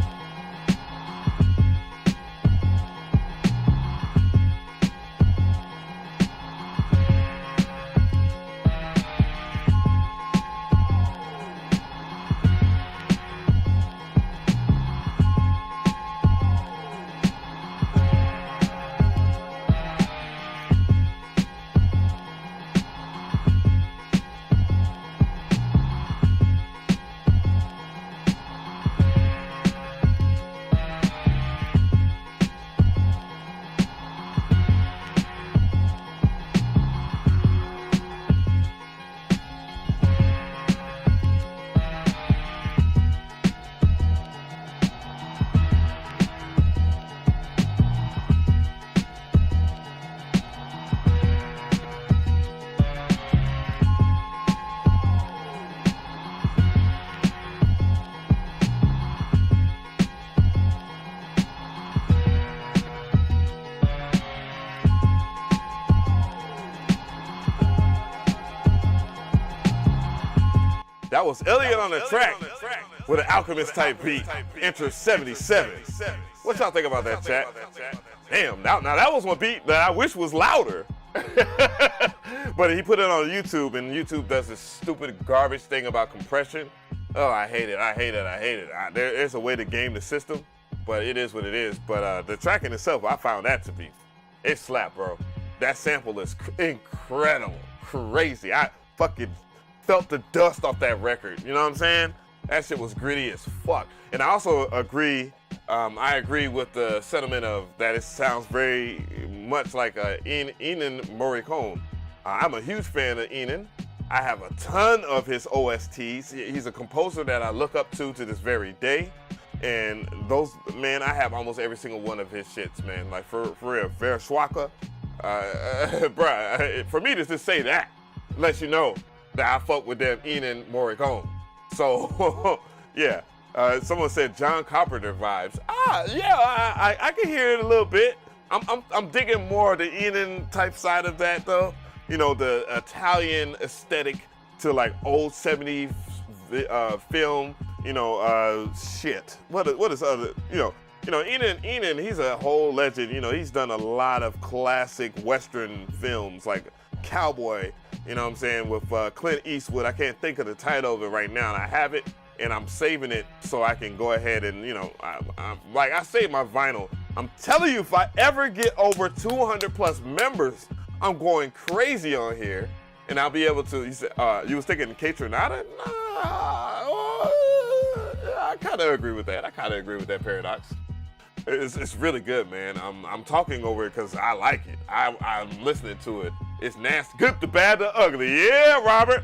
That was Elliot on the track with an Alchemist type beat. Enter 77. What y'all think about that, chat? Damn, now that was one beat that I wish was louder. But he put it on YouTube, and YouTube does this stupid garbage thing about compression. Oh, I hate it. There's a way to game the system, but it is what it is. But the track in itself, I found that to be, it slapped, bro. That sample is incredible, crazy. I fucking felt the dust off that record. You know what I'm saying? That shit was gritty as fuck. And I also agree. I agree with the sentiment of that. It sounds very much like Ennio Morricone. I'm a huge fan of Ennio. I have a ton of his OSTs. He's a composer that I look up to this very day. And those, man, I have almost every single one of his shits, man. Like for real, Verschwaka. Bruh, for me to just say that lets you know that I fuck with them Ennio Morricone. So, yeah. Someone said John Carpenter vibes. Yeah, I can hear it a little bit. I'm digging more the Ennio type side of that though. You know, the Italian aesthetic to like old 70s film. You know, shit. What is other? You know, Ennio, he's a whole legend. You know, he's done a lot of classic Western films like Cowboy. You know what I'm saying, with Clint Eastwood. I can't think of the title of it right now, and I have it. And I'm saving it so I can go ahead and, you know, like I saved my vinyl. I'm telling you, if I ever get over 200 plus members, I'm going crazy on here. And I'll be able to, you said, you was thinking K-Tronada? Nah, I kind of agree with that. Paradox. It's really good, man. I'm talking over it because I like it. I'm listening to it. It's nasty. Good, the bad, the ugly. Yeah, Robert.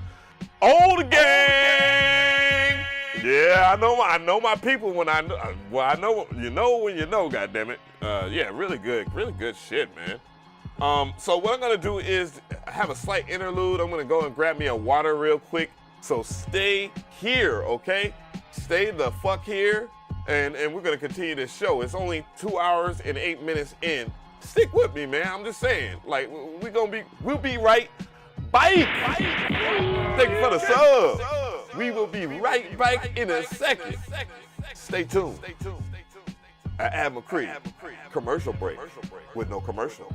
Old gang. Yeah, I know my people when I know. Well, I know you know when you know. Goddammit. Yeah, really good shit, man. So what I'm gonna do is have a slight interlude. I'm gonna go and grab me a water real quick. So stay here, okay? Stay the fuck here, and we're gonna continue this show. It's only 2 hours and 8 minutes in. Stick with me, man. I'm just saying, like we'll be right back. Thank you for the sub. We will be right back in a second. Stay tuned. DJAveMcree, commercial break with no commercial.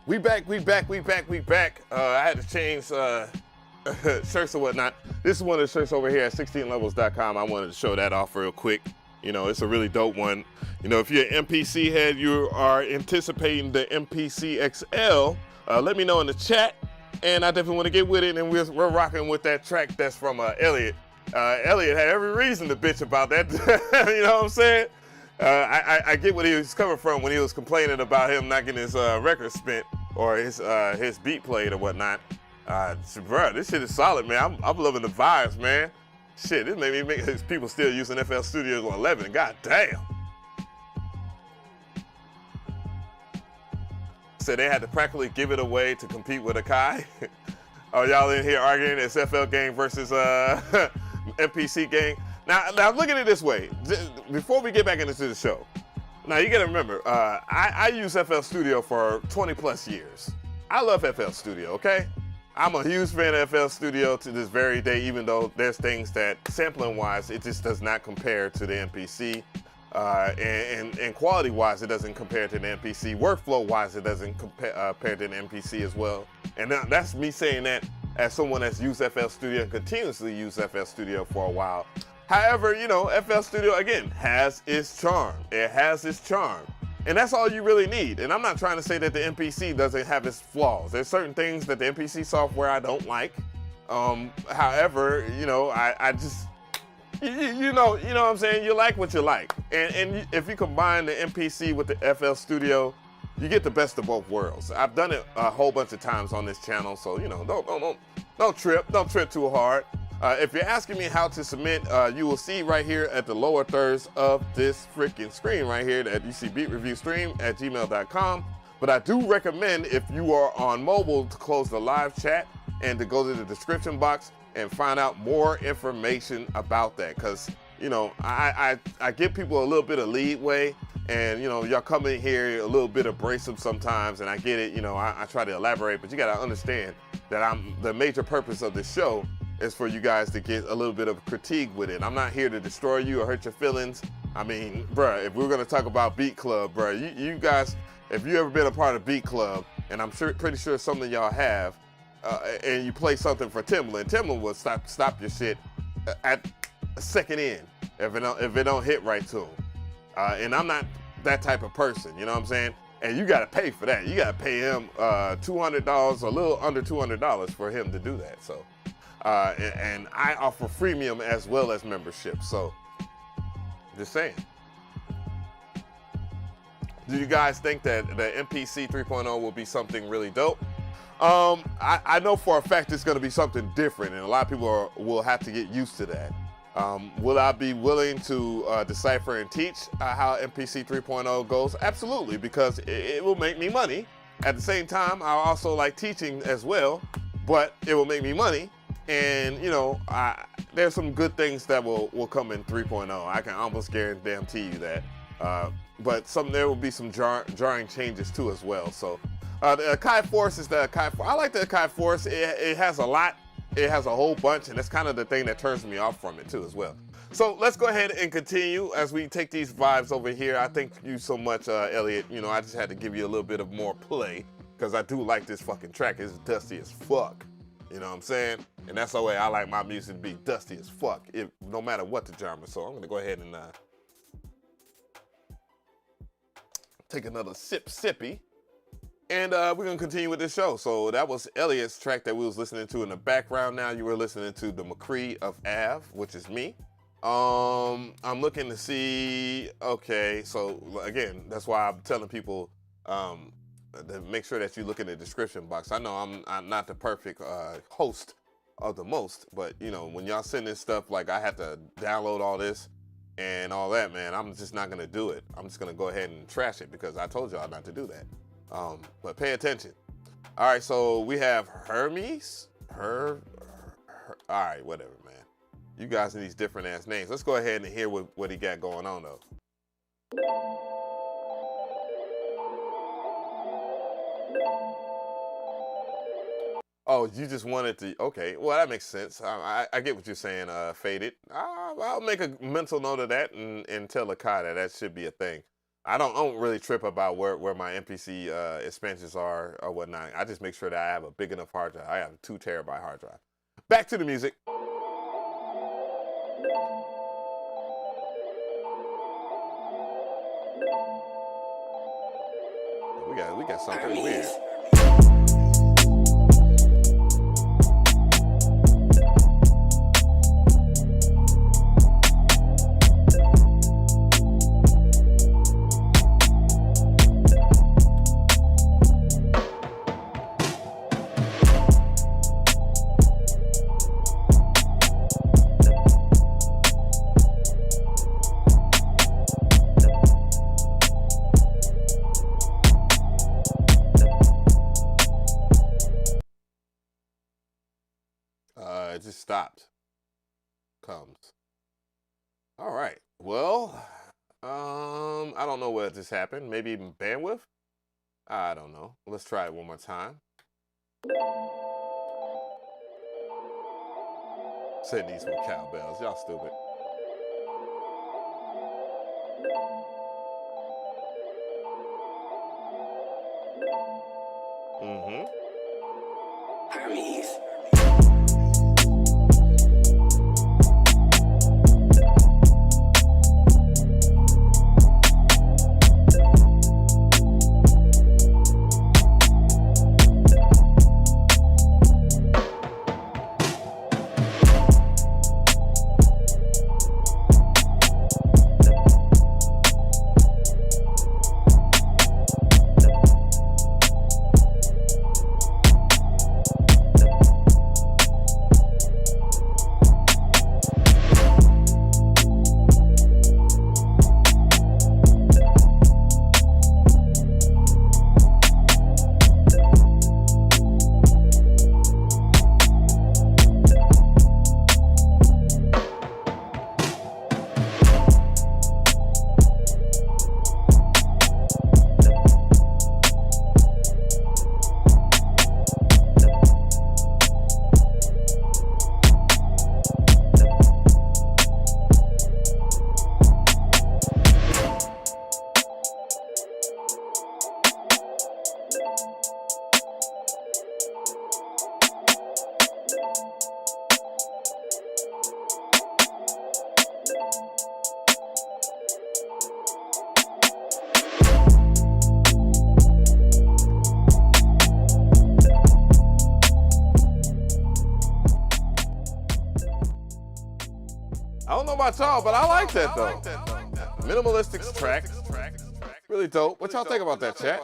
We back. I had to change shirts or whatnot. This is one of the shirts over here at 16levels.com. I wanted to show that off real quick. You know, it's a really dope one. You know, if you're an MPC head, you are anticipating the MPC XL, let me know in the chat, and I definitely want to get with it, and we're rocking with that track that's from Elliot. Elliot had every reason to bitch about that. You know what I'm saying? I get what he was coming from when he was complaining about him not getting his record spent or his beat played or whatnot. Bro, this shit is solid, man. I'm loving the vibes, man. Shit, this made me make people still using FL Studios 11. God damn. So they had to practically give it away to compete with Akai. Oh, y'all in here arguing it's FL gang versus MPC gang. Now look at it this way. Before we get back into the show, now you gotta remember, I use FL Studio for 20 plus years. I love FL Studio, okay? I'm a huge fan of FL Studio to this very day, even though there's things that, sampling-wise, it just does not compare to the MPC. And quality-wise, it doesn't compare to the MPC. Workflow-wise, it doesn't compare to the MPC as well. And that's me saying that as someone that's used FL Studio and continuously used FL Studio for a while. However, you know, FL Studio, again, has its charm. It has its charm. And that's all you really need. And I'm not trying to say that the MPC doesn't have its flaws. There's certain things that the MPC software I don't like. However, you know, I just, you know what I'm saying? You like what you like. And if you combine the MPC with the FL Studio, you get the best of both worlds. I've done it a whole bunch of times on this channel, so, you know, don't trip too hard. If you're asking me how to submit, you will see right here at the lower thirds of this freaking screen right here that you see beatreviewstream@gmail.com. But I do recommend, if you are on mobile, to close the live chat and to go to the description box and find out more information about that. Because, you know, I give people a little bit of leeway, and, you know, y'all come in here a little bit abrasive sometimes, and I get it. You know, I try to elaborate, but you got to understand that the major purpose of this show is for you guys to get a little bit of critique with it. I'm not here to destroy you or hurt your feelings. I mean, bruh, if we're gonna talk about Beat Club, bruh, you guys, if you ever been a part of Beat Club, and I'm pretty sure some of y'all have, and you play something for Timbaland will stop your shit at a second in if it don't hit right to him. And I'm not that type of person, you know what I'm saying? And you gotta pay for that. You gotta pay him $200, a little under $200 for him to do that. So. And I offer freemium as well as membership. So, just saying. Do you guys think that the MPC 3.0 will be something really dope? I know for a fact it's going to be something different, and a lot of people will have to get used to that. Will I be willing to decipher and teach how MPC 3.0 goes? Absolutely, because it will make me money. At the same time, I also like teaching as well, but it will make me money. And, you know, there's some good things that will come in 3.0. I can almost guarantee you that. But there will be some jarring changes too as well. So the Akai Force is the Akai Force. I like the Akai Force. It has a lot. It has a whole bunch, and that's kind of the thing that turns me off from it too as well. So let's go ahead and continue as we take these vibes over here. I thank you so much, Elliot. You know, I just had to give you a little bit of more play because I do like this fucking track. It's dusty as fuck. You know what I'm saying? And that's the way I like my music to be, dusty as fuck, no matter what the genre. So I'm gonna go ahead and take another sippy. And we're gonna continue with this show. So that was Elliot's track that we was listening to in the background. Now you were listening to the Mcree of Av, which is me. I'm looking to see, okay, so again, that's why I'm telling people, make sure that you look in the description box. I know I'm not the perfect host of the most, but you know, when y'all send this stuff, like I have to download all this and all that, man, I'm just not gonna do it. I'm just gonna go ahead and trash it because I told y'all not to do that. But pay attention. All right, so we have Hermes. All right, whatever, man. You guys in these different ass names. Let's go ahead and hear what he got going on though. Oh, you just wanted to, okay, well, that makes sense. I get what you're saying, Faded. I'll make a mental note of that and tell Akai that should be a thing. I don't really trip about where my MPC expansions are or whatnot. I just make sure that I have a big enough hard drive. I have a 2 terabyte hard drive. Back to the music. We got something weird. It just stopped. Comes. All right. Well, I don't know what just happened. Maybe even bandwidth? I don't know. Let's try it one more time. Setting these with cowbells. Y'all stupid. Hermes. I don't know about y'all, but I like that though. Minimalistic track. Really dope. What y'all think about that, chat?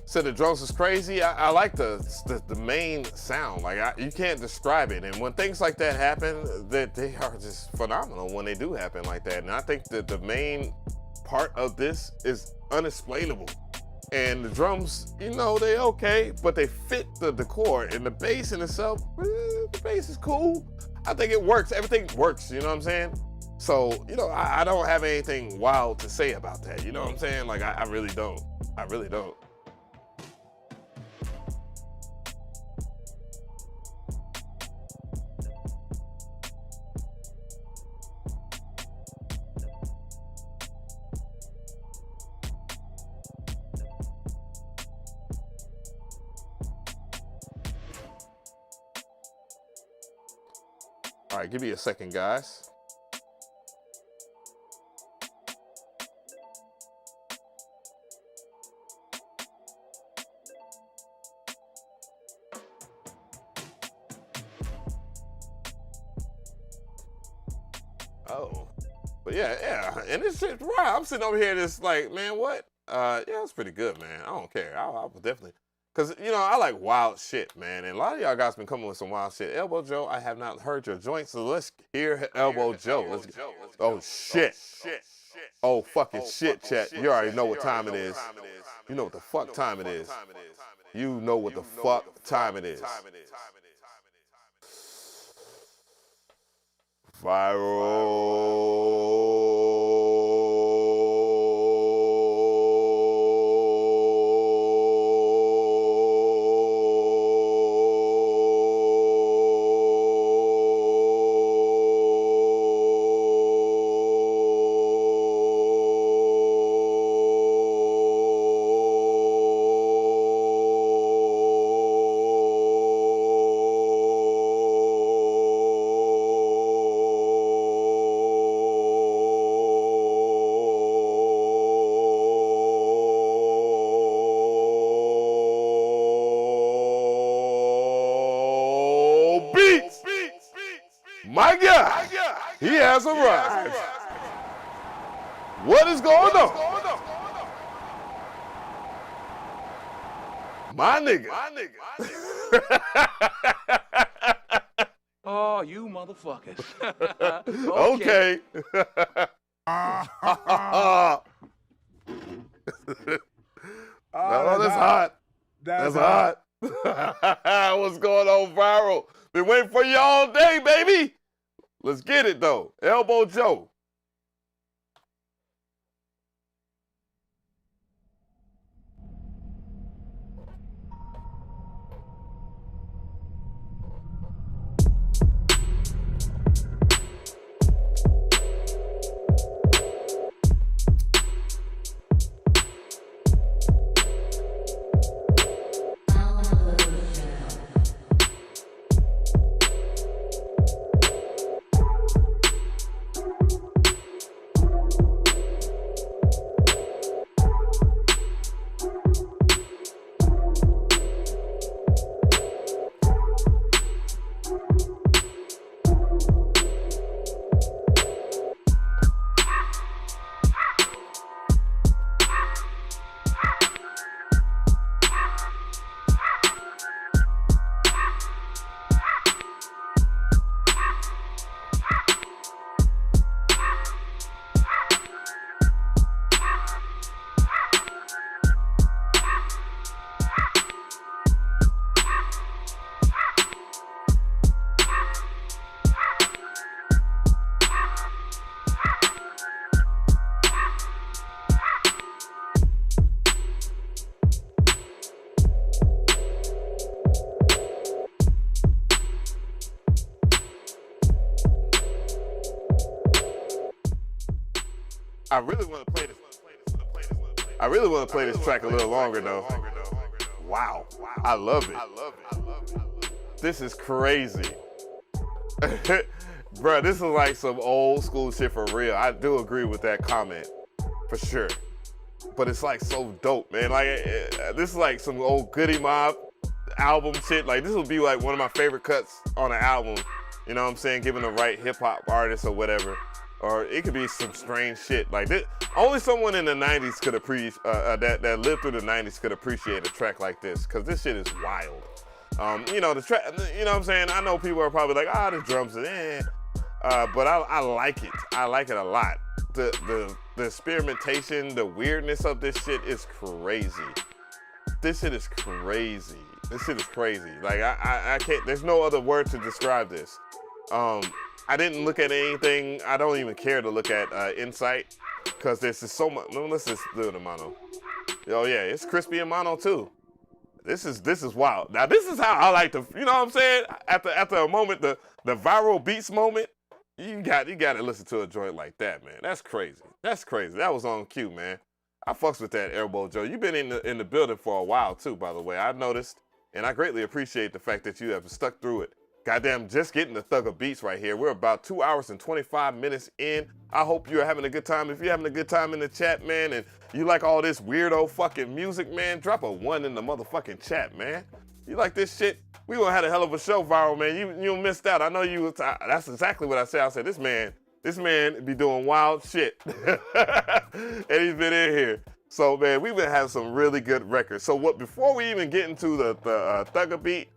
Said the drums is crazy. I like the main sound. Like you can't describe it. And when things like that happen, that they are just phenomenal when they do happen like that. And I think that the main part of this is unexplainable. And the drums, you know, they okay, but they fit the decor. And the bass in itself, the bass is cool. I think it works. Everything works, you know what I'm saying? So, you know, I don't have anything wild to say about that. You know what I'm saying? Like, I really don't. I really don't. All right, give me a second, guys. Oh, but yeah, and this shit, right? I'm sitting over here, just like, man, what? Yeah, it's pretty good, man. I don't care. I will definitely, cause you know I like wild shit, man. And a lot of y'all guys been coming with some wild shit. Elbow Joe, I have not heard your joint, so let's hear Elbow Joe. Let's go. Oh shit. Oh fucking shit, chat. You already know what time it is. You know what the fuck time it is. You know what the fuck time it is. Viral. My God, he has arrived. What is going on? My nigga. Oh, you motherfuckers. Okay. Oh, that's hot. That's hot. What's going on, viral? Been waiting for you all day, baby. Let's get it, though. Elbow Joe. I really want to play this. I really want to play this track a little longer, though. Wow. I love it. This is crazy. Bruh, this is like some old school shit for real. I do agree with that comment, for sure. But it's like so dope, man. Like, this is like some old Goody Mob album shit. Like, this would be like one of my favorite cuts on an album. You know what I'm saying? Given the right hip hop artist or whatever. Or it could be some strange shit. Like this, only someone in the 90s could appreciate, that lived through the 90s could appreciate a track like this, because this shit is wild. You know, the track, you know what I'm saying? I know people are probably like, the drums are but I like it. I like it a lot. The experimentation, the weirdness of this shit is crazy. This shit is crazy. This shit is crazy. Like, I can't, there's no other word to describe this. I didn't look at anything. I don't even care to look at Insight, because there's just so much. No, let's just do it in mono. Oh yeah, it's crispy in mono too. This is wild. Now this is how I like to, you know what I'm saying? After a moment, the viral beats moment, you got to listen to a joint like that, man. That's crazy. That's crazy. That was on cue, man. I fucks with that, Elbow Joe. You've been in the building for a while too, by the way. I noticed, and I greatly appreciate the fact that you have stuck through it. Goddamn, just getting the thug of beats right here. We're about 2 hours and 25 minutes in. I hope you're having a good time. If you're having a good time in the chat, man, and you like all this weirdo fucking music, man, drop a 1 in the motherfucking chat, man. You like this shit? We gonna have a hell of a show, viral, man. You missed out. I know you. That's exactly what I said. I said this man be doing wild shit, and he's been in here. So man, we've been having some really good records. So before we even get into the thug of beat.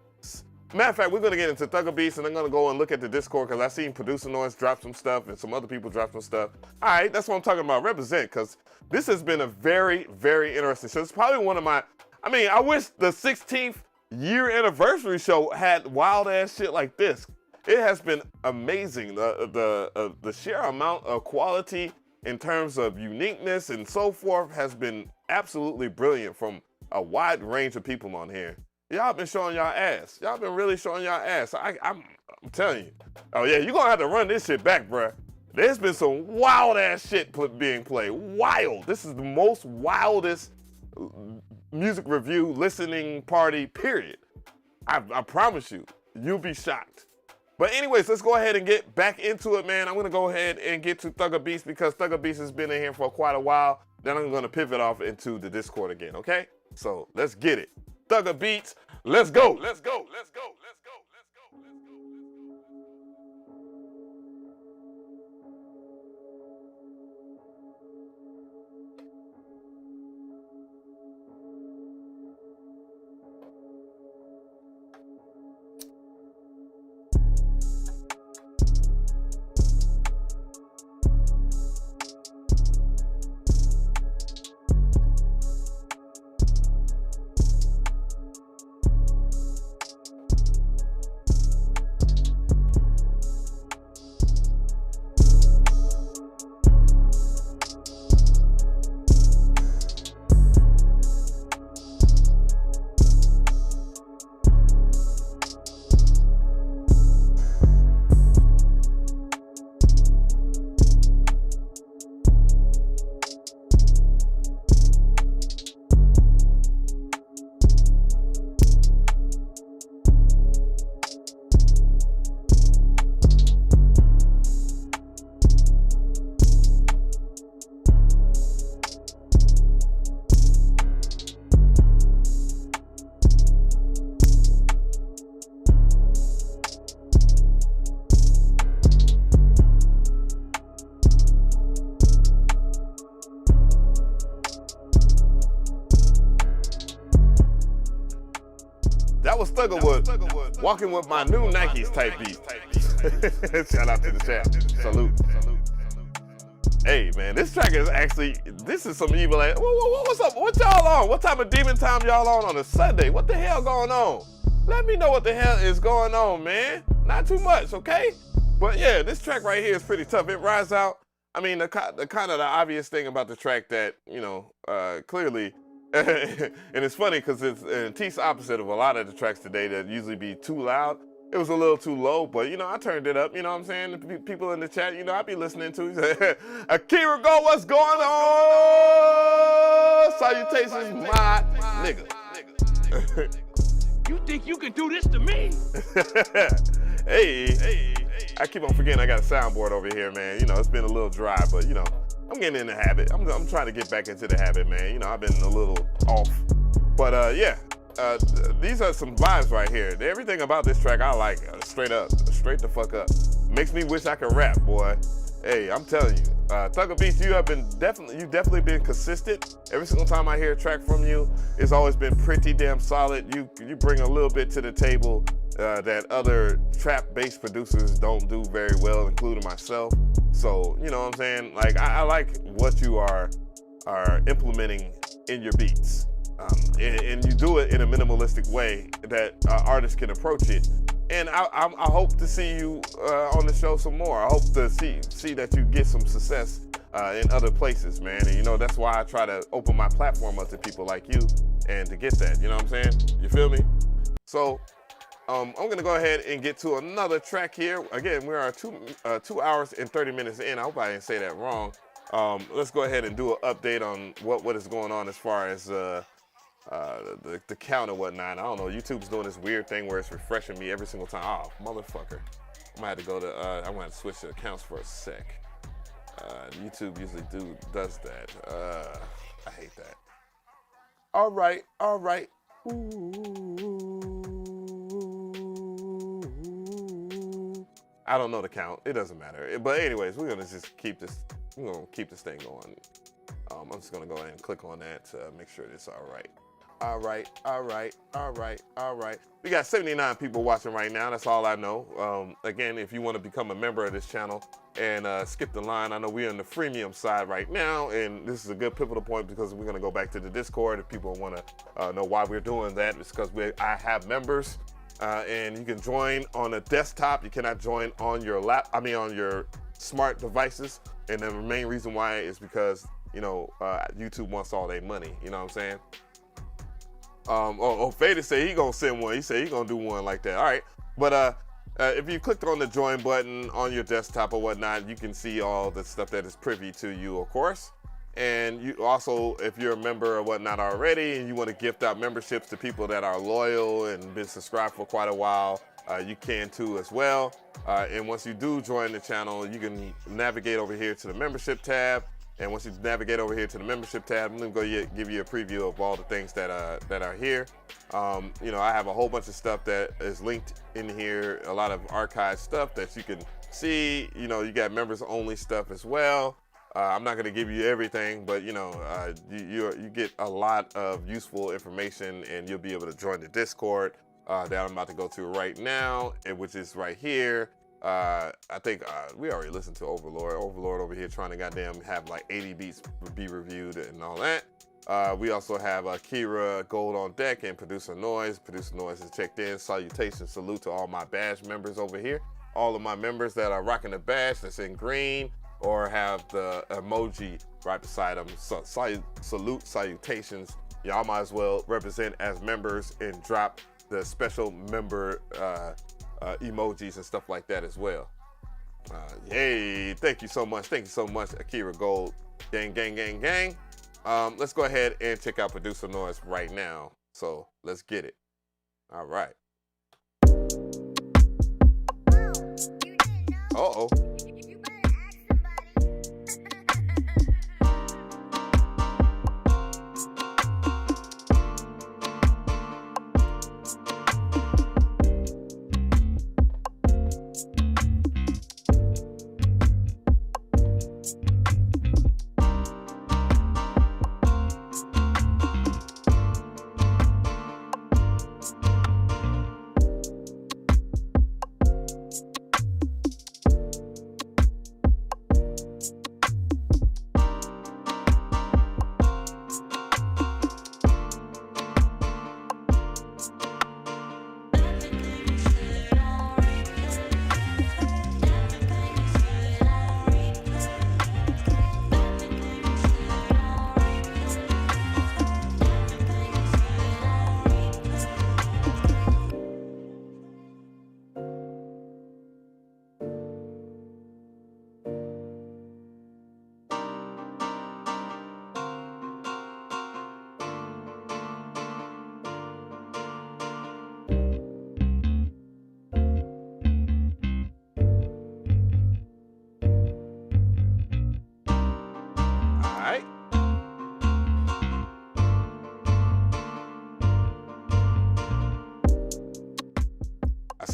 Matter of fact, we're going to get into Thugger Beats, and I'm going to go and look at the Discord, because I seen Producer Noise drop some stuff and some other people drop some stuff. All right, that's what I'm talking about. Represent, because this has been a very, very interesting show. It's probably one of my, I wish the 16th year anniversary show had wild-ass shit like this. It has been amazing. The sheer amount of quality in terms of uniqueness and so forth has been absolutely brilliant from a wide range of people on here. Y'all been showing y'all ass. Y'all been really showing y'all ass. I'm telling you. Oh yeah, you're gonna have to run this shit back, bruh. There's been some wild ass shit being played. Wild. This is the most wildest music review listening party, period. I promise you, you'll be shocked. But anyways, let's go ahead and get back into it, man. I'm gonna go ahead and get to Thugger Beats, because Thugger Beats has been in here for quite a while. Then I'm gonna pivot off into the Discord again, okay? So let's get it. Thugger Beats, let's go. Let's go. Let's go. Let's go. Let's go. Let's go. Thuggerwood, walking with my new Nikes type beat. Shout out to the chat. Salute. Hey man, this track is actually, this is some evil. What's up? What y'all on? What type of demon time y'all on a Sunday? What the hell going on? Let me know what the hell is going on, man. Not too much, okay? But yeah, this track right here is pretty tough. It rides out. I mean, the kind of the obvious thing about the track that, you know, clearly, and it's funny because it's T's opposite of a lot of the tracks today that usually be too loud. It was a little too low, but, you know, I turned it up, you know what I'm saying? The people in the chat, you know, I be listening to. Akira Go, what's going on? Salutations, my nigga. You think you can do this to me? Hey, I keep on forgetting I got a soundboard over here, man. You know, it's been a little dry, but, you know, I'm getting in the habit. I'm trying to get back into the habit, man. You know, I've been a little off. But, yeah. These are some vibes right here. Everything about this track I like, straight up, straight the fuck up. Makes me wish I could rap, boy. Hey, I'm telling you, Thugger Beats, you definitely been consistent. Every single time I hear a track from you, it's always been pretty damn solid. You bring a little bit to the table that other trap-based producers don't do very well, including myself. So, you know what I'm saying? Like, I like what you are implementing in your beats. And you do it in a minimalistic way that artists can approach it. And I hope to see you on the show some more. I hope to see that you get some success in other places, man. And you know, that's why I try to open my platform up to people like you and to get that, you know what I'm saying? You feel me? So I'm gonna go ahead and get to another track here. Again, we are 2 hours and 30 minutes in. I hope I didn't say that wrong. Let's go ahead and do an update on what is going on as far as the count and whatnot. I don't know, YouTube's doing this weird thing where it's refreshing me every single time. Oh, motherfucker. I might have to go to, I'm gonna have to switch to accounts for a sec. YouTube usually does that. I hate that. All right. Ooh. I don't know the count, it doesn't matter. But anyways, we're gonna just keep this thing going. I'm just gonna go ahead and click on that to make sure it's all right. All right. We got 79 people watching right now. That's all I know. Again, if you want to become a member of this channel and skip the line, I know we're on the freemium side right now, and this is a good pivotal point because we're going to go back to the Discord. If people want to know why we're doing that, it's because I have members, and you can join on a desktop. You cannot join on your on your smart devices, and the main reason why is because, you know, YouTube wants all their money. You know what I'm saying? Fada said he gonna send one. He said he gonna do one like that. All right, but if you clicked on the join button on your desktop or whatnot, you can see all the stuff that is privy to you, of course. And you also, if you're a member or whatnot already, and you want to gift out memberships to people that are loyal and been subscribed for quite a while, you can too as well. And once you do join the channel, you can navigate over here to the membership tab. And once you navigate over here to the membership tab, I'm gonna go give you a preview of all the things that are here. You know, I have a whole bunch of stuff that is linked in here, a lot of archived stuff that you can see. You know, you got members only stuff as well. I'm not gonna give you everything, but you know, you get a lot of useful information, and you'll be able to join the Discord that I'm about to go to right now, and which is right here. I think we already listened to Overlord. Overlord over here trying to goddamn have like 80 beats be reviewed and all that. We also have Akira Gold on deck and Producer Noise. Producer Noise is checked in. Salutations, salute to all my badge members over here. All of my members that are rocking the badge that's in green or have the emoji right beside them. So, salutations. Y'all might as well represent as members and drop the special member emojis and stuff like that as well. Yay, thank you so much, Akira Gold. Gang. Let's go ahead and check out Producer Noise right now. So let's get it. All right. Uh-oh.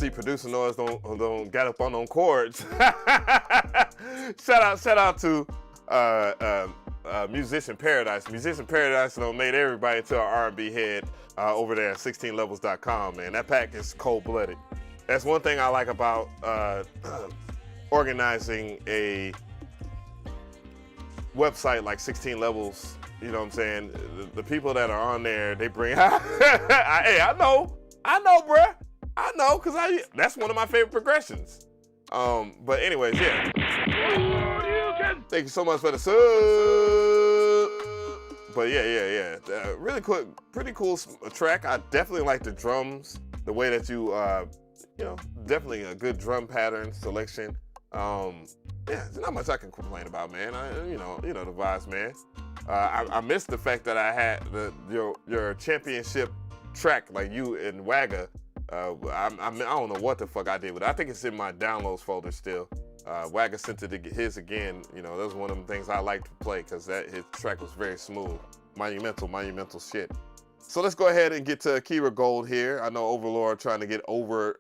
keep producing noise, don't get up on them chords. shout out to Musician Paradise. Musician Paradise made everybody into an R&B head over there at 16levels.com, man. That pack is cold-blooded. That's one thing I like about organizing a website like 16 Levels. You know what I'm saying? The people that are on there, they bring. Hey, I know, bruh. I know, cause that's one of my favorite progressions. But anyways, yeah. Thank you so much for the sub. But yeah. Really cool, pretty cool track. I definitely like the drums, the way that you, definitely a good drum pattern selection. Yeah, there's not much I can complain about, man. You know the vibes, man. I missed the fact that I had your championship track, like you and Wagga. I don't know what the fuck I did with it. I think it's in my downloads folder still. Wagga sent it to get his again. You know, that was one of the things I like to play because his track was very smooth. Monumental shit. So let's go ahead and get to Kira Gold here. I know Overlord trying to get over.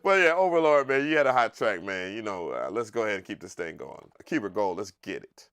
But yeah, Overlord, man, you had a hot track, man. You know, let's go ahead and keep this thing going. Kira Gold, let's get it.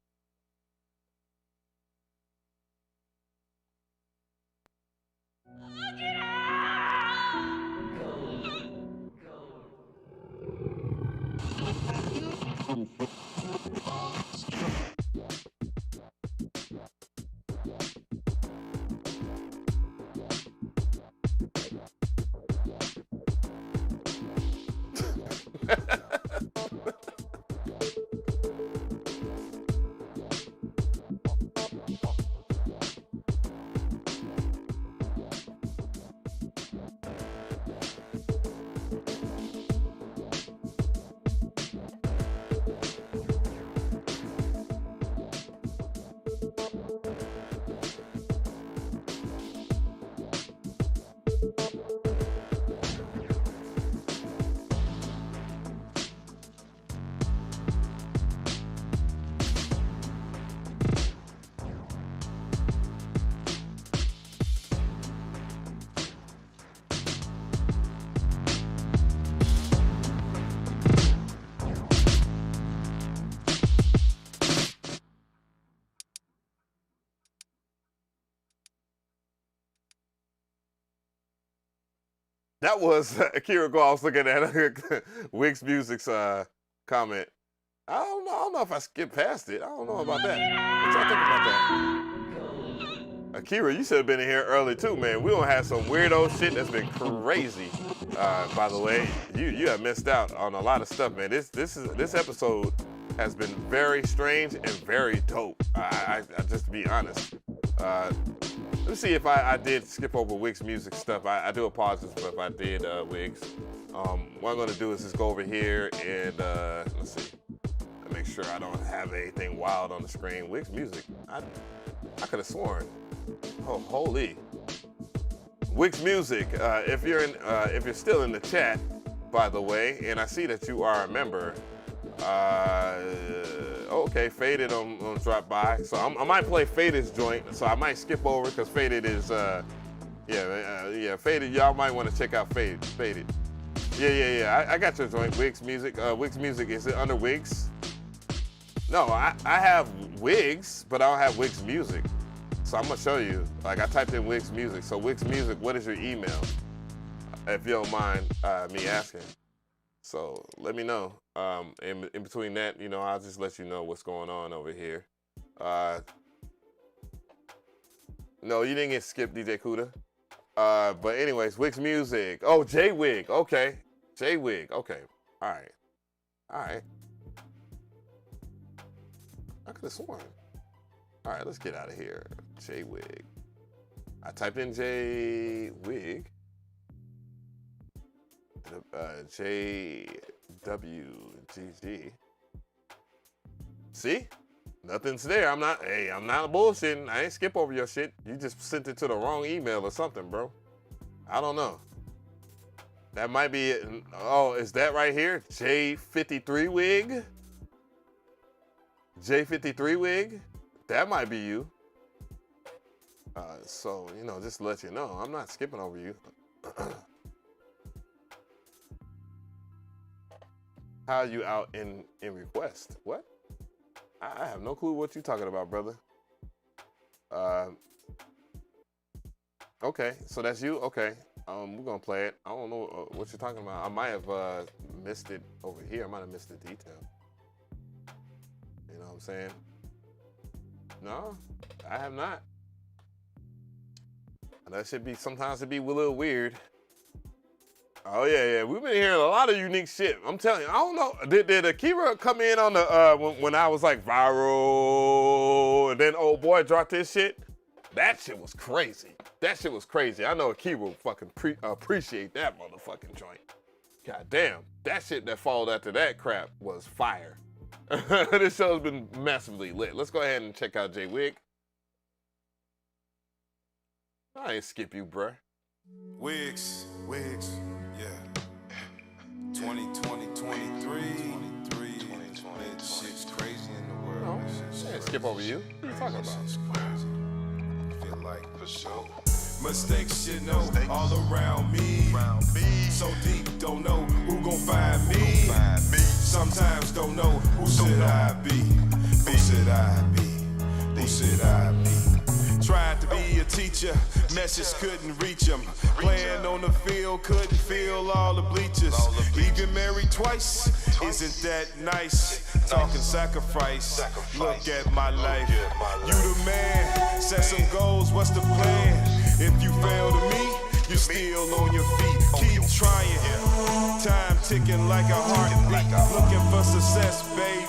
That was Akira Go. I was looking at Wix Music's comment. I don't know if I skipped past it. I don't know about that. What y'all think about that? Akira, you should have been in here early too, man. We don't have some weirdo shit that's been crazy. By the way, you have missed out on a lot of stuff, man. This episode has been very strange and very dope. I just to be honest. Let's see if I did skip over Wix Music stuff. I do apologize if I did, Wix. What I'm gonna do is just go over here and let's see. Make sure I don't have anything wild on the screen. Wix Music. I could have sworn. Oh, holy. Wix Music. If you're still in the chat, by the way, and I see that you are a member. Okay, Faded on drop by. So I might play Faded's joint. So I might skip over because Faded is Faded. Y'all might want to check out Faded. Yeah. I got your joint. Wix Music. Wix Music. Is it under Wix? No, I have Wix, but I don't have Wix Music. So I'm gonna show you. Like I typed in Wix Music. So Wix Music, what is your email? If you don't mind me asking. So let me know. In between that, I'll just let you know what's going on over here. No, you didn't get skipped, DJ Kuda. But anyways, Wix Music. Oh, J-Wig. Okay. J-Wig. Okay. All right. I could have sworn. All right, let's get out of here. J-Wig. I typed in J-Wig. JWGG. See? Nothing's there. I'm not bullshitting. I ain't skip over your shit. You just sent it to the wrong email or something, bro. I don't know. That might be it. Oh, is that right here? J53 wig? J53 wig? That might be you. So, you know, just to let you know, I'm not skipping over you. How are you out in request? What? I have no clue what you're talking about, brother. Okay, so that's you? Okay. We're gonna play it. I don't know what you're talking about. I might have missed it over here. I might have missed the detail. You know what I'm saying? No, I have not. And that should be, sometimes it be a little weird. Oh yeah, we've been hearing a lot of unique shit. I'm telling you, I don't know. Did Akira come in on the when I was like viral, and then old boy dropped his shit? That shit was crazy. That shit was crazy. I know Akira will fucking appreciate that motherfucking joint. God damn, that shit that followed after that crap was fire. This show's been massively lit. Let's go ahead and check out J Wig. I ain't skip you, bruh. Wigs, yeah. 2020, 23. Shit's crazy in the world. No, I ain't skip over you. What are you talking about? Shit's crazy. Feel like for sure. Mistakes you know all around me. So deep, don't know who gon' find me. Sometimes don't know who should I be. Who should I be? Who should I be? Tried to be a teacher, message couldn't reach him. Playing on the field, couldn't feel all the bleachers. Even married twice, isn't that nice? Talking sacrifice, look at my life. You the man, set some goals, what's the plan? If you fail to meet, you're still on your feet. Keep trying, time ticking like a heartbeat. Looking for success, baby.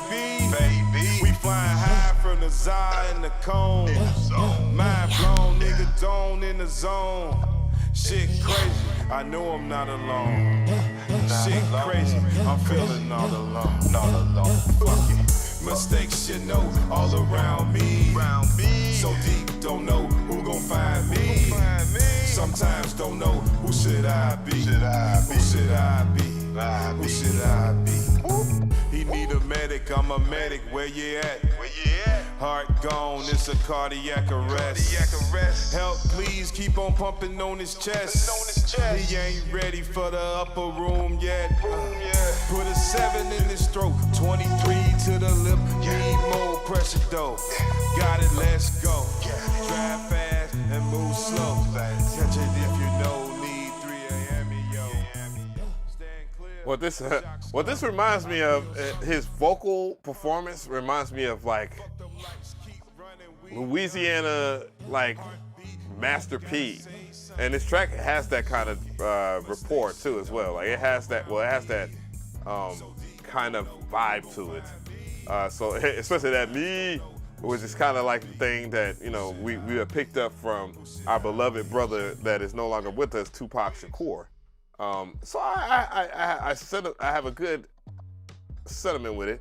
We flying high from the Zah and the cone. Mind blown, nigga done in the zone. Shit crazy, I know I'm not alone. Shit crazy, I'm feeling all alone. Fuck it. Mistakes you know all around me. So deep, don't know who gon' find me. Sometimes don't know who should I be. Who should I be? Who should I be? He need a medic, I'm a medic. Where you at? Heart gone, it's a cardiac arrest. Help, please, keep on pumping on his chest. He ain't ready for the upper room yet. Put a 7 in his throat, 23 to the lip. Need more pressure though. Got it, let's go. Drive fast and move slow. Catch it if you know. Need 3 a.m. yo. Stand clear. What this reminds me of, his vocal performance reminds me of like Louisiana, like Master P, and this track has that kind of rapport too as well. Like it has that kind of vibe to it. So especially that me, which is kind of like the thing that, you know, we have picked up from our beloved brother that is no longer with us, Tupac Shakur. So I have a good sentiment with it.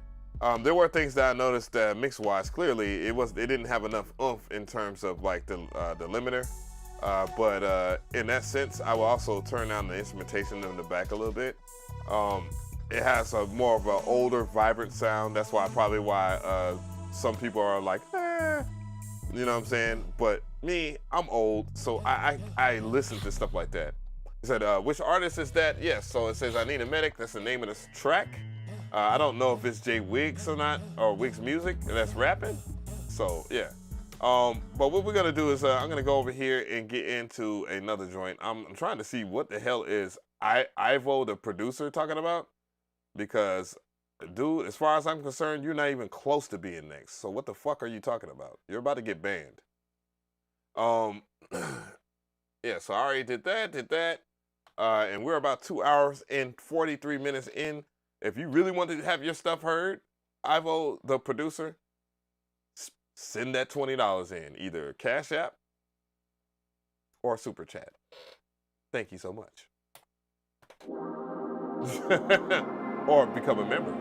There were things that I noticed that mix-wise, clearly it didn't have enough oomph in terms of like the limiter. But in that sense, I will also turn down the instrumentation in the back a little bit. It has a more of an older, vibrant sound. That's why some people are like, you know what I'm saying? But me, I'm old, so I listen to stuff like that. It said, which artist is that? Yes, so it says, I Need a Medic. That's the name of this track. I don't know if it's J Wiggs or not, or Wiggs Music that's rapping. So, yeah. But what we're gonna do is I'm gonna go over here and get into another joint. I'm trying to see what the hell is Ivo, the producer, talking about. Because, dude, as far as I'm concerned, you're not even close to being next. So what the fuck are you talking about? You're about to get banned. Yeah, so I already did that. And we're about 2 hours and 43 minutes in. If you really want to have your stuff heard, Ivo, the producer, send that $20 in, either Cash App or Super Chat. Thank you so much. Or become a member.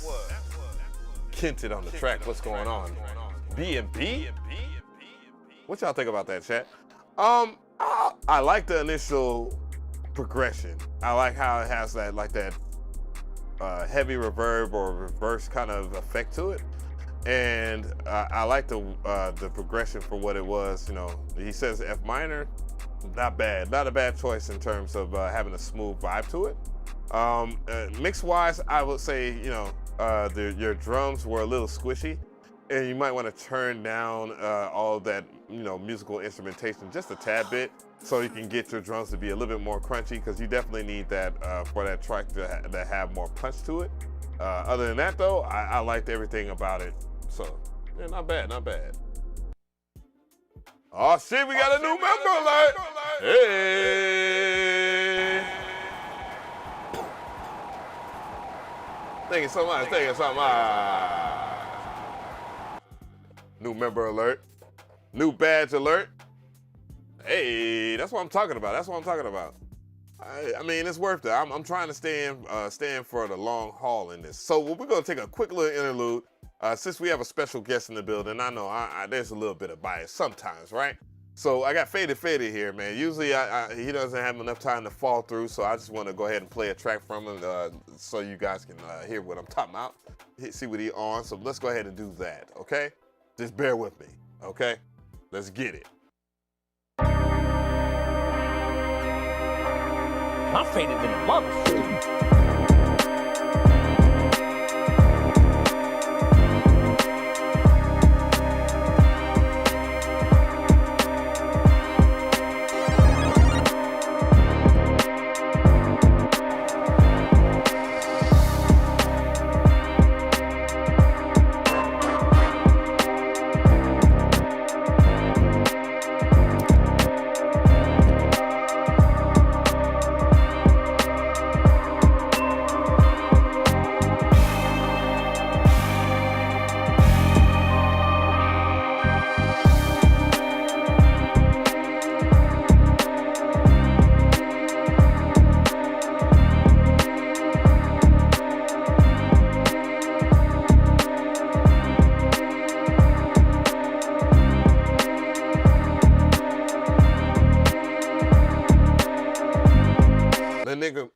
was Kinted on the track. What's going on? B&B? What y'all think about that, chat? I like the initial progression. I like how it has that heavy reverb or reverse kind of effect to it. And I like the progression for what it was. You know, he says F minor, not bad, not a bad choice in terms of having a smooth vibe to it. Mix-wise, I would say, you know, your drums were a little squishy, and you might want to turn down all that, you know, musical instrumentation just a tad bit, so you can get your drums to be a little bit more crunchy, because you definitely need that for that track to have more punch to it. Other than that, though, I liked everything about it. So, yeah, not bad, not bad. Oh shit, we got a new member alert! Hey! Thank you so much, thank you so much. New member alert. New badge alert. Hey, that's what I'm talking about, that's what I'm talking about. I mean, it's worth it. I'm trying to stay in for the long haul in this. So we're gonna take a quick little interlude. Since we have a special guest in the building, I know there's a little bit of bias sometimes, right? So I got Faded here, man. Usually he doesn't have enough time to fall through, so I just want to go ahead and play a track from him so you guys can hear what I'm talking about, see what he on. So let's go ahead and do that, okay? Just bear with me, okay? Let's get it. I'm faded than a motherfucker.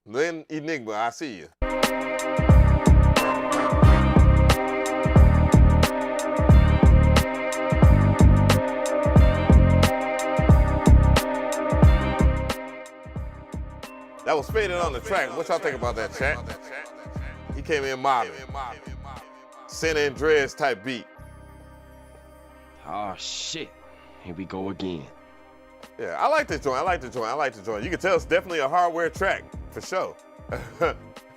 Then Enigma, I see you. That was Faded on the track. What y'all think about that, chat? He came in mobbing. San Andreas type beat. Oh shit. Here we go again. Yeah, I like this joint. I like the joint. You can tell it's definitely a hardware track, for sure.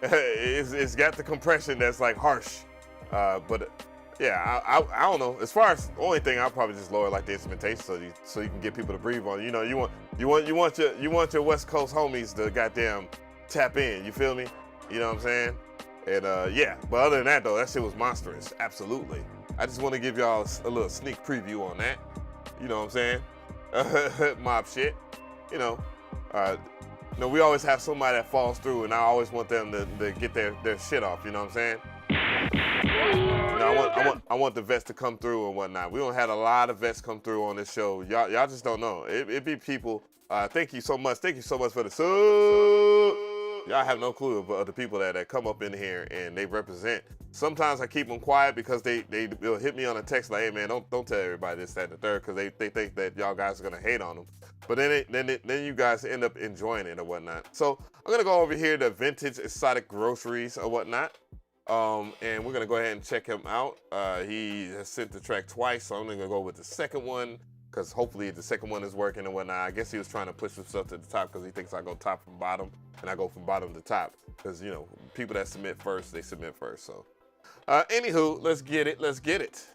It's got the compression that's like harsh. But yeah, I don't know. As far as the only thing, I'll probably just lower like the instrumentation so you can get people to breathe on. You know, you want your West Coast homies to goddamn tap in. You feel me? You know what I'm saying? And yeah, but other than that though, that shit was monstrous. Absolutely. I just want to give y'all a little sneak preview on that. You know what I'm saying? Mob shit. You know, we always have somebody that falls through, and I always want them to get their shit off. You know what I'm saying? You know, I want the vets to come through and whatnot. We don't have a lot of vets come through on this show. Y'all just don't know. It be people. Thank you so much. Thank you so much for the sub. Y'all have no clue of the people that come up in here and they represent. Sometimes I keep them quiet because they'll hit me on a text like, hey man, don't tell everybody this, that, and the third, because they think that y'all guys are gonna hate on them. But then you guys end up enjoying it or whatnot. So I'm gonna go over here to Vintage Exotic Groceries or whatnot. And we're gonna go ahead and check him out. He has sent the track twice, so I'm gonna go with the second one, because hopefully the second one is working and whatnot. I guess he was trying to push himself to the top because he thinks I go top from bottom, and I go from bottom to top. Because, you know, people that submit first, they submit first. So, anywho, let's get it. Let's get it.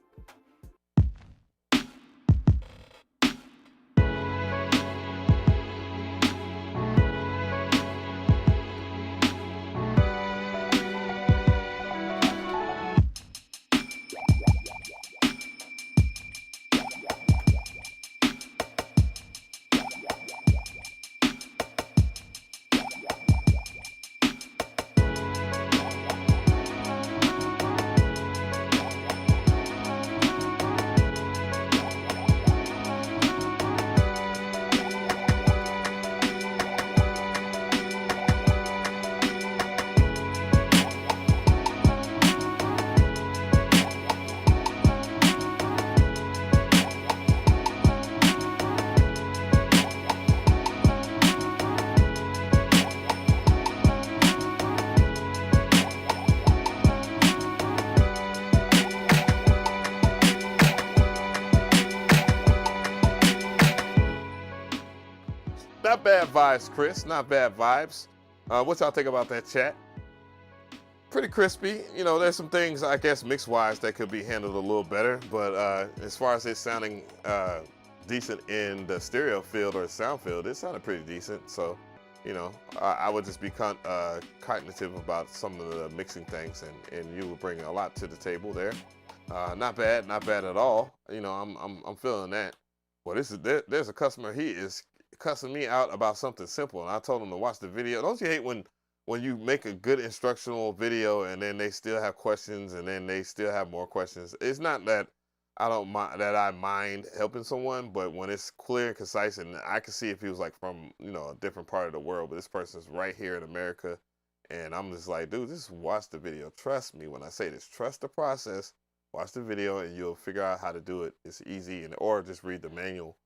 bad vibes, Chris. Not bad vibes. What y'all think about that, chat? Pretty crispy. You know, there's some things, I guess, mix-wise that could be handled a little better. But as far as it sounding decent in the stereo field or sound field, it sounded pretty decent. So, you know, I would just be cognitive about some of the mixing things, and you would bring a lot to the table there. Not bad at all. You know, I'm feeling that. Well, there's a customer. He is cussing me out about something simple, and I told him to watch the video. Don't you hate when you make a good instructional video and then they still have questions and then they still have more questions? It's not that I mind helping someone, but when it's clear and concise, and I can see if he was like from, you know, a different part of the world, but this person's right here in America, and I'm just like, dude, just watch the video. Trust me when I say this. Trust the process. Watch the video and you'll figure out how to do it. It's easy, or just read the manual.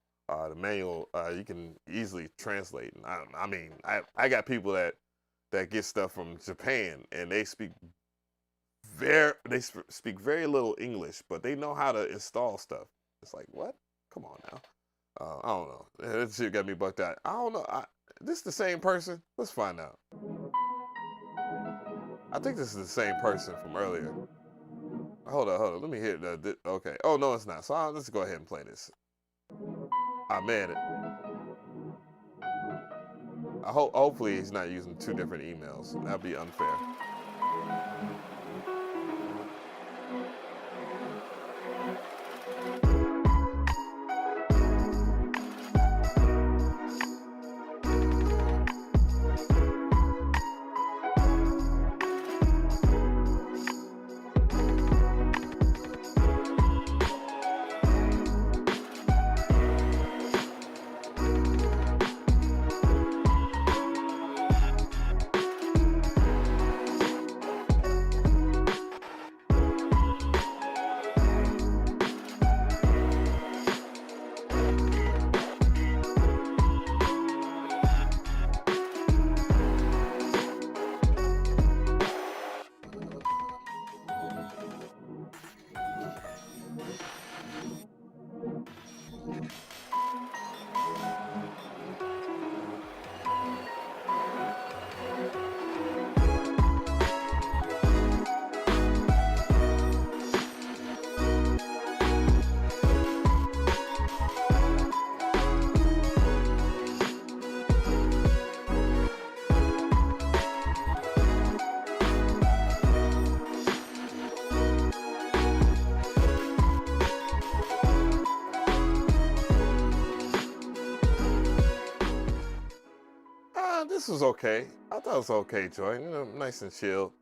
You can easily translate. And I mean, I got people that get stuff from Japan, and they speak very little English, but they know how to install stuff. It's like, what? Come on now. I don't know. That shit got me bucked out. I don't know. This the same person? Let's find out. I think this is the same person from earlier. Hold on. Let me hear the. Okay. Oh no, it's not. So let's go ahead and play this. Man, hopefully he's not using 2 different emails. That'd be unfair. This was okay. I thought it was okay, Joy. You know, nice and chill.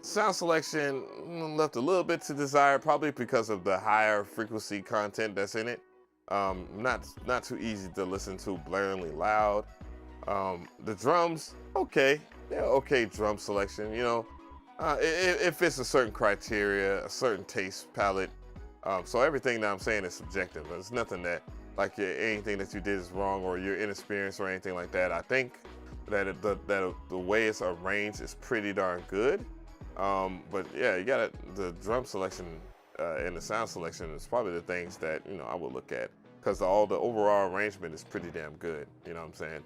Sound selection left a little bit to desire, probably because of the higher frequency content that's in it. Not too easy to listen to, blaringly loud. The drums, okay. They're okay drum selection, you know. It fits a certain criteria, a certain taste palette. So everything that I'm saying is subjective. There's nothing that, like, anything that you did is wrong or you're inexperienced or anything like that. I think that the way it's arranged is pretty darn good. But yeah, you got the drum selection and the sound selection is probably the things that, you know, I would look at, because the overall arrangement is pretty damn good. You know what I'm saying?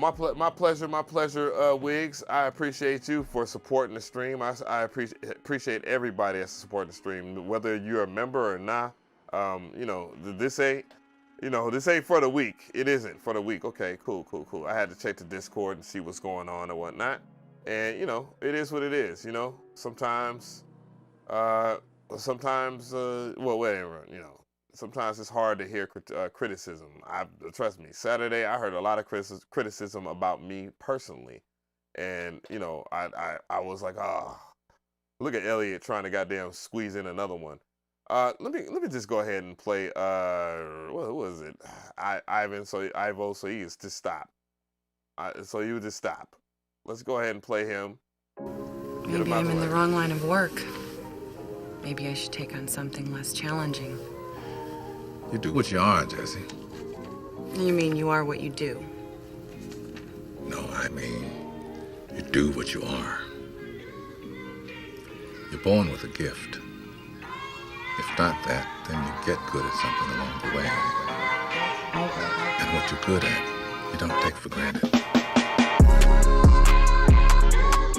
My pleasure, Wiggs. I appreciate you for supporting the stream. I appreciate everybody that's supporting the stream, whether you're a member or not. You know, this ain't for the week. It isn't for the week. Okay, cool. I had to check the Discord and see what's going on and whatnot. And, you know, it is what it is, you know. Sometimes it's hard to hear criticism. Trust me, Saturday I heard a lot of criticism about me personally, and, you know, I was like, look at Elliot trying to goddamn squeeze in another one. Let me just go ahead and play. What was it? Ivo. So he is to stop. So you just stop. Let's go ahead and play him. Maybe I'm in the wrong line of work. Maybe I should take on something less challenging. You do what you are, Jesse. You mean you are what you do? No, I mean you do what you are. You're born with a gift. If not that, then you get good at something along the way. And what you're good at, you don't take for granted.